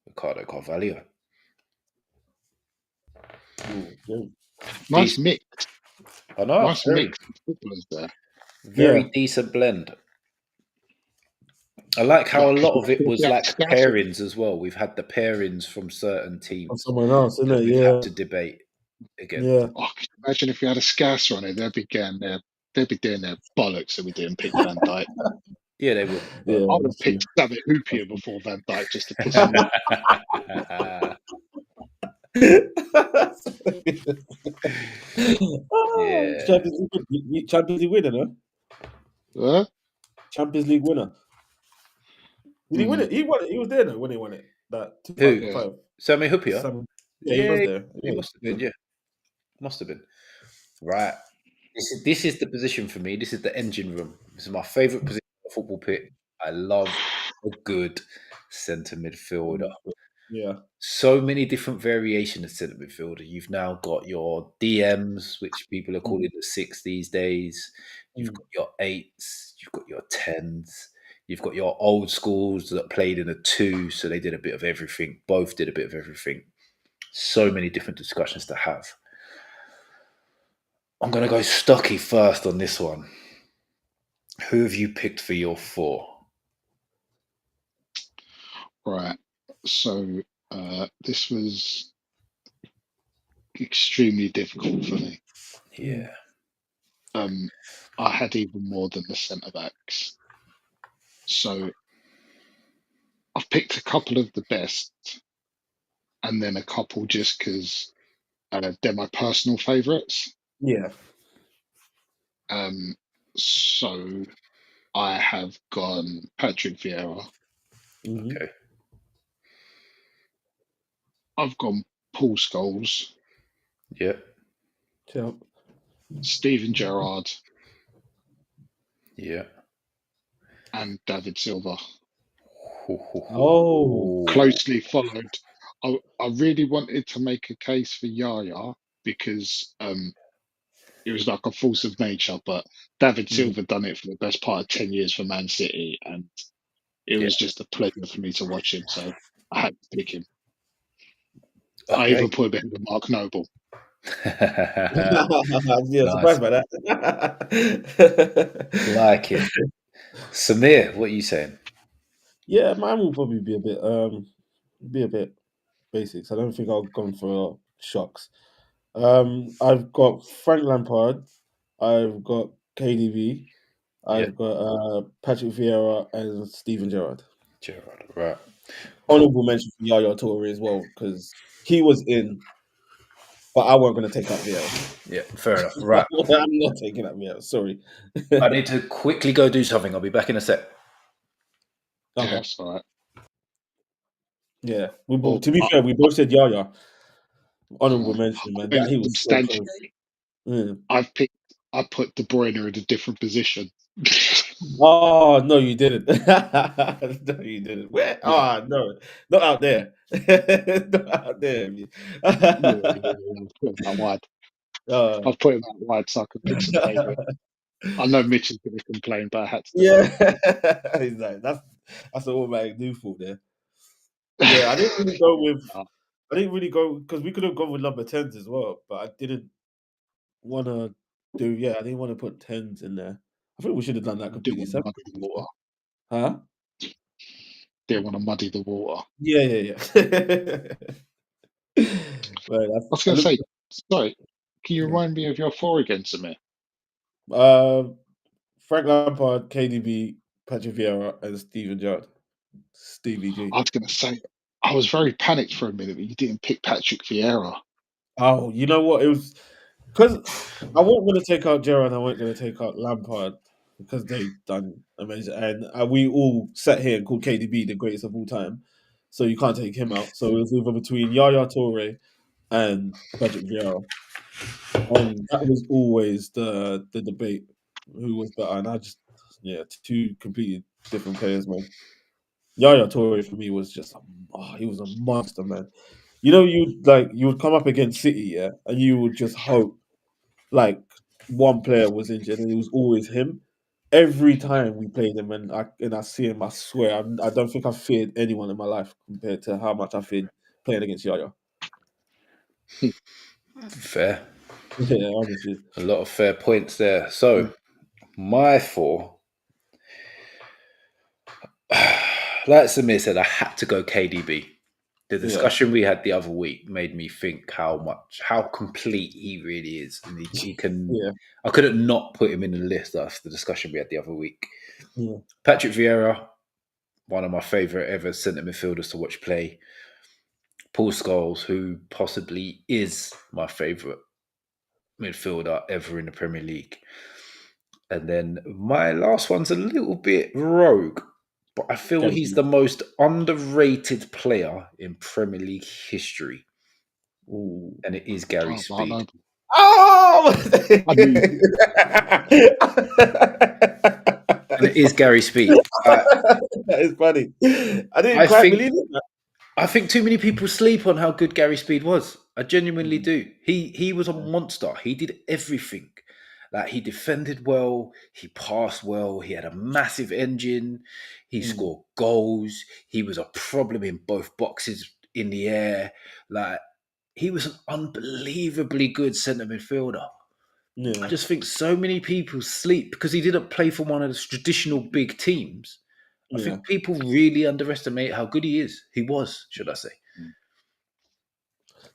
Ricardo Carvalho. Ooh, yeah. Nice Decent. mix. I know, Nice mix of footballers there. very decent blend. I like how a Like, 'cause lot of it if was you had like Scouser, pairings as well. We've had the pairings from certain Or teams someone else, isn't that it? we've Yeah, had to debate against. yeah. oh, could you imagine if we had a Scouser on it, they'd be doing their bollocks that we didn't pick Van Dijk. Yeah, they would. Yeah, I would have that's true. picked David Hoopier before Van Dijk just to piss them off. Yeah. Champions League winner, no? Huh? Champions League winner. Did he win Mm, it? He won it. He was there though when he won it. That Who? 2005. Sammy Hupia? Yeah, he Yeah, was there. he Yeah. must have been. Yeah, must have been. Right. This is the position for me. This is the engine room. This is my favourite position on the football pitch. I love a good centre midfielder. Yeah. So many different variations of centre midfielder. You've now got your DMs, which people are calling the six these days. You've Mm. got your eights. You've got your tens. You've got your old schools that played in a two, so they did a bit of everything. Both did a bit of everything. So many different discussions to have. I'm going to go stocky first on this one. Who have you picked for your four? right. So this was extremely difficult for me. Yeah. I had even more than the centre backs. So I've picked a couple of the best and then a couple just because they're my personal favourites. Yeah. So I have gone Patrick Vieira. Mm-hmm. Okay. I've gone Paul Scholes, Yeah. Yeah. Steven Gerrard, Yeah. and David Silva. Oh. Closely followed. I really wanted to make a case for Yaya because it was like a force of nature, but David Mhm. Silva done it for the best part of 10 years for Man City, and it Yeah. was just a pleasure for me to watch him. So I had to pick him. I Okay. even put him behind Mark Noble. Yeah, Nice. surprised by that. Like it. Samir, what are you saying? Yeah, mine will probably be a bit basics. I don't think I'll go for shocks. I've got Frank Lampard, I've got KDB, Yeah. I've got Patrick Vieira and Steven Gerrard. Gerard. Right. Cool. Honorable mention for Yaya Toure as well because he was in, but I weren't going to take out Vieira. Yeah. Fair enough. Right. I'm not taking out Vieira. Sorry. I need to quickly go do something. I'll be back in a sec. Yeah, Okay. that's all right. Yeah. Well, To be fair, we both said Yaya. Honorable uh, mention, man. I That he was so close. substantially, Yeah. I put De Bruyne in a different position. Oh no, you didn't. No, you didn't. Where? Yeah, Oh no, not out there. Not out there. I've put him out wide. uh, I've put him out wide so I could pick some favourite. I know Mitch is going to complain, but I had to do yeah, he's like that's an automatic new fault there. Yeah, I didn't really go with. it. I didn't really go because we could have gone with number tens as well, but I didn't want to do. Yeah, I didn't want to put tens in there. I think we should have done that Didn't completely want to separate. muddy the water. Huh? Didn't want to muddy the water. Yeah, yeah, yeah. Right, I was I going to looked. say, sorry, can you Yeah. remind me of your four again, Samir? Frank Lampard, KDB, Patrick Vieira, and Steven Gerrard. Stevie G. I was going to say, I was very panicked for a minute, but you didn't pick Patrick Vieira. Oh, you know what? It was because I wasn't going to take out Gerrard. I wasn't going to take out Lampard because they done amazing, and we all sat here and called KDB the greatest of all time. So you can't take him out. So it was either between Yaya Toure and Patrick Vieira, and that was always the debate who was better. And I just two completely different players, man. Yaya Toure for me was just he was a monster, man. You know, you would come up against City, yeah, and you would just hope like one player was injured, and it was always him. every time we play them and I see him, I swear I don't think I've feared anyone in my life compared to how much I feared playing against Yaya. Fair. Yeah, honestly. A lot of fair points there. So, my 4. Like Samir said, I had to go KDB. The discussion we had the other week made me think how complete he really is, and he can. Yeah. I couldn't not put him in the list after the discussion we had the other week. Yeah. Patrick Vieira, one of my favourite ever centre midfielders to watch play. Paul Scholes, who possibly is my favourite midfielder ever in the Premier League. And then my last one's a little bit rogue, but I feel he's the most underrated player in Premier League history. Ooh. And it is Gary Speed. Oh! And it is Gary Speed. That is funny. I didn't quite believe it. I think too many people sleep on how good Gary Speed was. I genuinely do. He was a monster. He did everything. Like, he defended well, he passed well, he had a massive engine, he scored goals, he was a problem in both boxes in the air. Like, he was an unbelievably good centre midfielder. Yeah. I just think so many people sleep because he didn't play for one of the traditional big teams. I think people really underestimate how good he is. He was, should I say.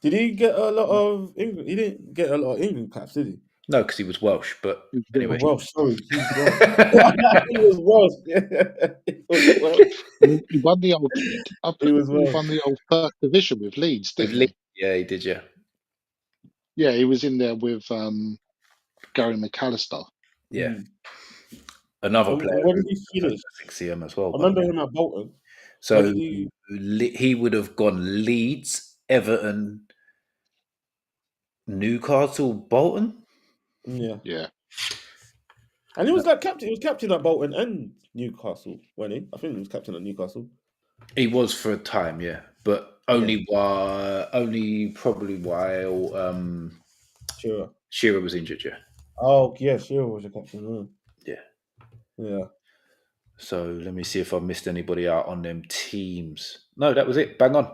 Did he get a lot of England? He didn't get a lot of England caps, did he? No, because he was Welsh, but anyway. Welsh, sorry. He's Welsh. He was Welsh. He was Welsh. He won the old. He was He won the old first division with Leeds, didn't he? Yeah, he did. Yeah. Yeah, he was in there with Gary McAllister. Yeah. Another player. Where did he finish? 6cm as well. I remember him at Bolton. So he would have gone Leeds, Everton, Newcastle, Bolton. Yeah. And he was like captain. He was captain at Bolton and Newcastle, wasn't he? I think he was captain at Newcastle. He was for a time, yeah, but only probably while Shearer was injured. Yeah. Oh yeah, Shearer was your captain. Yeah. So let me see if I missed anybody out on them teams. No, that was it. Bang on.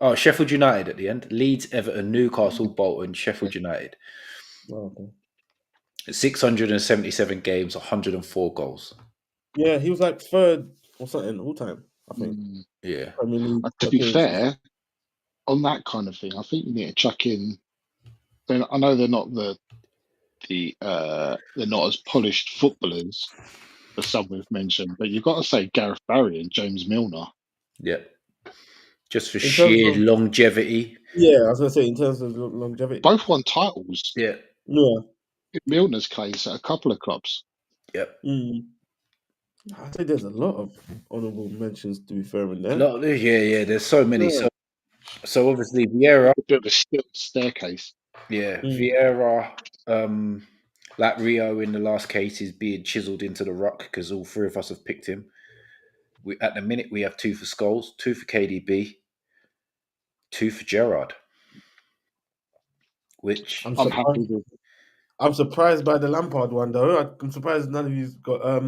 Oh, Sheffield United at the end. Leeds, Everton, Newcastle, Bolton, Sheffield United. Oh, okay. 677 games, 104 goals. Yeah, he was like third or something all time, I think. Yeah. To be fair, on that kind of thing, I think you need to chuck in. I know they're not they're not as polished footballers as some we've mentioned, but you've got to say Gareth Barry and James Milner. Yeah. Just for sheer longevity. Yeah, I was going to say in terms of longevity. Both won titles. Yeah. Yeah. In Milner's case, at a couple of clubs. Yep. I think there's a lot of honourable mentions to be fair in there. Yeah. There's so many. Yeah. So obviously Vieira. A bit of a staircase. Yeah, Vieira, like Rio in the last case, is being chiselled into the rock because all three of us have picked him. At the minute, we have 2 for Scholes, 2 for KDB, 2 for Gerrard. Which I'm happy with. I'm surprised by the Lampard one though. I'm surprised none of you's got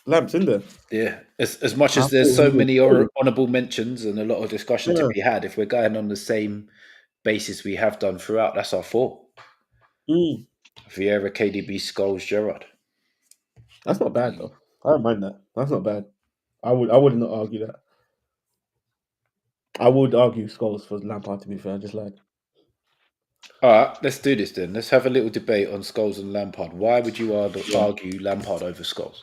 lamps in there. Yeah, as much as there's so many honourable mentions and a lot of discussion to be had, if we're going on the same basis we have done throughout, that's our 4. Vieira, KDB, Scholes, Gerrard. That's not bad though. I don't mind that. That's not bad. I would not argue that. I would argue Scholes for Lampard, to be fair. Just like. All right, let's do this then. Let's have a little debate on Scholes and Lampard. Why would you argue Lampard over Scholes?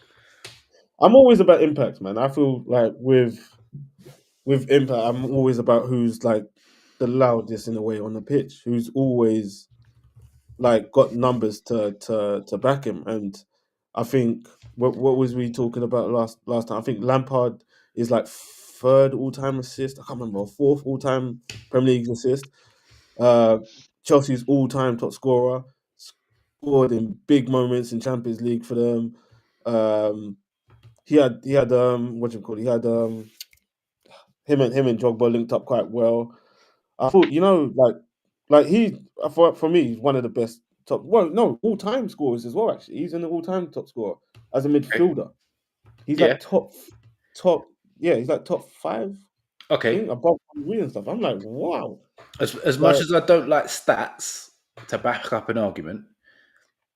I'm always about impact, man. I feel like with impact, I'm always about who's like the loudest in a way on the pitch, who's always like got numbers to back him. And I think what was we talking about last time? I think Lampard is like 3rd all-time assist. I can't remember, 4th all-time Premier League assist. Chelsea's all-time top scorer, scored in big moments in Champions League for them. He had what you call it? He had him and Drogba linked up quite well. I thought, like he for me, he's one of the best top. Well, no, all-time scorers as well. Actually, he's in the all-time top scorer as a midfielder. He's Yeah. like top. Yeah, he's like top 5. Okay. Thing above Henry and stuff. I'm like, wow. As much Like, as I don't like stats to back up an argument,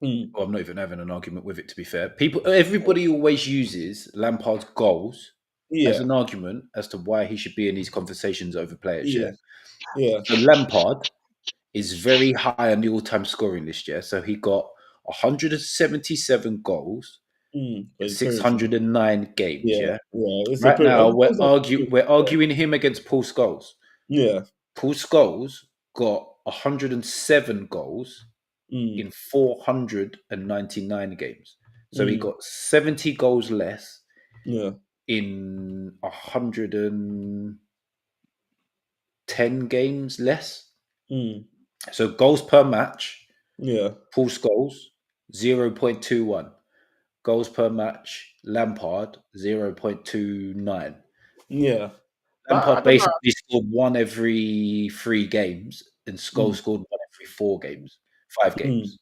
mm, well, I'm not even having an argument with it. To be fair, everybody always uses Lampard's goals as yeah, an argument as to why he should be in these conversations over players. Yeah. yeah, So Lampard is very high on the all-time scoring list. Yeah. So he got 177 goals for in his appearances. 609 games. Yeah, Yeah. yeah. It's Right now, we're yeah, arguing him against Paul Scholes. yeah, Paul Scholes got 107 goals in 499 games. So he got 70 goals less yeah, in 110 games less. So goals per match, yeah. Paul Scholes, 0.21. Goals per match, Lampard, 0.29. Yeah. But I Lampard don't know. basically scored one every 3 games, and Scholes scored one every 4 games, 5 games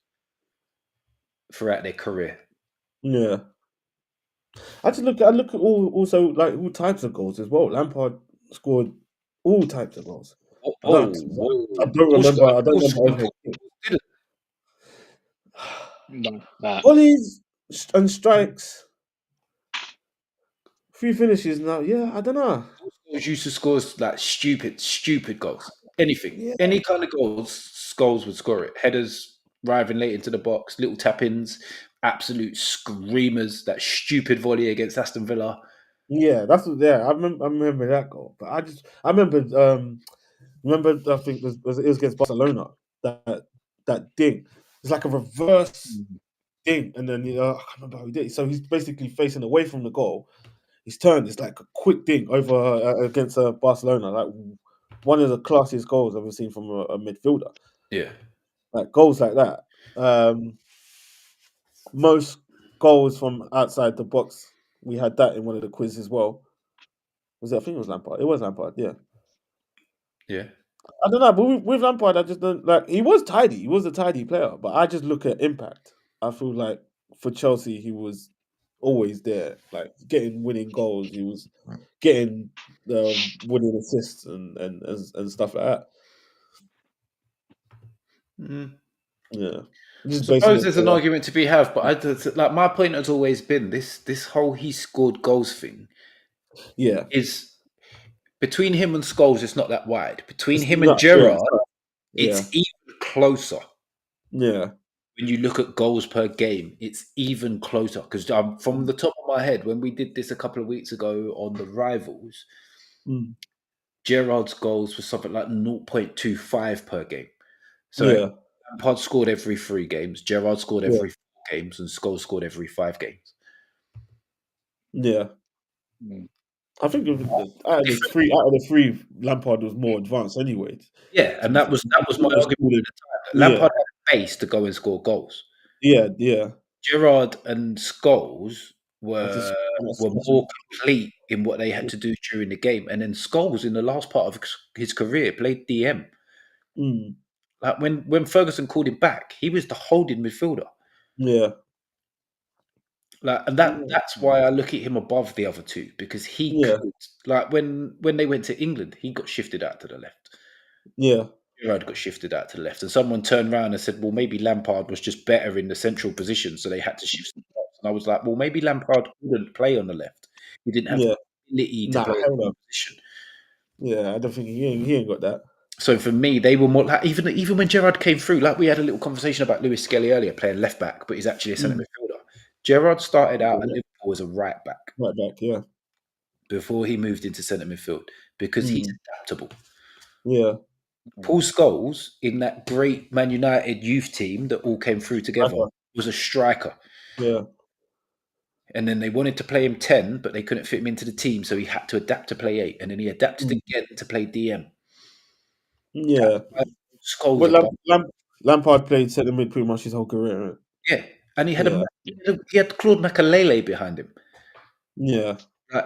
throughout their career. Yeah. I look at also like all types of goals as well. Lampard scored all types of goals. I don't remember. I don't remember everything. No, nah. Volleys and strikes. Few finishes now. Yeah, I don't know. Scholes used to score like stupid goals. Anything, Yeah. any kind of goals, Scholes would score it. Headers, arriving late into the box, little tap-ins, absolute screamers. That stupid volley against Aston Villa. Yeah, I remember that goal. But I remember I think it was against Barcelona. That ding. It's like a reverse ding, and then I can't remember how he did it. So he's basically facing away from the goal. He's turned. It's like a quick ding over against Barcelona. Like one of the classiest goals I've ever seen from a midfielder. Yeah. Like goals like that. Most goals from outside the box. We had that in one of the quizzes as well. Was it? I think it was Lampard. It was Lampard. Yeah. Yeah. I don't know, but with Lampard, I just don't like. He was tidy. He was a tidy player, but I just look at impact. I feel like for Chelsea, he was always there, like getting winning goals. He was getting winning assists and stuff like that. Yeah, I just basing suppose it. there's an argument to be had, but like my point has always been this whole he scored goals thing. Yeah, is between him and Scholes, it's not that wide. Between it's him not, and Gerrard, yeah, it's even closer. Yeah. When you look at goals per game, it's even closer. Because from the top of my head, when we did this a couple of weeks ago on the rivals, Gerrard's goals were something like 0.25 per game. So Lampard scored every 3 games, Gerrard scored every 4 games, and Scholes scored every 5 games. Yeah. I think out of the three, Lampard was more advanced anyway. Yeah, and that was my argument at the time. Lampard had a base to go and score goals. Yeah. Gerrard and Scholes were more complete in what they had to do during the game. And then Scholes, in the last part of his career, played DM. Like when Ferguson called him back, he was the holding midfielder. Yeah. Like, and that's why I look at him above the other two, because he could, like when they went to England, he got shifted out to the left. Yeah. Gerrard got shifted out to the left, and someone turned around and said, well, maybe Lampard was just better in the central position, so they had to shift. And I was like, well, maybe Lampard couldn't play on the left. He didn't have the ability to play in the position. Yeah, I don't think he ain't got that. So for me, they were more like even when Gerrard came through, like we had a little conversation about Lewis Skelly earlier, playing left back, but he's actually a centre midfielder. Gerrard started out at Liverpool as a right back. Right back, yeah. Before he moved into centre midfield, because he's adaptable. Yeah. Paul Scholes, in that great Man United youth team that all came through together, was a striker. Yeah. And then they wanted to play him 10, but they couldn't fit him into the team, so he had to adapt to play 8. And then he adapted again to play DM. Yeah. Scholes Lampard played centre mid pretty much his whole career, right? Yeah. And he had he had Claude Makalele behind him. Yeah.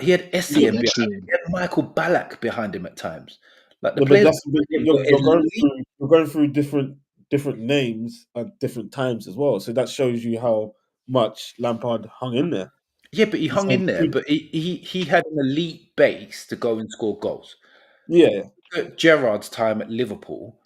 He had Essien behind him. He had Michael Ballack behind him at times. Like the players you're going through different different names at different times as well. So that shows you how much Lampard hung in there. Yeah, but he hung in there. But he had an elite base to go and score goals. Yeah, At Gerrard's time at Liverpool,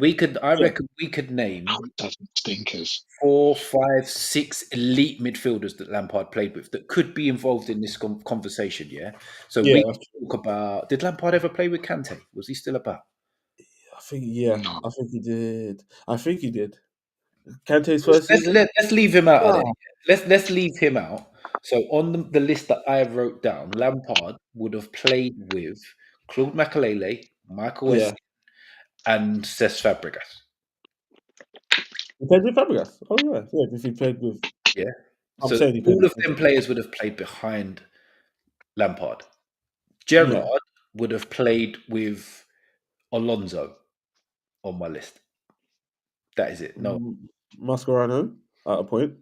I yeah, reckon we could name Oh, it doesn't stinkers. 4, 5, 6 elite midfielders that Lampard played with that could be involved in this conversation. Yeah, so yeah. we talk about. Did Lampard ever play with Kante? Was he still about? No. I think he did. I think he did. Kante's first season. Let's leave him out of Ah, it. Let's leave him out. So on the list that I wrote down, Lampard would have played with Claude Makelele, Michael yeah. Essien, and Cesc Fabregas. He played with Fabregas. Oh yeah, yeah. If he played with, Yeah. I'm So saying he played all with. of them players would have played behind Lampard. Yeah, Gerrard would have played with Alonso on my list. That is it. No. Mascherano at a point.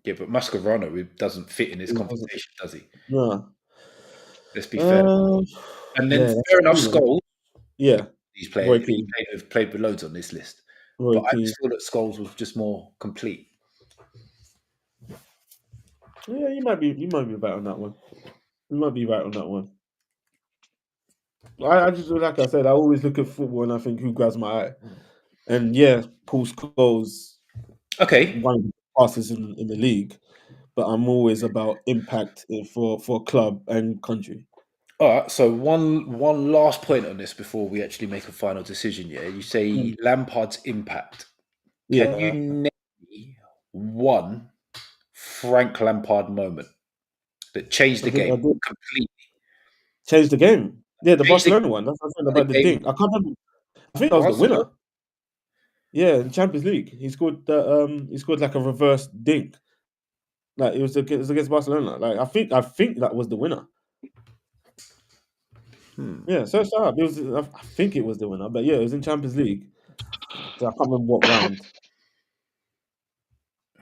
Yeah, but Mascherano doesn't fit in this He doesn't- conversation, does he? No. Let's be fair. And then Yeah, fair enough, Scholes. yeah. He's Roy played. Keane. He played with loads on this list, Roy but I Keane. just feel that Scholes was just more complete. Yeah, you might be right on that one. You might be right on that one. I just like I said, I always look at football and I think who grabs my eye. And yeah, Paul Scholes Okay, one of the fastest in the league, but I'm always about impact for club and country. all right. So one last point on this before we actually make a final decision. Yeah, you say Lampard's impact. Can you Yeah, name me one Frank Lampard moment that changed the game I did completely? change the game. Yeah, the Changed Barcelona one. That's what I said the about the game. dink. I can't remember. I think that was the Barcelona. winner. Yeah, in Champions League, he scored like a reverse dink. Like it was against Barcelona. Like I think that was the winner. Yeah, search that up. It was I think it was the winner, but yeah, it was in Champions League. So I can't remember what round.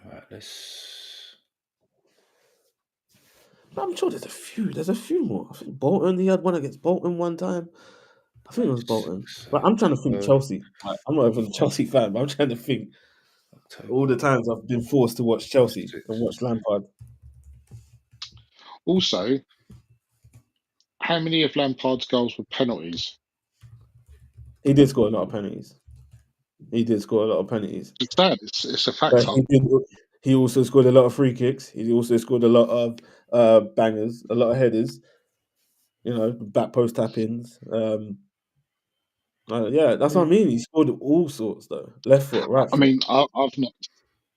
All right, let's. But I'm sure there's a few. There's a few more. I think Bolton. He had one against Bolton one time. I think it was Bolton. But I'm trying to think Chelsea. Like, I'm not even a Chelsea fan, but I'm trying to think October. all the times I've been forced to watch Chelsea and watch Lampard. Also, how many of Lampard's goals were penalties? He did score a lot of penalties. It's sad. It's a But fact. he also scored a lot of free kicks. He also scored a lot of bangers, a lot of headers. You know, back post tap-ins. Yeah, that's what I mean. He scored all sorts though. Left foot, right I foot. mean, I've He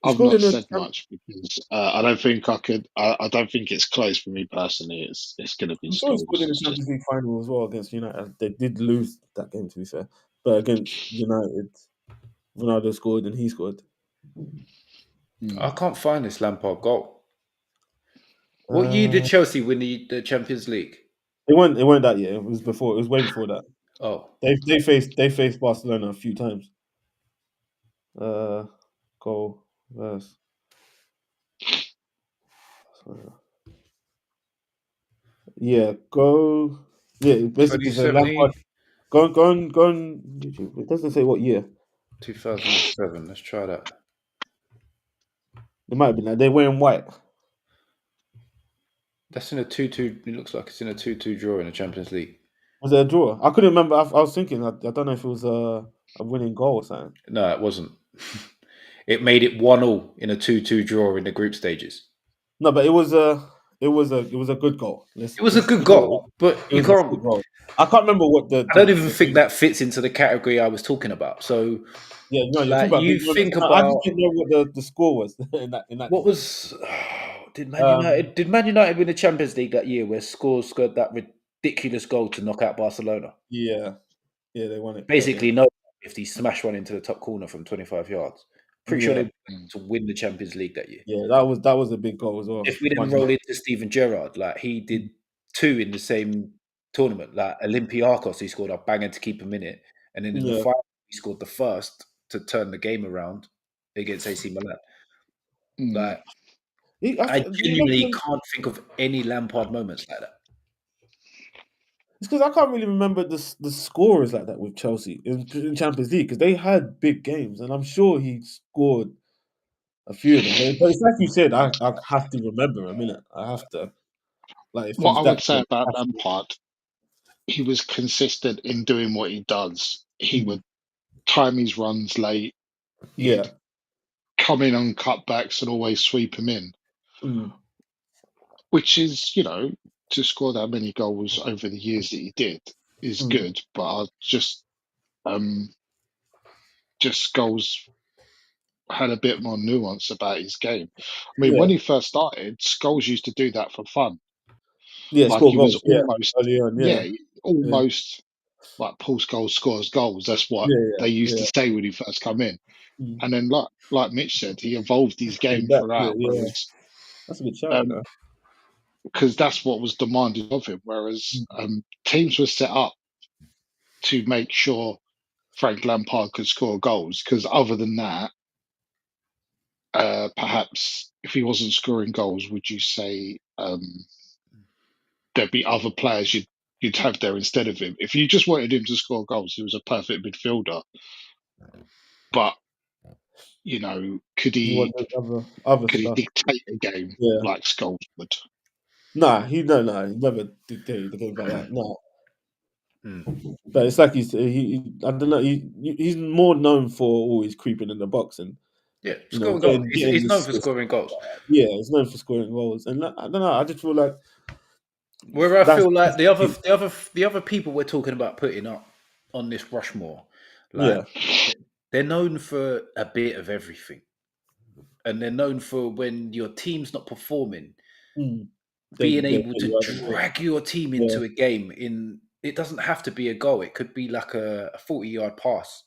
I've scored not in said much because I don't think I could. I don't think it's close for me personally. It's going to be I'm sure he scored in the Scholes. Champions League final as well against United. They did lose that game, to be fair, but against United, Ronaldo scored and he scored. I can't find this Lampard goal. What year did Chelsea win the Champions League? It weren't that year. It was before. It was way before that. Oh, They faced Barcelona a few times. Goal versus. Yeah, go. Yeah, it basically said 2070, Lampard. Go on YouTube. It doesn't say what year. 2007. Let's try that. It might have been like they're wearing white. That's in a 2-2. It looks like it's in a 2-2 draw in the Champions League. Was it a draw? I couldn't remember. I was thinking. I don't know if it was a winning goal or something. No, it wasn't. It made it 1-1 in a 2-2 draw in the group stages. No, but it was a good goal. It was a good goal, but you It was a can't. good goal. I can't remember what I don't even think that fits into the category I was talking about. So, yeah, no, you're like, talking about. you think I about just didn't know what the score was in that. what was did Man United win the Champions League that year where Scholes scored that ridiculous goal to knock out Barcelona? Yeah, they won it. Basically, no, if he smashed one into the top corner from 25 yards. Pretty sure they went to win the Champions League that year. Yeah, that was a big goal as well. If we didn't roll into Steven Gerrard, like he did 2 in the same tournament, like Olympiacos, he scored a banger to keep him in it, and then in the final, he scored the first to turn the game around against AC Milan. Like, I genuinely can't think of any Lampard moments like that. It's because I can't really remember the scores like that with Chelsea in Champions League because they had big games, and I'm sure he scored a few of them. But it's like you said, I have to remember a minute. I have to, like, if What he's I that would say good, I about have to. Lampard, he was consistent in doing what he does. He Mm. would time his runs late. Yeah. He'd come in on cutbacks and always sweep them in, Mm. which is, to score that many goals over the years that he did is Mm. good. But I just goals had a bit more nuance about his game. I mean, Yeah. when he first started, Scholes used to do that for fun. Yeah. Like Score he was goals. Yeah. almost, Early on. yeah, Yeah. Yeah. almost like Paul Scholes scores goals. That's what Yeah. they used Yeah. to say when he first come in. Mm. And then, like Mitch said, he evolved his Came game back to it. throughout. Yeah. Whereas, That's a good shout. You know. because that's what was demanded of him. Whereas Mm. teams were set up to make sure Frank Lampard could score goals. Because other than that, perhaps if he wasn't scoring goals, would you say there'd be other players you'd have there instead of him? If you just wanted him to score goals, he was a perfect midfielder. But could You want he the other could he stuff. dictate a game Yeah. like Scholes would? Nah. He never dictated the game like that. No. Mm. But it's like I don't know. He's more known for always creeping in the box and Yeah, scoring goals. getting He's known for assists. scoring goals. Yeah, he's known for scoring goals, and I don't know. I just feel like Where I that's feel like the other people we're talking about putting up on this Rushmore, like yeah. they're known for a bit of everything, and they're known for when your team's not performing, Mm. being They able put to you out of it. drag your team Yeah, into a game. It doesn't have to be a goal. It could be like a 40-yard pass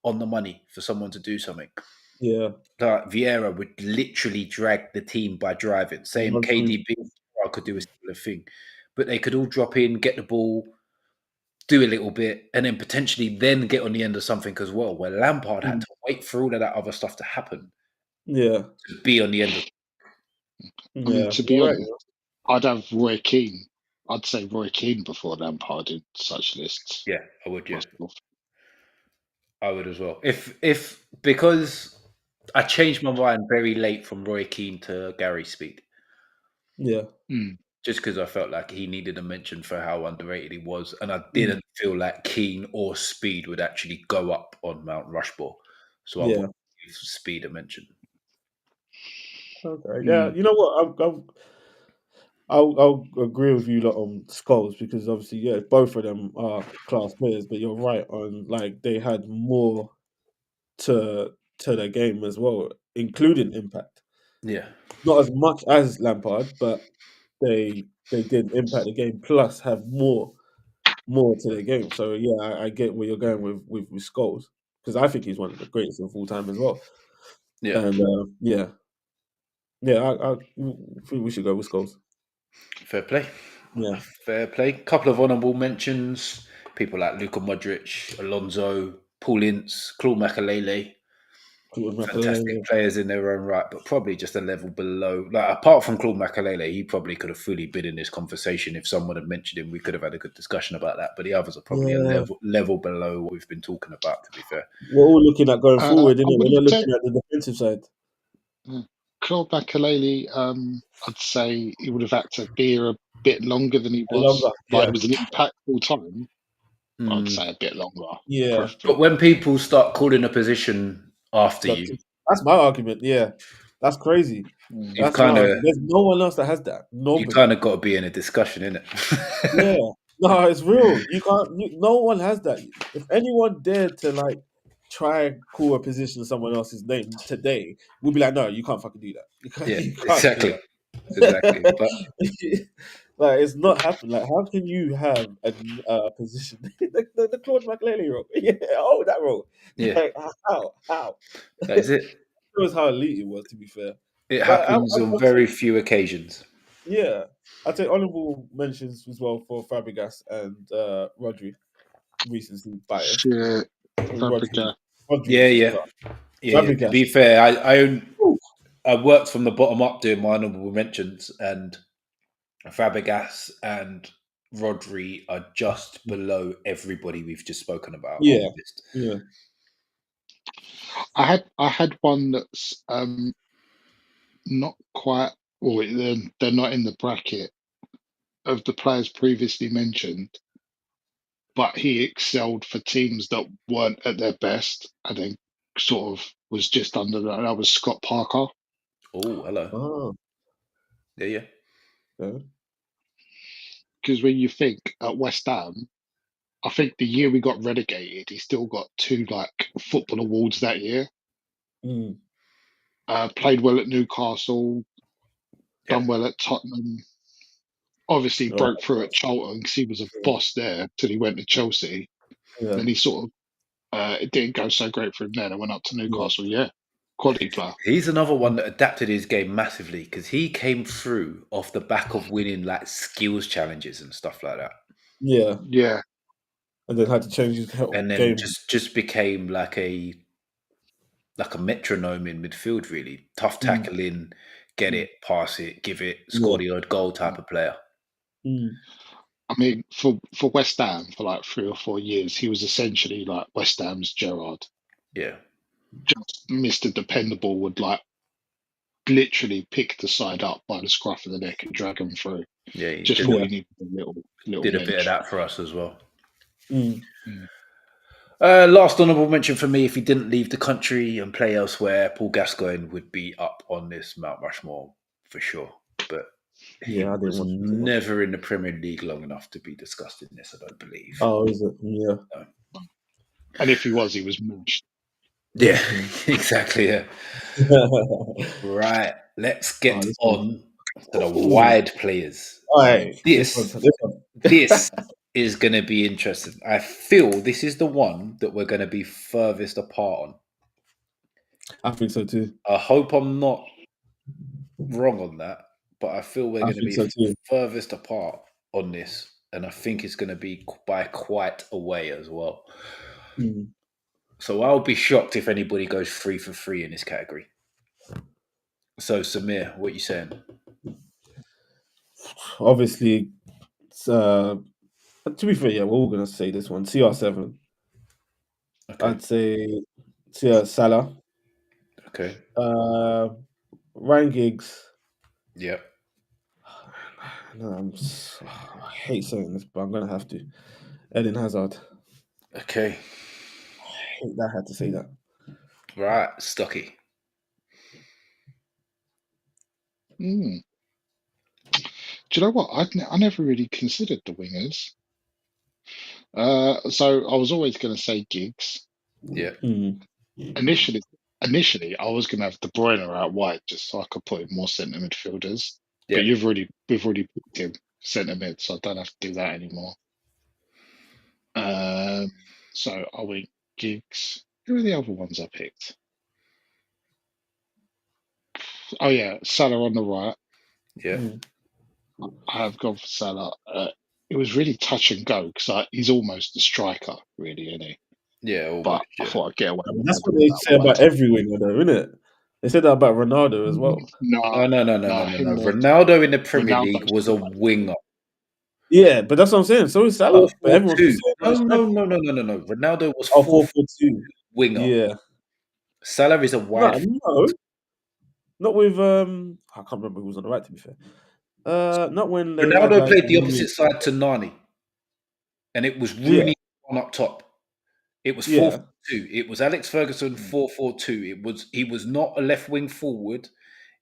on the money for someone to do something. yeah. Like Vieira would literally drag the team by driving. Same Run through. KDB could do a similar thing, but they could all drop in, get the ball, do a little bit, and then potentially then get on the end of something as well. Where Lampard had Mm. to wait for all of that other stuff to happen Yeah, to be on the end of. I mean, yeah. to be You're right. honest, I'd have Roy Keane. I'd say Roy Keane before Lampard in such lists. Yeah, I would. Yeah, Myself. I would as well. If because I changed my mind very late from Roy Keane to Gary Speed, Yeah. Mm. just because I felt like he needed a mention for how underrated he was, and I Mm. didn't feel like Keane or Speed would actually go up on Mount Rushmore, so I Yeah. would give Speed a mention. Okay. Yeah. Mm. You know what? I'll agree with you lot on Skulls because obviously, yeah, both of them are class players. But you're right on like they had more to their game as well, including impact. Yeah, Not as much as Lampard, but they did impact the game plus have more to their game. So yeah, I get where you're going with Scholes because I think he's one of the greatest of all time as well. yeah. And yeah, I think we should go with Scholes. Fair play. Yeah, Fair play. Couple of honourable mentions. People like Luka Modric, Alonso, Paul Ince, Claude Makalele. Claude Fantastic Makelele. players in their own right, but probably just a level below. Like apart from Claude Makalele, he probably could have fully been in this conversation. If someone had mentioned him, we could have had a good discussion about that. But the others are probably a Yeah, level below what we've been talking about, to be fair. we're all looking at going forward, I innit? would We're not say looking at the defensive side. Claude Makelele, I'd say he would have had to be here a bit longer than he Longer, was. Like yeah, it was an impactful time. I'd Mm. say a bit longer, yeah. But preferably. when people start calling a position after That's, you, that's my argument. Yeah, that's crazy. Mm. you've That's my kind of argument. There's no one else that has that. you Nobody. kind of got to be in a discussion, innit? Yeah. No, it's real. You can't. No one has that. If anyone dared to like try and call a position of someone else's name today, we'll be like, no, you can't fucking do that. You can't. Yeah, You can't do exactly, exactly. But that. Like it's not happening. Like how can you have a position the Claude McLeary role? Yeah, oh that role. yeah, Like how? that is it. Shows how elite it was. To be fair, It but happens on I'll say very few occasions. yeah. I'd say honourable mentions as well for Fabregas and Rodri. Recency bias. Shit, Rodri, Fabregas. Rodri Yeah, was yeah, class. yeah, yeah. To Fabregas. be fair, Ooh. I worked from the bottom up doing my honourable mentions, and Fabregas and Rodri are just below everybody we've just spoken about on Yeah, the list. yeah. I had one that's not quite. Well, they're not in the bracket of the players previously mentioned, but he excelled for teams that weren't at their best, and then sort of was just under that. That was Scott Parker. Oh, hello. Oh, Yeah. yeah. Because when you think at West Ham, I think the year we got relegated, he still got 2 like football awards that year. Mm. Played well at Newcastle, Yeah. done well at Tottenham. Obviously Right. broke through at Charlton because he was a boss there till he went to Chelsea. Yeah, Then he sort of it didn't go so great for him then. I went up to yeah. Newcastle. Yeah, quality player. He's another one that adapted his game massively because he came through off the back of winning like skills challenges and stuff like that. Yeah, Yeah, and then had to change his And then game. just became like a metronome in midfield, really. Tough Mm. tackling, get it, pass it, give it, Yeah. score the odd goal type of player. Mm. I mean for West Ham for like 3 or 4 years, he was essentially like West Ham's Gerrard. Yeah. Just Mr. Dependable, would like literally pick the side up by the scruff of the neck and drag them through. Yeah, he Just did, thought he needed a little did a bit of nudge. that for us as well. Mm. Last honourable mention for me, if he didn't leave the country and play elsewhere, Paul Gascoigne would be up on this Mount Rushmore for sure. But he Yeah, I didn't was want him to go. never in the Premier League long enough to be discussed in this, I don't believe. Oh, is it? Yeah. And if he was mashed. Yeah, exactly. Yeah. Right. Let's get this one. on to the wide players. All right. This one. This is going to be interesting. I feel this is the one that we're going to be furthest apart on. I think so too. I hope I'm not wrong on that, but I feel we're going to be furthest apart on this, and I think it's going to be by quite a way as well. Mm. So I'll be shocked if anybody goes 3 for 3 in this category. So Samir, what are you saying? Obviously, to be fair, yeah, we're all gonna say this one. CR7. Okay. I'd say Salah. Okay. Ryan Giggs. Yep. No, I hate saying this, but I'm gonna have to. Eden Hazard. Okay. I hate that I had to say that. Right, Stocky. Do you know what? I never really considered the wingers. So I was always going to say Giggs. Yeah. Initially, I was going to have De Bruyne out wide just so I could put in more centre midfielders. Yeah. But we've already picked him centre mid, so I don't have to do that anymore. So I went Giggs. Who are the other ones I picked? Oh yeah, Salah on the right. Yeah. I have gone for Salah. It was really touch and go because he's almost a striker, really, isn't he? Yeah, almost, but I thought I'd get away. That's what they say about every winger, though, isn't it? They said that about Ronaldo as well. No. Ronaldo in the Premier League was a winger. Yeah, but that's what I'm saying. So is Salah. But everyone's saying no. Ronaldo was 4-4-2 winger. Yeah. Salah is a wide. No. Not with I can't remember who was on the right. To be fair, not when Ronaldo played the opposite side to Nani, and it was Rooney on up top. It was 4-4-2. It was Alex Ferguson 4-4-2. He was not a left wing forward.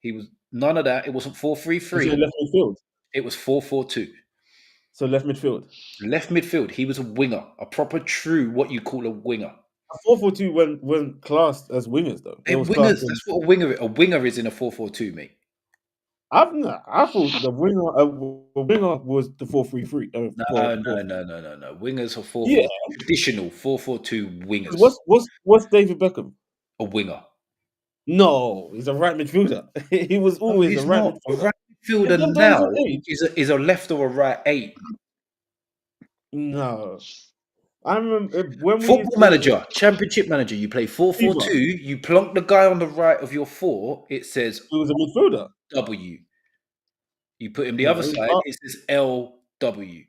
He was none of that. It wasn't 4-3-3. Left midfield. It was 4-4-2. So left midfield. Left midfield. He was a winger, a proper true what you call a winger. 4-4-2 when classed as wingers though. Wingers. That's what a winger is in a 4-4-2, mate. I thought the winger was the 4-3-3. No. Wingers are 4-4-2. Traditional 4-4-2 wingers. What's David Beckham? A winger. No, he's a right midfielder. He was always a right midfielder. A right midfielder now is a left or a right 8. No. I remember when Football Manager, Championship Manager, you play 4-4-2, you plonk the guy on the right of your 4, it says he was a midfielder. W. You put him the other side, it says LW.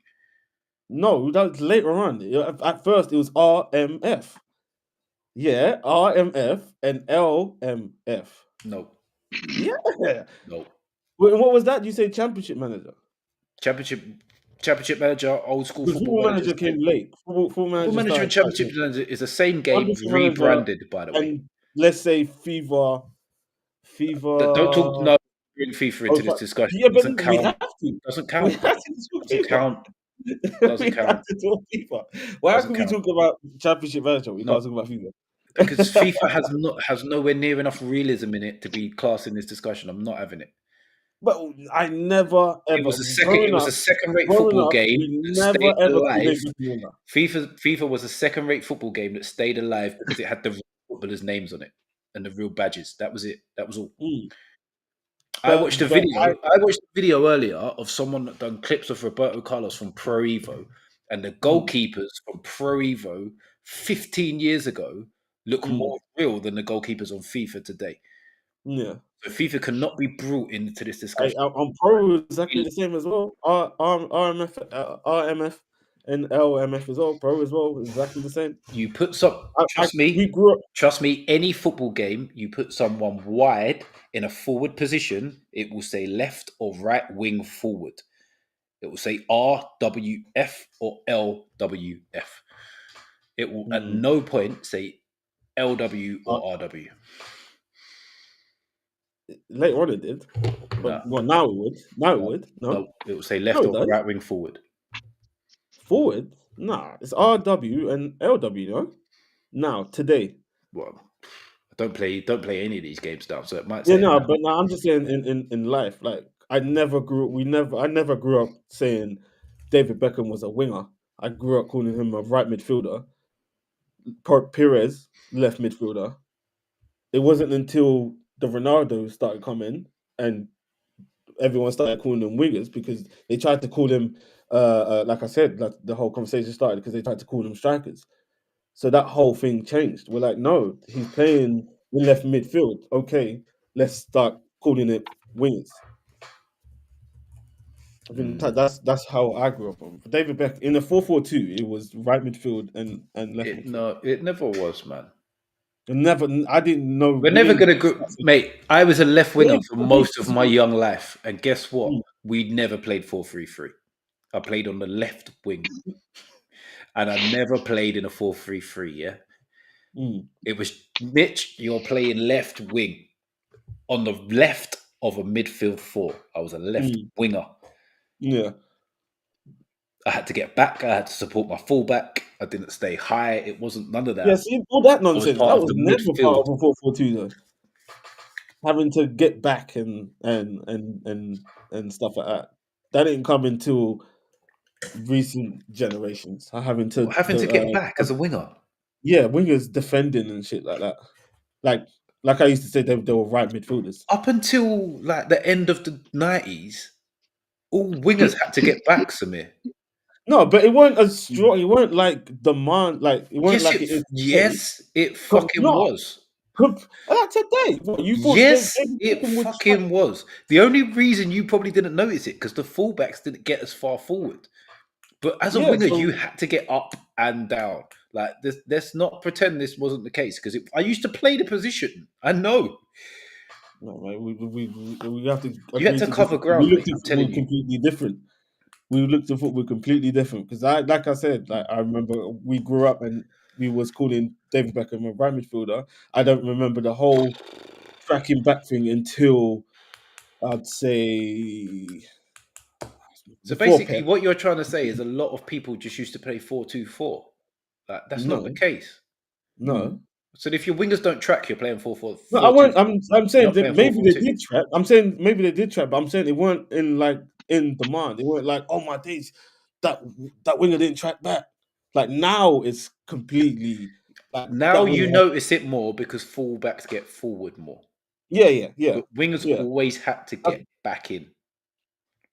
No, that was later on. At first, it was RMF. Yeah, RMF and LMF. No, Yeah. no. What was that? You say championship manager? Championship manager, old school Because football football managers. manager came late. Football Football manager manager and started quite championship late. manager is the same game Championship manager rebranded, by the way. and let's say Don't FIFA. talk. No, bring FIFA into this discussion. Yeah, but Doesn't we count. have to. Doesn't We count. have to talk Doesn't FIFA. count. We Doesn't have count. to talk FIFA. Why Doesn't can we count. talk about championship manager? We No. can't talk about FIFA. Because FIFA has nowhere near enough realism in it to be classed in this discussion. I'm not having it. But I never ever. It was a second-rate growing football up, game we that never stayed ever alive. winner. FIFA was a second-rate football game that stayed alive because it had the real footballers' names on it and the real badges. That was it. That was all. I watched a video earlier of someone that done clips of Roberto Carlos from Pro Evo, and the goalkeepers from Pro Evo 15 years ago look more real than the goalkeepers on FIFA today. Yeah. So FIFA cannot be brought into this discussion. I'm Pro exactly the same as well. RMF and LMF as well. Pro as well, exactly the same. You put some. We grew up. Trust me. Any football game, you put someone wide in a forward position, it will say left or right wing forward. It will say RWF or LWF. It will at no point say LW or RW. Later on it did. But well, now it would. Now it would. No, it will say left or right wing forward. Forward? Nah, it's RW and LW, no? Now, today. Well, I don't play any of these games now, so it might say. Yeah, no, but now I'm just saying in life, like I never grew up saying David Beckham was a winger. I grew up calling him a right midfielder. Perez, left midfielder. It wasn't until the Ronaldo started coming and everyone started calling them wingers because they tried to call him, like I said, like the whole conversation started because they tried to call them strikers. So that whole thing changed. We're like, no, he's playing in left midfield. Okay, let's start calling it wingers. I think that's how I grew up on. For David Beckham in the 4-4-2, it was right midfield and left midfield. No, it never was, man. I didn't know. We're never going to mate. I was a left winger for most of my young life, and guess what? We never played 4-3-3. I played on the left wing, and I never played in a 4-3-3. Yeah, it was Mitch. You're playing left wing on the left of a midfield four. I was a left winger. Yeah. I had to get back. I had to support my fullback. I didn't stay high. It wasn't none of that. Yeah, see, all that nonsense. That was never part of a 4-4-2 though. Having to get back and stuff like that. That didn't come until recent generations. Having to get back as a winger. Yeah, wingers defending and shit like that. Like I used to say, they were right midfielders. Up until like the end of the 90s, all wingers had to get back, Samir. No, but it weren't as strong. It weren't like demand. Like it weren't like it is. Yes, it fucking was. Today, you thought it fucking was. The only reason you probably didn't notice it because the fullbacks didn't get as far forward. But as a winger, you had to get up and down. Like this, let's not pretend this wasn't the case because I used to play the position. I know. No, man, we have to. You had to cover ground. We looked at football completely different. We looked at football completely different because like I said, like I remember we grew up and we was calling David Beckham a right midfielder. I don't remember the whole tracking back thing until I'd say. So basically, what you're trying to say is a lot of people just used to play 4-2-4. Like that's not the case. No. So if your wingers don't track, you're playing 4-4. No, I won't. I'm saying that maybe they did track. I'm saying maybe they did track, but I'm saying they weren't in demand. They weren't like, oh my days, that winger didn't track back. Like now it's completely. Like, now you notice it more because fullbacks get forward more. Yeah. But wingers always had to get back in.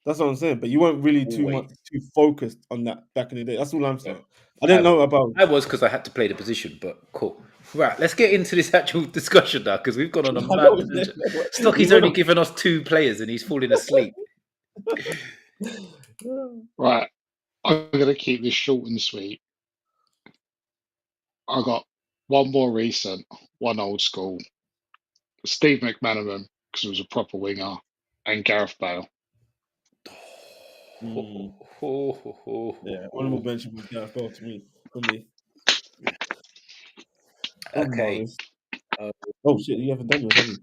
That's what I'm saying. But you weren't really too focused on that back in the day. That's all I'm saying. I didn't know about. I was because I had to play the position, but cool. Right, let's get into this actual discussion now because we've gone on a mad tangent. Stocky's only given us 2 players and he's falling asleep. Right. I'm gonna keep this short and sweet. I got one more recent, one old school. Steve McManaman, because he was a proper winger, and Gareth Bale. Mm, yeah, honorable mention was Gareth Bale to me. For me. On my Okay. list. Oh shit, you haven't done yours,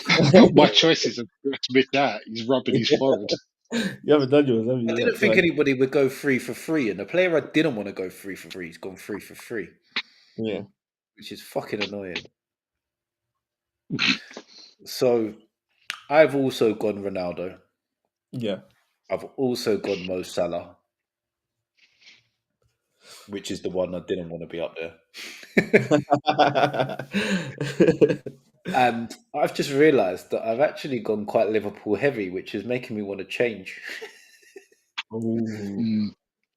have you? My choices are with that. He's rubbing his forehead. You haven't done yours, have I you? didn't think anybody would go 3 for 3, and the player I didn't want to go 3 for 3 has gone 3 for 3, Yeah. which is fucking annoying. So I've also gone Ronaldo. Yeah. I've also gone Mo Salah, which is the one I didn't want to be up there. And I've just realised that I've actually gone quite Liverpool heavy, which is making me want to change. Ooh. Mm.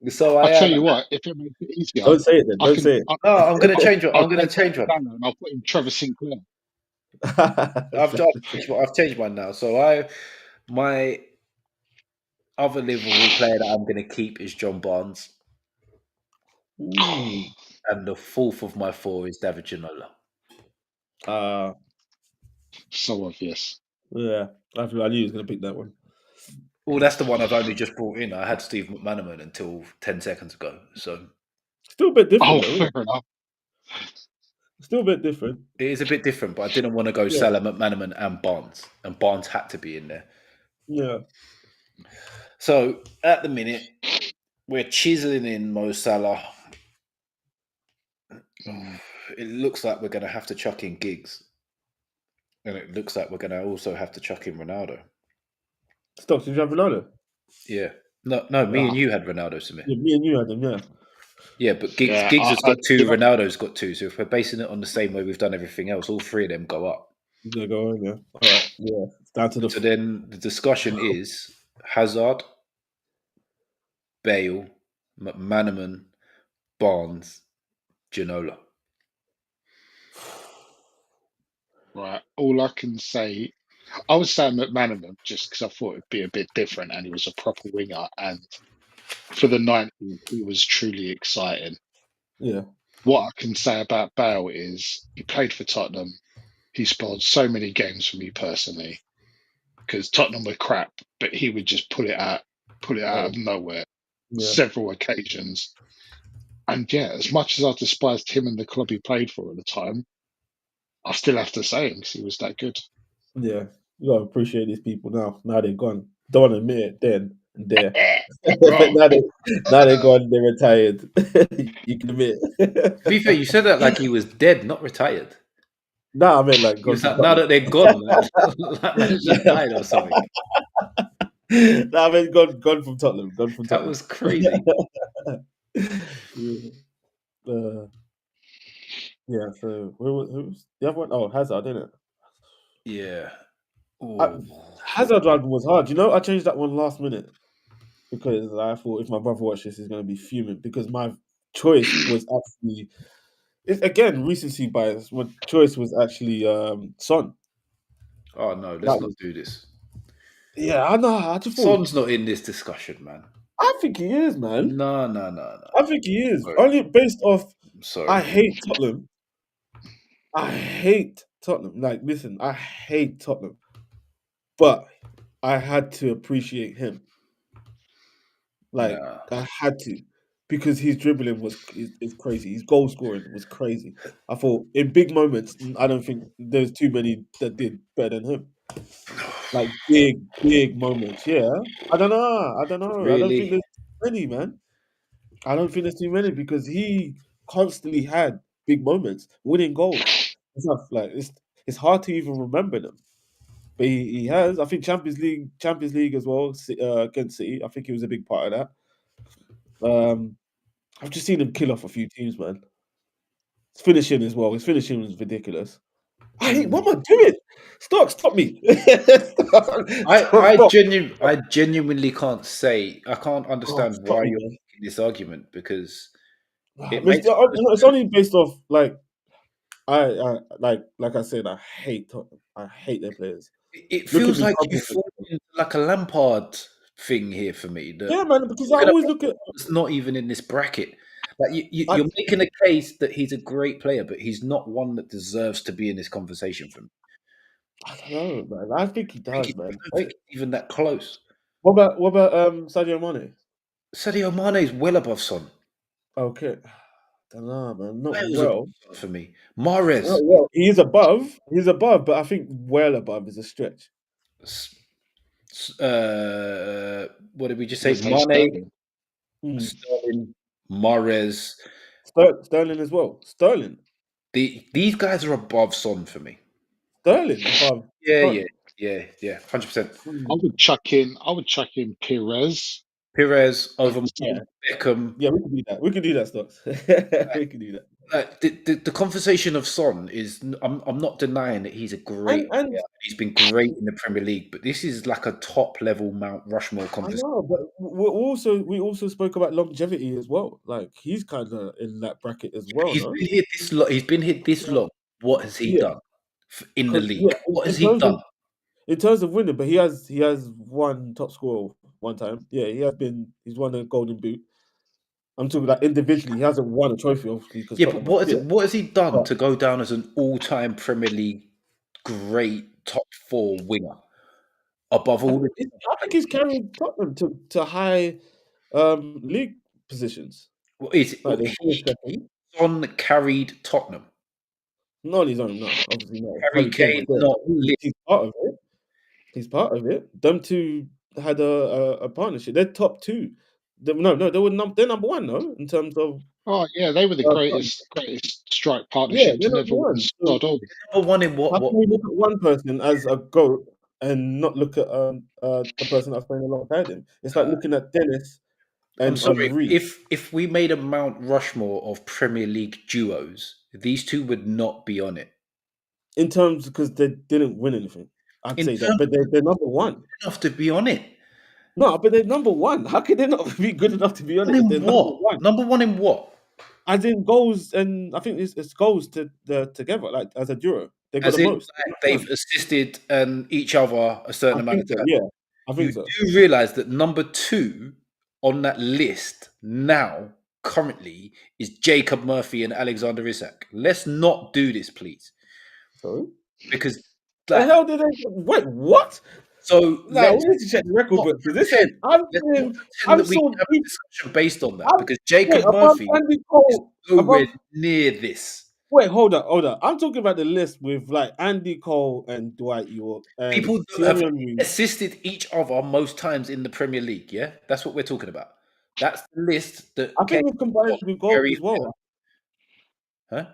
So I I'll tell am. you what, if it makes it easier, Don't say it then. I Don't can. say it. No, I'm going to change one. I'll I'm going to take change one. Salah and I'll put in Trevor Sinclair. I've changed mine now. So my other Liverpool player that I'm going to keep is John Barnes, Ooh. and the fourth of my four is David Ginola. So obvious. Yeah. I knew he was gonna pick that one. Well, that's the one I've only just brought in. I had Steve McManaman until 10 seconds ago. So Still a bit different Oh, though, isn't fair it? enough. Still a bit different. it is a bit different, but I didn't want to go Yeah. Salah, McManaman, and Barnes. And Barnes had to be in there. Yeah. So at the minute, we're chiseling in Mo Salah. It looks like we're going to have to chuck in Giggs. And it looks like we're going to also have to chuck in Ronaldo. Stocks, did you have Ronaldo? Yeah. No, me and you had Ronaldo, Samir. Yeah, me and you had him, yeah. Yeah, but Giggs, Yeah, Giggs has got two, you know, Ronaldo's got two. So if we're basing it on the same way we've done everything else, all three of them go up. He's gonna go on, yeah. All right, yeah. It's down to the. So then the discussion is Hazard, Bale, McManaman, Barnes, Ginola. right. All I can say, I was saying McManaman just because I thought it'd be a bit different, and he was a proper winger, and for the 90s, he was truly exciting. Yeah. What I can say about Bale is he played for Tottenham. He spoiled so many games for me personally because Tottenham were crap, but he would just pull it out Oh, of nowhere, yeah. several occasions. And yeah, as much as I despised him and the club he played for at the time, I still have to say him because he was that good. Yeah. You gotta appreciate these people now. Now they're gone. Don't want to admit it then and there. Bro, now they're gone, they're retired. You can admit it. To be fair, you said that like he was dead, not retired. Nah, I meant like He gone was from like, now Tottenham. that they're gone, like man just died or something. Nah, I meant gone from Tottenham. Gone from That Tottenham. was crazy. Yeah. Yeah, so who's the other one? Oh, Hazard, didn't it? Yeah. I, Oh. Hazard one was hard. You know, I changed that one last minute because I thought if my brother watches this, he's going to be fuming because my choice was actually, it's, again, recency bias. My choice was actually Son. Oh no, That let's not was, do this. yeah, I know. I just thought, Son's not in this discussion, man. I think he is, man. No. I think he is. Sorry. Only based off, I'm sorry. I hate Tottenham. I hate Tottenham. Like, listen, I hate Tottenham. But I had to appreciate him. Like, Nah. I had to. Because his dribbling is crazy. His goal scoring was crazy. I thought in big moments, I don't think there's too many that did better than him. Like big moments. Yeah. I don't know. I don't think Really? there's too many, man. I don't think there's too many because he constantly had big moments, winning goals. It's not like it's hard to even remember them. But he has. I think Champions League as well against City. I think he was a big part of that. I've just seen him kill off a few teams, man. His finishing as well. His finishing was ridiculous. What am I doing? Stop me! Stop. I genuinely can't say. I can't Oh, understand stop why me, you're man. making this argument because it It's, makes it's only based off like like I said. I hate Tottenham. I hate their players. it Look at feels me like you crumple. fall into like a Lampard thing here for me. That Yeah, man. Because I always look at it's not even in this bracket. Like like you're making a case that he's a great player, but he's not one that deserves to be in this conversation for me. I don't know, man. I think he I does, don't man. think he's even that close. What about Sadio Mane? Sadio Mane is well above Son. Okay, don't know, man. Not Miles above well. Son for me. Not Mahrez, well. He's above. He's above, but I think well above is a stretch. what did we just I'm say? gonna say Mane, Sterling. Mm. Sterling, Mahrez. Sterling as well. Sterling These guys are above Son for me. above Yeah, Son. 100%. I Mm. would chuck in. I would chuck in Perez. Perez over And Yeah, Beckham. yeah, we can do that. We can do that, Stocks. We can do that. The conversation of Son is. I'm not denying that he's a great And player. He's been great in the Premier League, but this is like a top level Mount Rushmore I conversation. know, but we also spoke about longevity as well. Like he's kind of in that bracket as well, He's no? been here this long. He's been here this long. What has he Yeah, done in the because yeah, league? What has he done? in terms of winning, but he has won top scorer one time. Yeah, he's won a golden boot. I'm talking like individually, he hasn't won a trophy, obviously, because Yeah, but Tottenham are shit. what has he done But to go down as an all-time Premier League great top four winger above all the I think he's carried Tottenham to high league positions. Well, is Like they finished second. Son carried Tottenham? Not on his own, no, obviously not. Harry Harry Kane was Kane there, not but he's part of it. He's part of it. Them two had a partnership. They're top two. No, they're number one, no, in terms of oh yeah, they were the Tottenham. greatest strike Yeah, partnership they're to number never win one. the So sod on. number one in how what? can we look at one person as a GOAT and not look at the person that's playing alongside him? It's like looking at Dennis I'm and sorry. Henri. If we made a Mount Rushmore of Premier League duos, these two would not be on it. In terms because they didn't win anything. I'd In say that. terms But they're number one. enough to be on it. No, but they're number one. How can they not be good enough to be on One it if in they're number what? one? Number one in what? As in goals, and I think it's goals together, like as a duo. They got As the in, most. like, they've assisted each other a certain I amount think of so, time. yeah. I You think so. do realize that number two on that list now, currently, is Jacob Murphy and Alexander Isak. Let's not do this, please, Sorry? because The like hell did they wait, what? so. No, we need to check the record Not book because this pretend. ain't I'm Let's not saying pretend I'm that we can so have a deep. discussion based on that I'm because wait, Jacob above Murphy Andy is Cole, nowhere above near this. wait, hold up. I'm talking about the list with like Andy Cole and Dwight York and People that have Thierry Henry. assisted each other most times in the Premier League. Yeah, that's what we're talking about. That's the list I that came think we've combined with goals very as well. huh?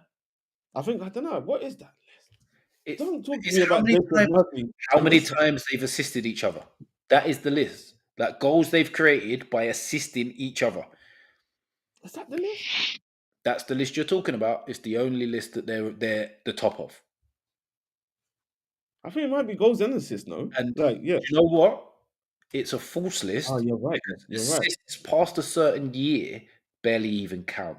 I don't know. What is that list? Don't talk to It's me about Jacob Murphy how and many Issa. times they've assisted each other. That is the list. Like goals they've created by assisting each other. Is that the list? That's the list you're talking about. It's the only list that they're the top of. I think it might be goals and assists, no? And Like, yeah. you know what? It's a false list Oh, you're right. because You're right. assists past a certain year barely even count.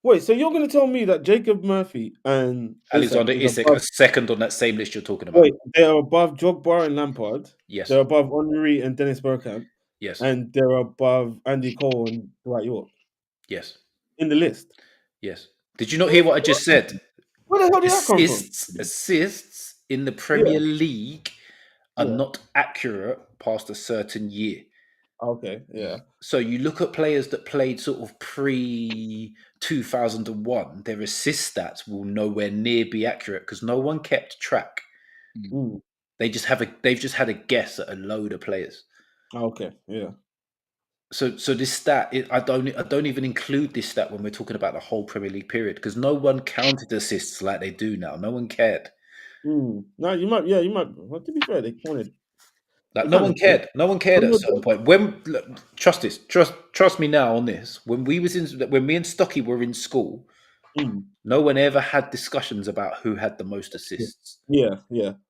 Wait, so you're going to tell me that Jacob Murphy and Isak Alexander is Isak, above? a second on that same list you're talking about. Wait, they're above Drogba and Lampard. Yes, They're above Henri and Dennis Bergkamp, yes, and they're above Andy Cole and Dwight York yes, in the list. yes. Did you not hear what I just said? Where the hell did that come from? Assists in the Yeah, Premier League are yeah. not accurate past a certain year. Okay, yeah. So you look at players that played sort of pre 2001, their assist stats will nowhere near be accurate because no one kept track. Mm. They've just had a guess at a load of players. Okay, yeah. So this stat, I don't even include this stat when we're talking about the whole Premier League period because no one counted assists like they do now. No one cared. No, you might. Yeah, you might. Well, to be fair, they pointed. Like They no kind one of did. cared. No one cared at a certain point. When look, trust me now on this. When me and Stocky were in school, Mm. no one ever had discussions about who had the most assists. Yeah.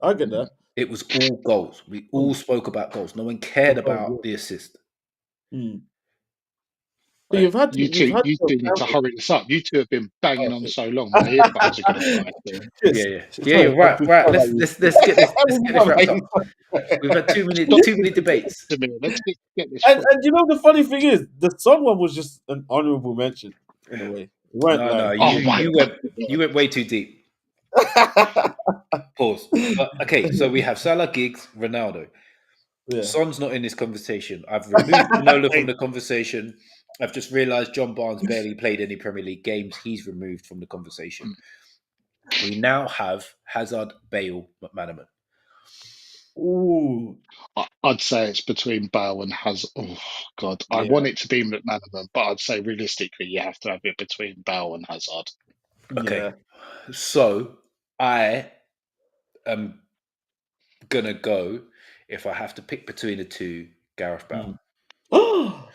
I get that. It was all goals. We all Mm. spoke about goals. No one cared Oh, about yeah. the assist. Mm. But Right. You you've two, had you your two need to cameras. hurry this up. You two have been banging Oh, on shit. so long. My earphones are going to die soon. Yeah, Yes. yeah. Sorry, Right, sorry right. about Let's get this wrapped you. up. We've had 2 minute Stop 2 minute debates. to me. Let's just get this And through. you know the funny thing is, the Son one was just an honourable mention in a way. It weren't No, like Oh my you went way too deep. Pause. But okay, so we have Salah, Giggs, Ronaldo. yeah. Son's not in this conversation. I've removed Manola from Thank the conversation. I've just realised John Barnes barely played any Premier League games. He's removed from the conversation. We now have Hazard, Bale, McManaman. Ooh, I'd say it's between Bale and Hazard. Oh God, I yeah, want it to be McManaman, but I'd say realistically, you have to have it between Bale and Hazard. Okay, yeah. so I am gonna go if I have to pick between the two. Gareth Bale. Oh,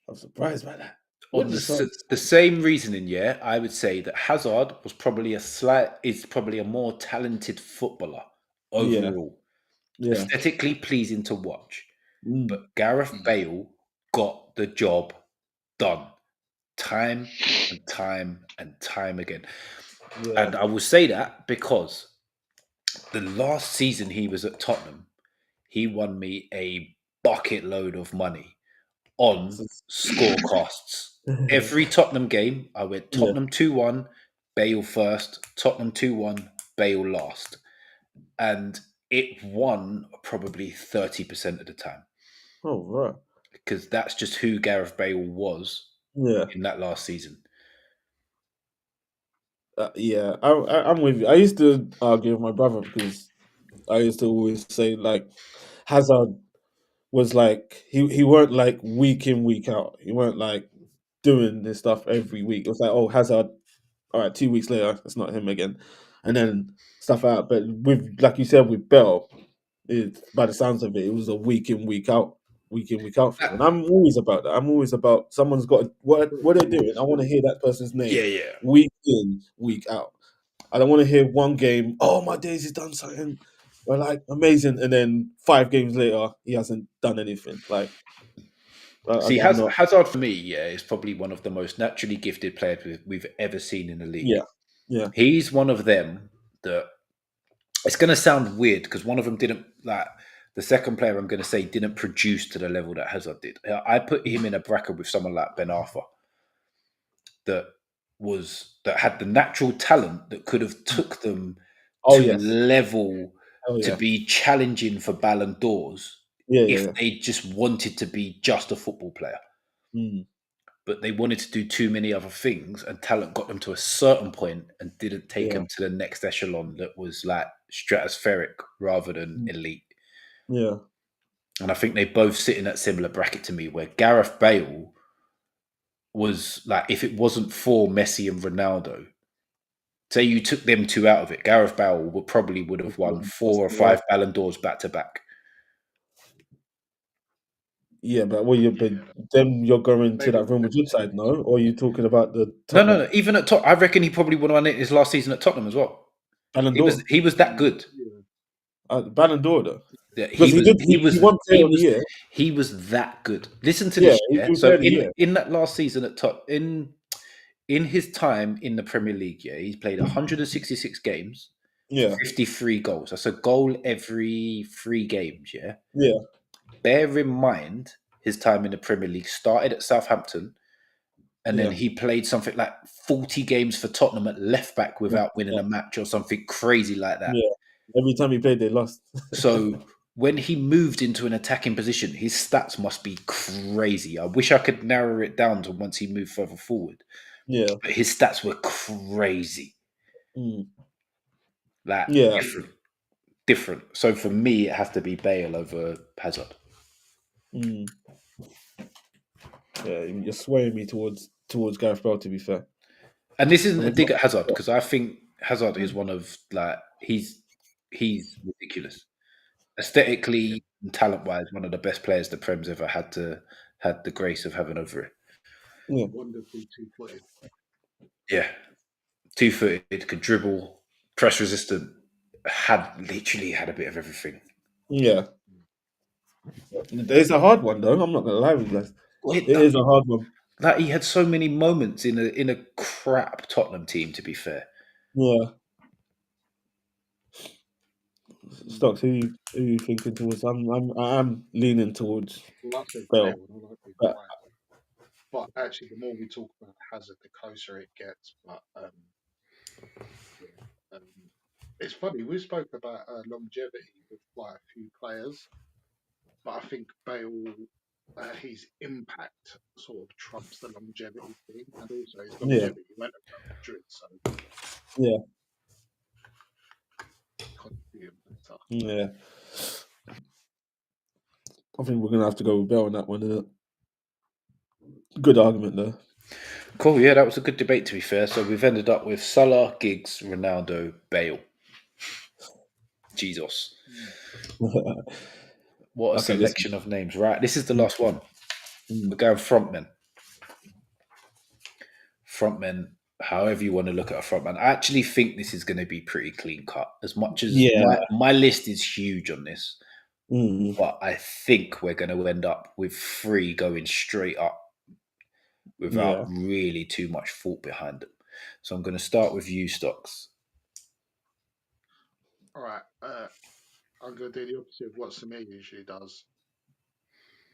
I'm surprised by that. What On did Son the same reasoning, yeah, I would say that Hazard was probably is probably a more talented footballer Yeah, overall, yeah. aesthetically pleasing to watch. Mm, But Gareth Bale got the job done time and time and time again. yeah. And I will say that because the last season he was at Tottenham, he won me a bucket load of money on score costs. Every Tottenham game, I went yeah. Tottenham 2-1, Bale first, Tottenham 2-1, Bale last. And it won probably 30% of the time Oh, right. because that's just who Gareth Bale was Yeah, in that last season. yeah. I'm with you. I used to argue with my brother because I used to always say like Hazard was like he weren't like week in week out. He weren't like doing this stuff every week. It was like, oh, Hazard. All right, 2 weeks later, it's not him again, and then stuff out. But with like you said with Bell, by the sounds of it, it was a week in week out thing. And I'm always about that. I'm always about someone's got what they're doing. I want to hear that person's Yeah, name yeah. week in, week out. I don't want to hear one game. Oh, my days, he's done something. We're like amazing, and then 5 games later, he hasn't done anything. Like See, I'm not. Hazard for me, yeah, is probably one of the most naturally gifted players we've ever seen in the league. Yeah, yeah. He's one of them that it's going to sound weird because one of them didn't like the second player I'm going to say didn't produce to the level that Hazard did. I put him in a bracket with someone like Ben Arthur that had the natural talent that could have took them Oh to a yes. level Oh to yeah. be challenging for Ballon d'Ors Yeah, yeah, if yeah. they just wanted to be just a football player. Mm, But they wanted to do too many other things, and talent got them to a certain point and didn't take yeah. them to the next echelon that was like stratospheric rather than Mm, elite. yeah. And I think they both sit in that similar bracket to me, where Gareth Bale was like, if it wasn't for Messi and Ronaldo, say you took them two out of it, Gareth Bale would have won 4 or 5 Ballon d'Ors back to back. Yeah, but but then you're going to that Real Madrid side, no? Or are you talking about the No. Tottenham Even at top, I reckon he probably would have won it his last season at Tottenham as well. Ballon d'Or? He was that good. Ballon d'Or though, Yeah, because he won Player of the Year. he was that good. Listen to Yeah, this, he yeah. was Player So of the Year. in that last season at top in his time in the Premier League, yeah, he's played 166 games, Yeah, 53 goals. That's a goal every 3 games, yeah. yeah, Bear in mind his time in the Premier League started at Southampton, and then yeah, he played something like 40 games for Tottenham at left back without winning yeah, a match or something crazy like that. yeah. Every time he played, they lost. So when he moved into an attacking position, his stats must be crazy. I wish I could narrow it down to once he moved further forward. Yeah, But his stats were crazy. mm, Like yeah, different. So for me, it has to be Bale over Hazard. mm. Yeah. You're swaying me towards Gareth Bale. To be fair, And this isn't I'm a a, dig at Hazard because I think Hazard is one of he's ridiculous. Aesthetically and talent wise, one of the best players the Prem's ever had the grace of having over it. yeah, Wonderful two-footed. Yeah. 2-footed, could dribble, press resistant, literally had a bit of everything. yeah. It's a hard one though. I'm not gonna lie with you guys. It is a hard one. That he had so many moments in a crap Tottenham team. To be fair, Yeah. Stocks, who you thinking towards? I'm leaning towards Well, I said Bale. Bale, and I like being But right. But actually, the more we talk about Hazard, the closer it gets. But yeah, it's funny. We spoke about longevity with quite a few players, but I think Bale, his impact sort of trumps the longevity thing, and also his yeah, longevity went to Real Madrid, so yeah, contributing better. yeah. I think we're gonna have to go with Bale on that one. Isn't it? Good argument though. cool. Yeah, that was a good debate. To be fair, so we've ended up with Salah, Giggs, Ronaldo, Bale. Jesus, what a Okay, listen. selection of names! Right, this is the last one. We're Mm. going frontmen. Frontmen, however you want to look at a frontman. I actually think this is going to be pretty clean cut. As much as Yeah. my list is huge on this, Mm. but I think we're going to end up with 3 going straight up without Yeah. really too much thought behind them. So I'm going to start with you, Stocks. All right, I'm going to do the opposite of what Samir usually does.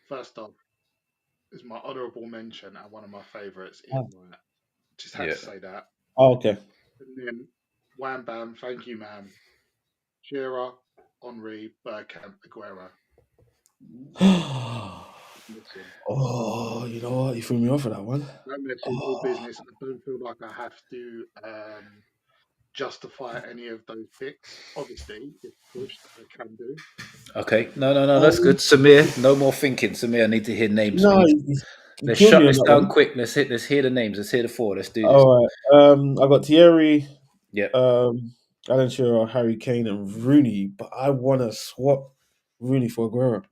First off, is my honourable mention and one of my favourites, Ian Wright. Just had Yeah. to say that. Oh, okay. And then Wham Bam, thank you, man. Shearer, Henri, Bergkamp, Aguero. Listen, Oh, you know what? You threw me off for that one. no messing, all Oh, business. I don't feel like I have to justify any of those picks. Obviously, if pushed, I can do. Okay. No. That's um, good. Samir, no more thinking. Samir, I need to hear names, no, please. you Let's killed me shut on this that down one. quick. Let's hear the names. Let's hear the 4. Let's do this. All right. I got Thierry, Yep. Alan Shearer, Harry Kane, and Rooney, but I want to swap Rooney for Aguero.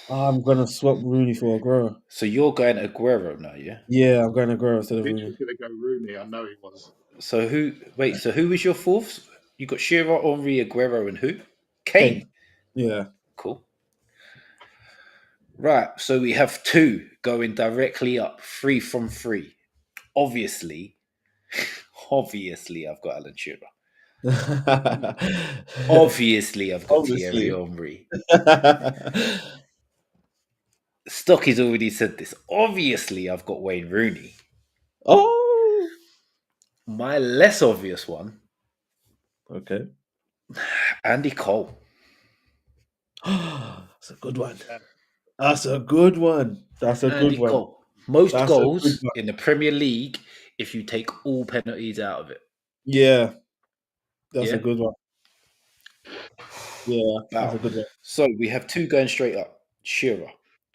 I'm gonna swap Rooney for Aguero. So you're going Aguero now, yeah? Yeah, I'm going Aguero instead of Mitch Rooney. was going to go Rooney. I know he was. So who? Wait. So who was your 4th? You got Shearer, Henri, Aguero, and who? Kane. Kane. Yeah. Cool. Right. So we have 2 going directly up, 3 from 3. Obviously, I've got Alan Shearer. Obviously, I've got Thierry Obviously. Henry. Stocky's already said this. Obviously, I've got Wayne Rooney. Oh. My less obvious one, Okay. Andy Cole. That's a good one. Yeah. That's a good one. That's a good Andy one. Cole. Most That's a good goals one. in the Premier League if you take all penalties out of it. Yeah, that's a Yeah? good one. Yeah, that's a Wow. good one. So we have 2 going straight up. Shearer,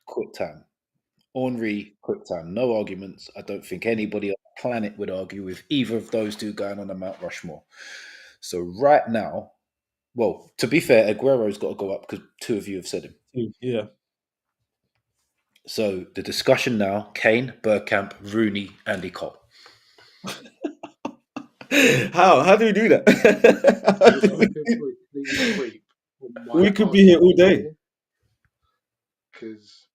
quick time. Henri, quick time. No arguments. I don't think anybody on the planet would argue with either of those 2 going on the Mount Rushmore. So right now, well, to be fair, Aguero's got to go up because 2 of you have said him. Yeah. So the discussion now: Kane, Bergkamp, Rooney, Andy Cole. How do we do that? How We're do we hoping do- for a clean sweep on my We could be here all day.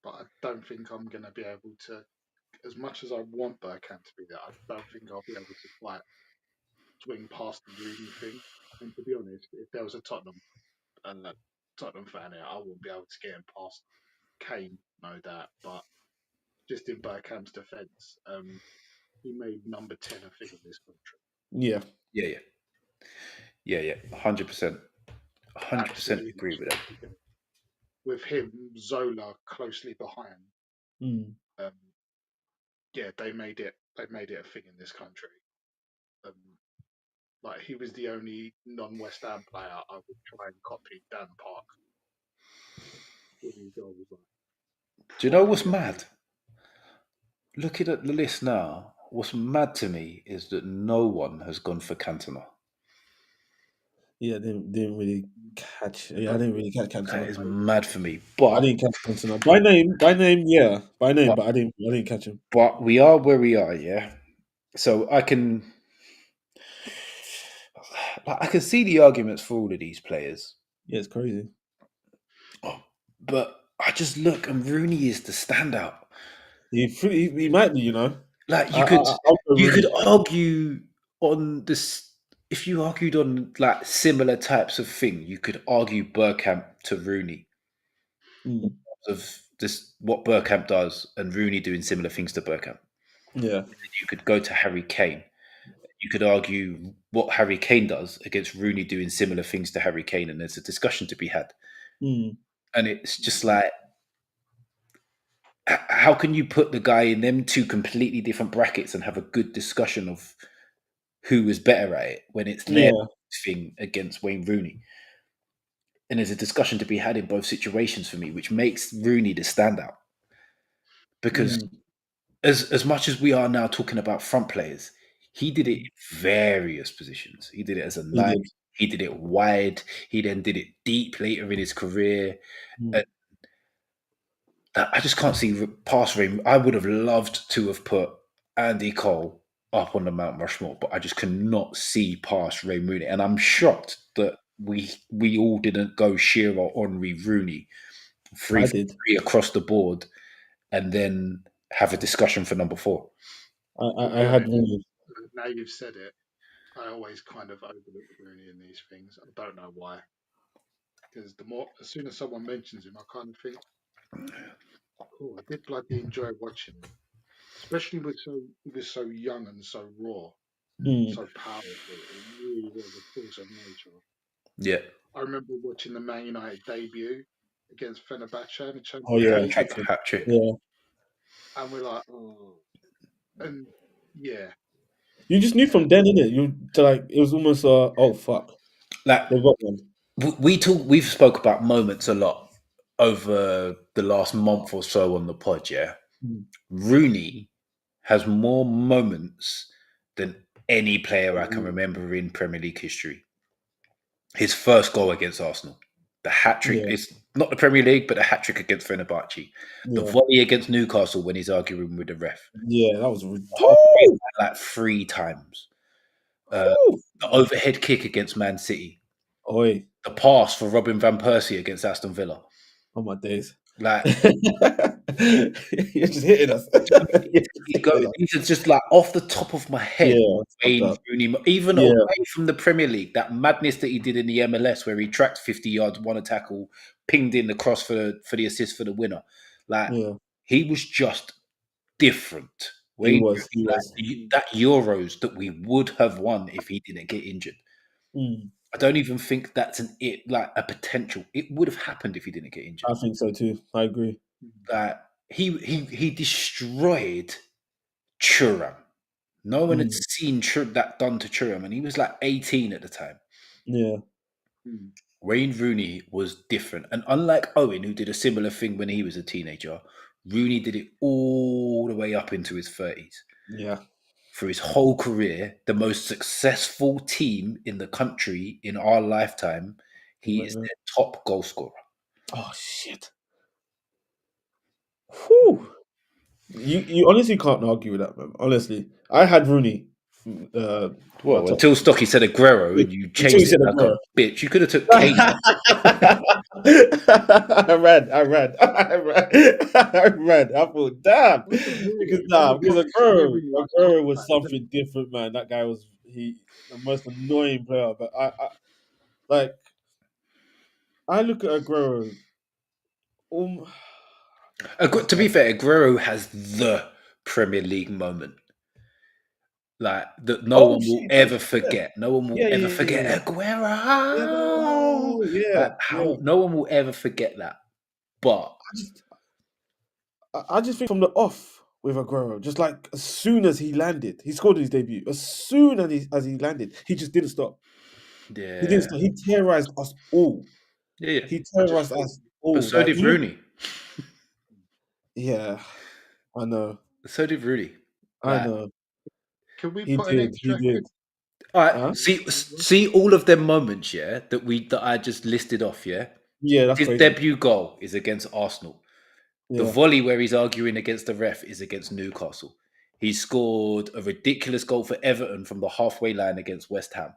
but I don't think I'm going to be able to. As much as I want Bergkamp to be there, I don't think I'll be able to quite swing past the Rooney thing. And to be honest, if there was a Tottenham fan here, I wouldn't be able to get him past Kane, no doubt. But just in Bergkamp's defence, he made number 10 a thing in this country. Yeah. Yeah. 100%. 100% Absolutely. agree with that. With him, Zola closely behind. Mm. Yeah, they made it a thing in this country. Like he was the only non-West Ham player I would try and copy Dan Park. Do you know what's mad? Looking at the list now, what's mad to me is that no one has gone for Cantona. Yeah, didn't really catch. Yeah, I didn't really catch That is Cantona. mad for me. I didn't catch Cantona by name. Yeah, by name, but but I didn't catch him. but we are where we are, yeah. So I can see the arguments for all of these players. Yeah, it's crazy. But I just look and Rooney is the standout. He might be, you know. Like I'll go you could Rooney. argue on this if you argued on like similar types of thing, you could argue Bergkamp to Rooney Mm, of this what Bergkamp does and Rooney doing similar things to Bergkamp. yeah. You could go to Harry Kane. You could argue what Harry Kane does against Rooney doing similar things to Harry Kane, and there's a discussion to be had. Mm, And it's just like, how can you put the guy in them two completely different brackets and have a good discussion of who is better at it when it's their yeah. thing against Wayne Rooney? And there's a discussion to be had in both situations for me, which makes Rooney the standout. Because Mm, as much as we are now talking about front players, he did it in various positions. He did it as a he nine. did. He did it wide. He then did it deep later in his career. Mm, And I just can't see past Ray. I would have loved to have put Andy Cole up on the Mount Rushmore, but I just cannot see past Ray Rooney. And I'm shocked that we all didn't go Shearer, Henry, Rooney, three I for did. three across the board, and then have a discussion for number 4. To I be had honest, Rooney. now you've said it, I always kind of overlook Rooney in these things. I don't know why. Because as soon as someone mentions him, I kind of think, oh, I did bloody enjoy watching him, especially he was so young and so raw, Mm, so powerful. It really was a force of nature. Yeah, I remember watching the Man United debut against Fenerbahce in the oh Champions yeah, League, hat trick. yeah. and we're like, oh, and yeah, You just knew yeah, from then, innit? You to like it was almost oh fuck, Like they got one. we've spoke about moments a lot over the last month or so on the pod. Yeah, Mm, Rooney has more moments than any player I can Agreed. remember in Premier League history. His first goal against Arsenal, the hat trick yeah, is not the Premier League, but the hat trick against Fenerbahce, the yeah, volley against Newcastle when he's arguing with the ref, yeah. That was halfway whoo, like 3 times. whoo. The overhead kick against Man City, Oi, the pass for Robin van Persie against Aston Villa. on my days. Like You're just hitting us. You're just hitting us. these are just like off the top of my head. Yeah, it's fucked Wayne up. Rooney, even Yeah, away from the Premier League, that madness that he did in the MLS, where he tracked 50 yards, won a tackle, pinged in the cross for the assist for the winner. Like yeah. he was just different. He Wayne was. He Rooney, was. that Euros that we would have won if he didn't get injured. Mm, I don't even think that's like a potential. It would have happened if he didn't get injured. I think so too. I agree. Like he destroyed Thuram. No one had Mm, seen that done to Thuram, and he was like 18 at the time. yeah, Mm. Wayne Rooney was different, and unlike Owen, who did a similar thing when he was a teenager, Rooney did it all the way up into his 30s. yeah. For his whole career, the most successful team in the country in our lifetime, he is their top goal scorer. Oh shit. Whew. You honestly can't argue with that, man. Honestly, I had Rooney. My Well, top until Stocky said Aguero and you until you changed it said like a Aguero. bitch, you could have took Kane. I ran. I ran. I thought, damn, What's the because weird? nah, because Everybody likes Aguero Stocky was fans, isn't something different, man. That guy was the most annoying player. But like I look at Aguero. Um, this To guy. be fair, Aguero has the Premier League moment. Like that no Oh one will shit! ever forget. No one will Yeah, ever yeah, yeah, forget yeah. Aguero. Yeah, Like yeah. how no one will ever forget that. But I just, I just think from the off with Aguero, just like as soon as he landed, he scored his debut. As soon as he landed, he just didn't stop. He didn't yeah, stop. He terrorized us all. yeah. He I just terrorized thought, us But all. so Like did you look, Rooney. yeah, I know, So did Rooney. I Like, know. can we He put an did, he extra did. all right, Huh? see all of them moments, yeah, that I just listed off, yeah. Yeah, that's His crazy. debut goal is against Arsenal. The Yeah, volley where he's arguing against the ref is against Newcastle. He scored a ridiculous goal for Everton from the halfway line against West Ham.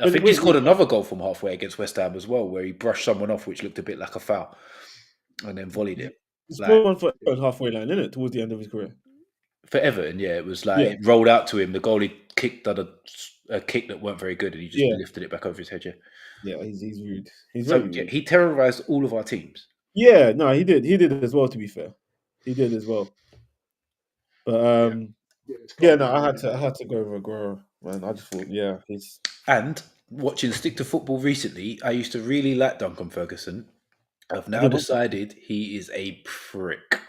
I think he scored another goal from halfway against West Ham as well, where he brushed someone off, which looked a bit like a foul, and then volleyed it. He scored one for halfway line, didn't it? Towards the end of his career. For Everton, yeah, it was like it rolled out to him. The goalie kicked a kick that weren't very good, and he just lifted it back over his head. Yeah, he's rude. He's so very rude. He terrorized all of our teams. Yeah, no, he did. He did as well. To be fair, he did as well. But no, I had to go with Aguero, man. I just thought, he's. And watching Stick to Football recently, I used to really like Duncan Ferguson. I've now decided he is a prick.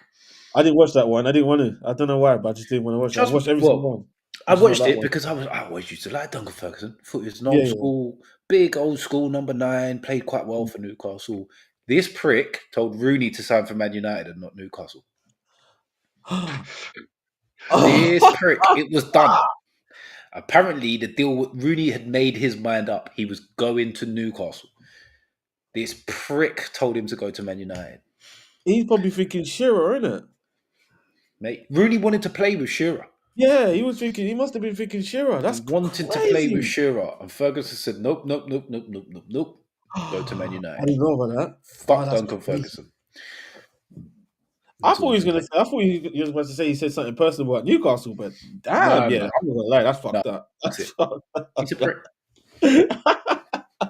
I didn't watch that one. I didn't want to. I don't know why, but I just didn't want to watch it. I watched every single one. I watched it because I always used to like Duncan Ferguson. I thought he was an big old school number 9, played quite well for Newcastle. This prick told Rooney to sign for Man United and not Newcastle. This prick, it was done. Apparently, the deal, Rooney had made his mind up. He was going to Newcastle. This prick told him to go to Man United. He's probably thinking Shearer, isn't it? Mate, Rooney wanted to play with Shearer. Yeah, he was thinking. He must have been thinking Shearer. That's wanted to play with Shearer, and Ferguson said, "Nope. Go to Man United." I didn't know about that. Fuck Duncan Ferguson. I thought he was going to. I thought he was going to say he said something personal about Newcastle, but damn, I'm not gonna lie, that's fucked up. He's a prick.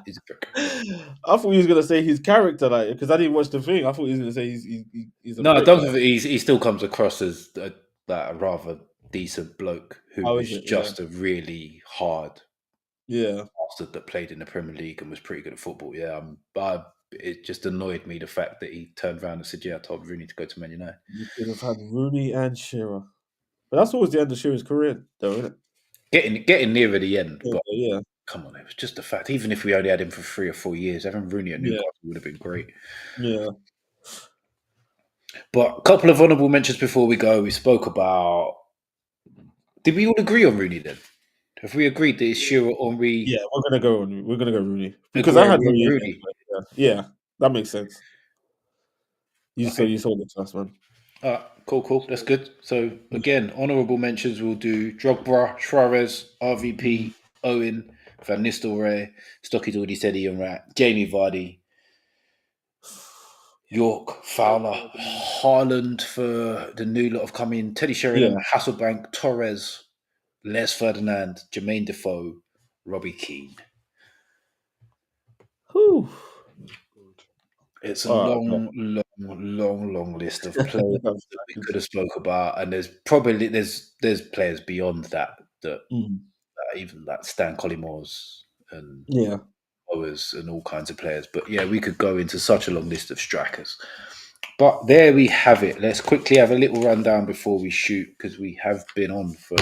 He's a prick. I thought he was going to say his character, like, because I didn't watch the thing. I thought he was going to say he's a no. prick, Duncan, he still comes across as a rather decent bloke who is just a really hard bastard that played in the Premier League and was pretty good at football. Yeah, but it just annoyed me the fact that he turned around and said, "Yeah, I told Rooney to go to Man United." You could have had Rooney and Shearer, but that's always the end of Shearer's career, though, isn't it? Getting nearer the end, but come on, it was just a fact. Even if we only had him for 3 or 4 years, having Rooney at Newcastle would have been great. Yeah. But a couple of honourable mentions before we go. We spoke about. Did we all agree on Rooney then? Have we agreed that it's Shearer, Henry? Yeah, we're gonna go Rooney because I had Rooney. Yeah, that makes sense. You saw the trust, man. Cool. That's good. So again, honourable mentions. We'll do Drogba, Suarez, RVP, Owen, Van Nistelrooy. Stocky's already said Ian Wright, Jamie Vardy, York, Fowler, Haaland for the new lot of coming, Teddy Sheringham, Hasselbank, Torres, Les Ferdinand, Jermaine Defoe, Robbie Keane. Whew. It's a long list of players that we could have spoke about, and there's probably there's players beyond that even that Stan Collymores and Owers and all kinds of players. But yeah, we could go into such a long list of strikers. But there we have it. Let's quickly have a little rundown before we shoot, because we have been on for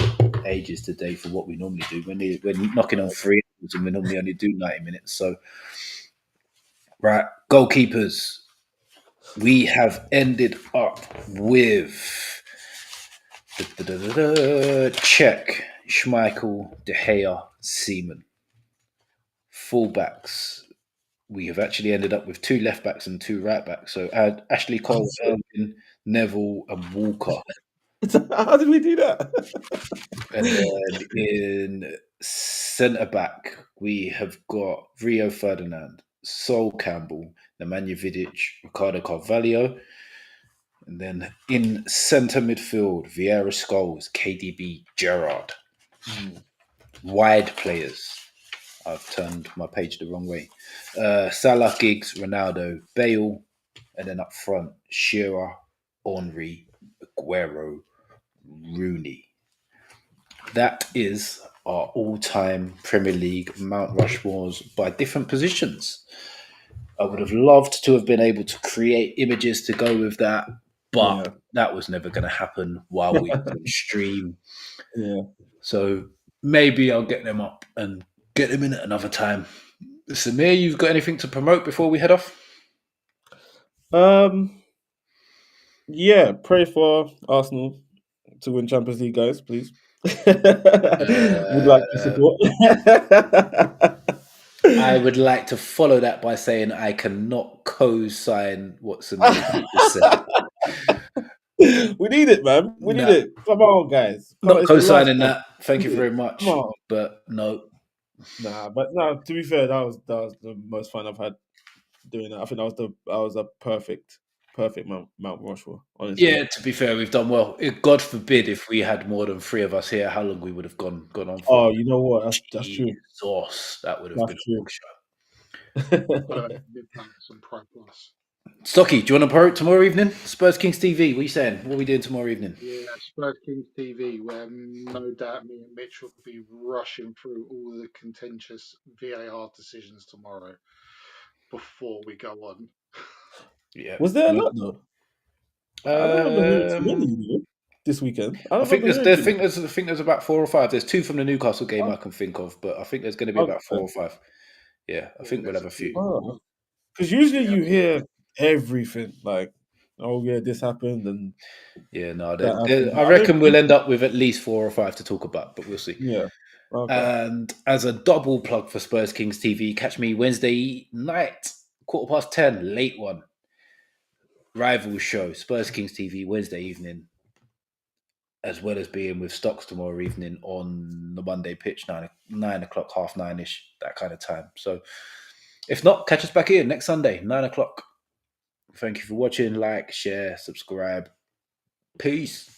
ages today for what we normally do. We're knocking on 3 hours and we normally only do 90 minutes. So, right, goalkeepers. We have ended up with Cech, Schmeichel, De Gea, Seaman. Fullbacks. We have actually ended up with 2 left backs and 2 right backs. So add Ashley Cole, Irvin, Neville, and Walker. How did we do that? And then in centre back, we have got Rio Ferdinand, Sol Campbell, Nemanja Vidic, Ricardo Carvalho. And then in centre midfield, Vieira Scholes, KDB, Gerrard. Wide players. I've turned my page the wrong way. Salah, Giggs, Ronaldo, Bale, and then up front, Shearer, Henry, Aguero, Rooney. That is our all-time Premier League Mount Rushmores by different positions. I would have loved to have been able to create images to go with that, but that was never going to happen while we were on stream. Yeah. So maybe I'll get them up and get them in at another time. Samir, you've got anything to promote before we head off? Yeah, pray for Arsenal to win Champions League, guys, please. Would like to support. I would like to follow that by saying I cannot co-sign what Samir just said. We need it, man. We need it. Come on, guys. Not co-signing that. Thank you very much. But no. Nah, but no. To be fair, that was the most fun I've had doing that. I think that was a perfect Mount Rushmore. Honestly. Yeah, to be fair, we've done well. God forbid if we had more than 3 of us here, how long we would have gone on for. Oh, you know what? That's true. Jesus, that would have That's been a true. long show. By the way, I've been playing some Pro Plus. Stocky, do you want to pro tomorrow evening? Spurs Kings TV. What are you saying? What are we doing tomorrow evening? Yeah, SpursKingsTV, where no doubt me and Mitch will be rushing through all the contentious VAR decisions tomorrow before we go on. Yeah. Was there a lot though? I don't remember hearing too many this weekend. I I don't think remember there's, hearing there, too think many. there's, I think there's about 4 or 5. There's 2 from the Newcastle game I can think of, but I think there's going to be about 4 Okay. or 5. Yeah, I Yeah, think we'll there's have a a few. few. Oh, because usually Yeah, you hear everything like, oh yeah, this happened and Yeah, no, that happened. I I don't reckon we'll think, end up with at least 4 or 5 to talk about, but we'll see. yeah. Okay. And as a double plug for Spurs Kings TV, catch me Wednesday night, 10:15, late one. Rival show, Spurs Kings TV, Wednesday evening, as well as being with Stocks tomorrow evening on the Monday pitch, 9 o'clock, 9:30ish, that kind of time. So if not, catch us back here next Sunday, 9 o'clock. Thank you for watching. Like, share, subscribe. Peace.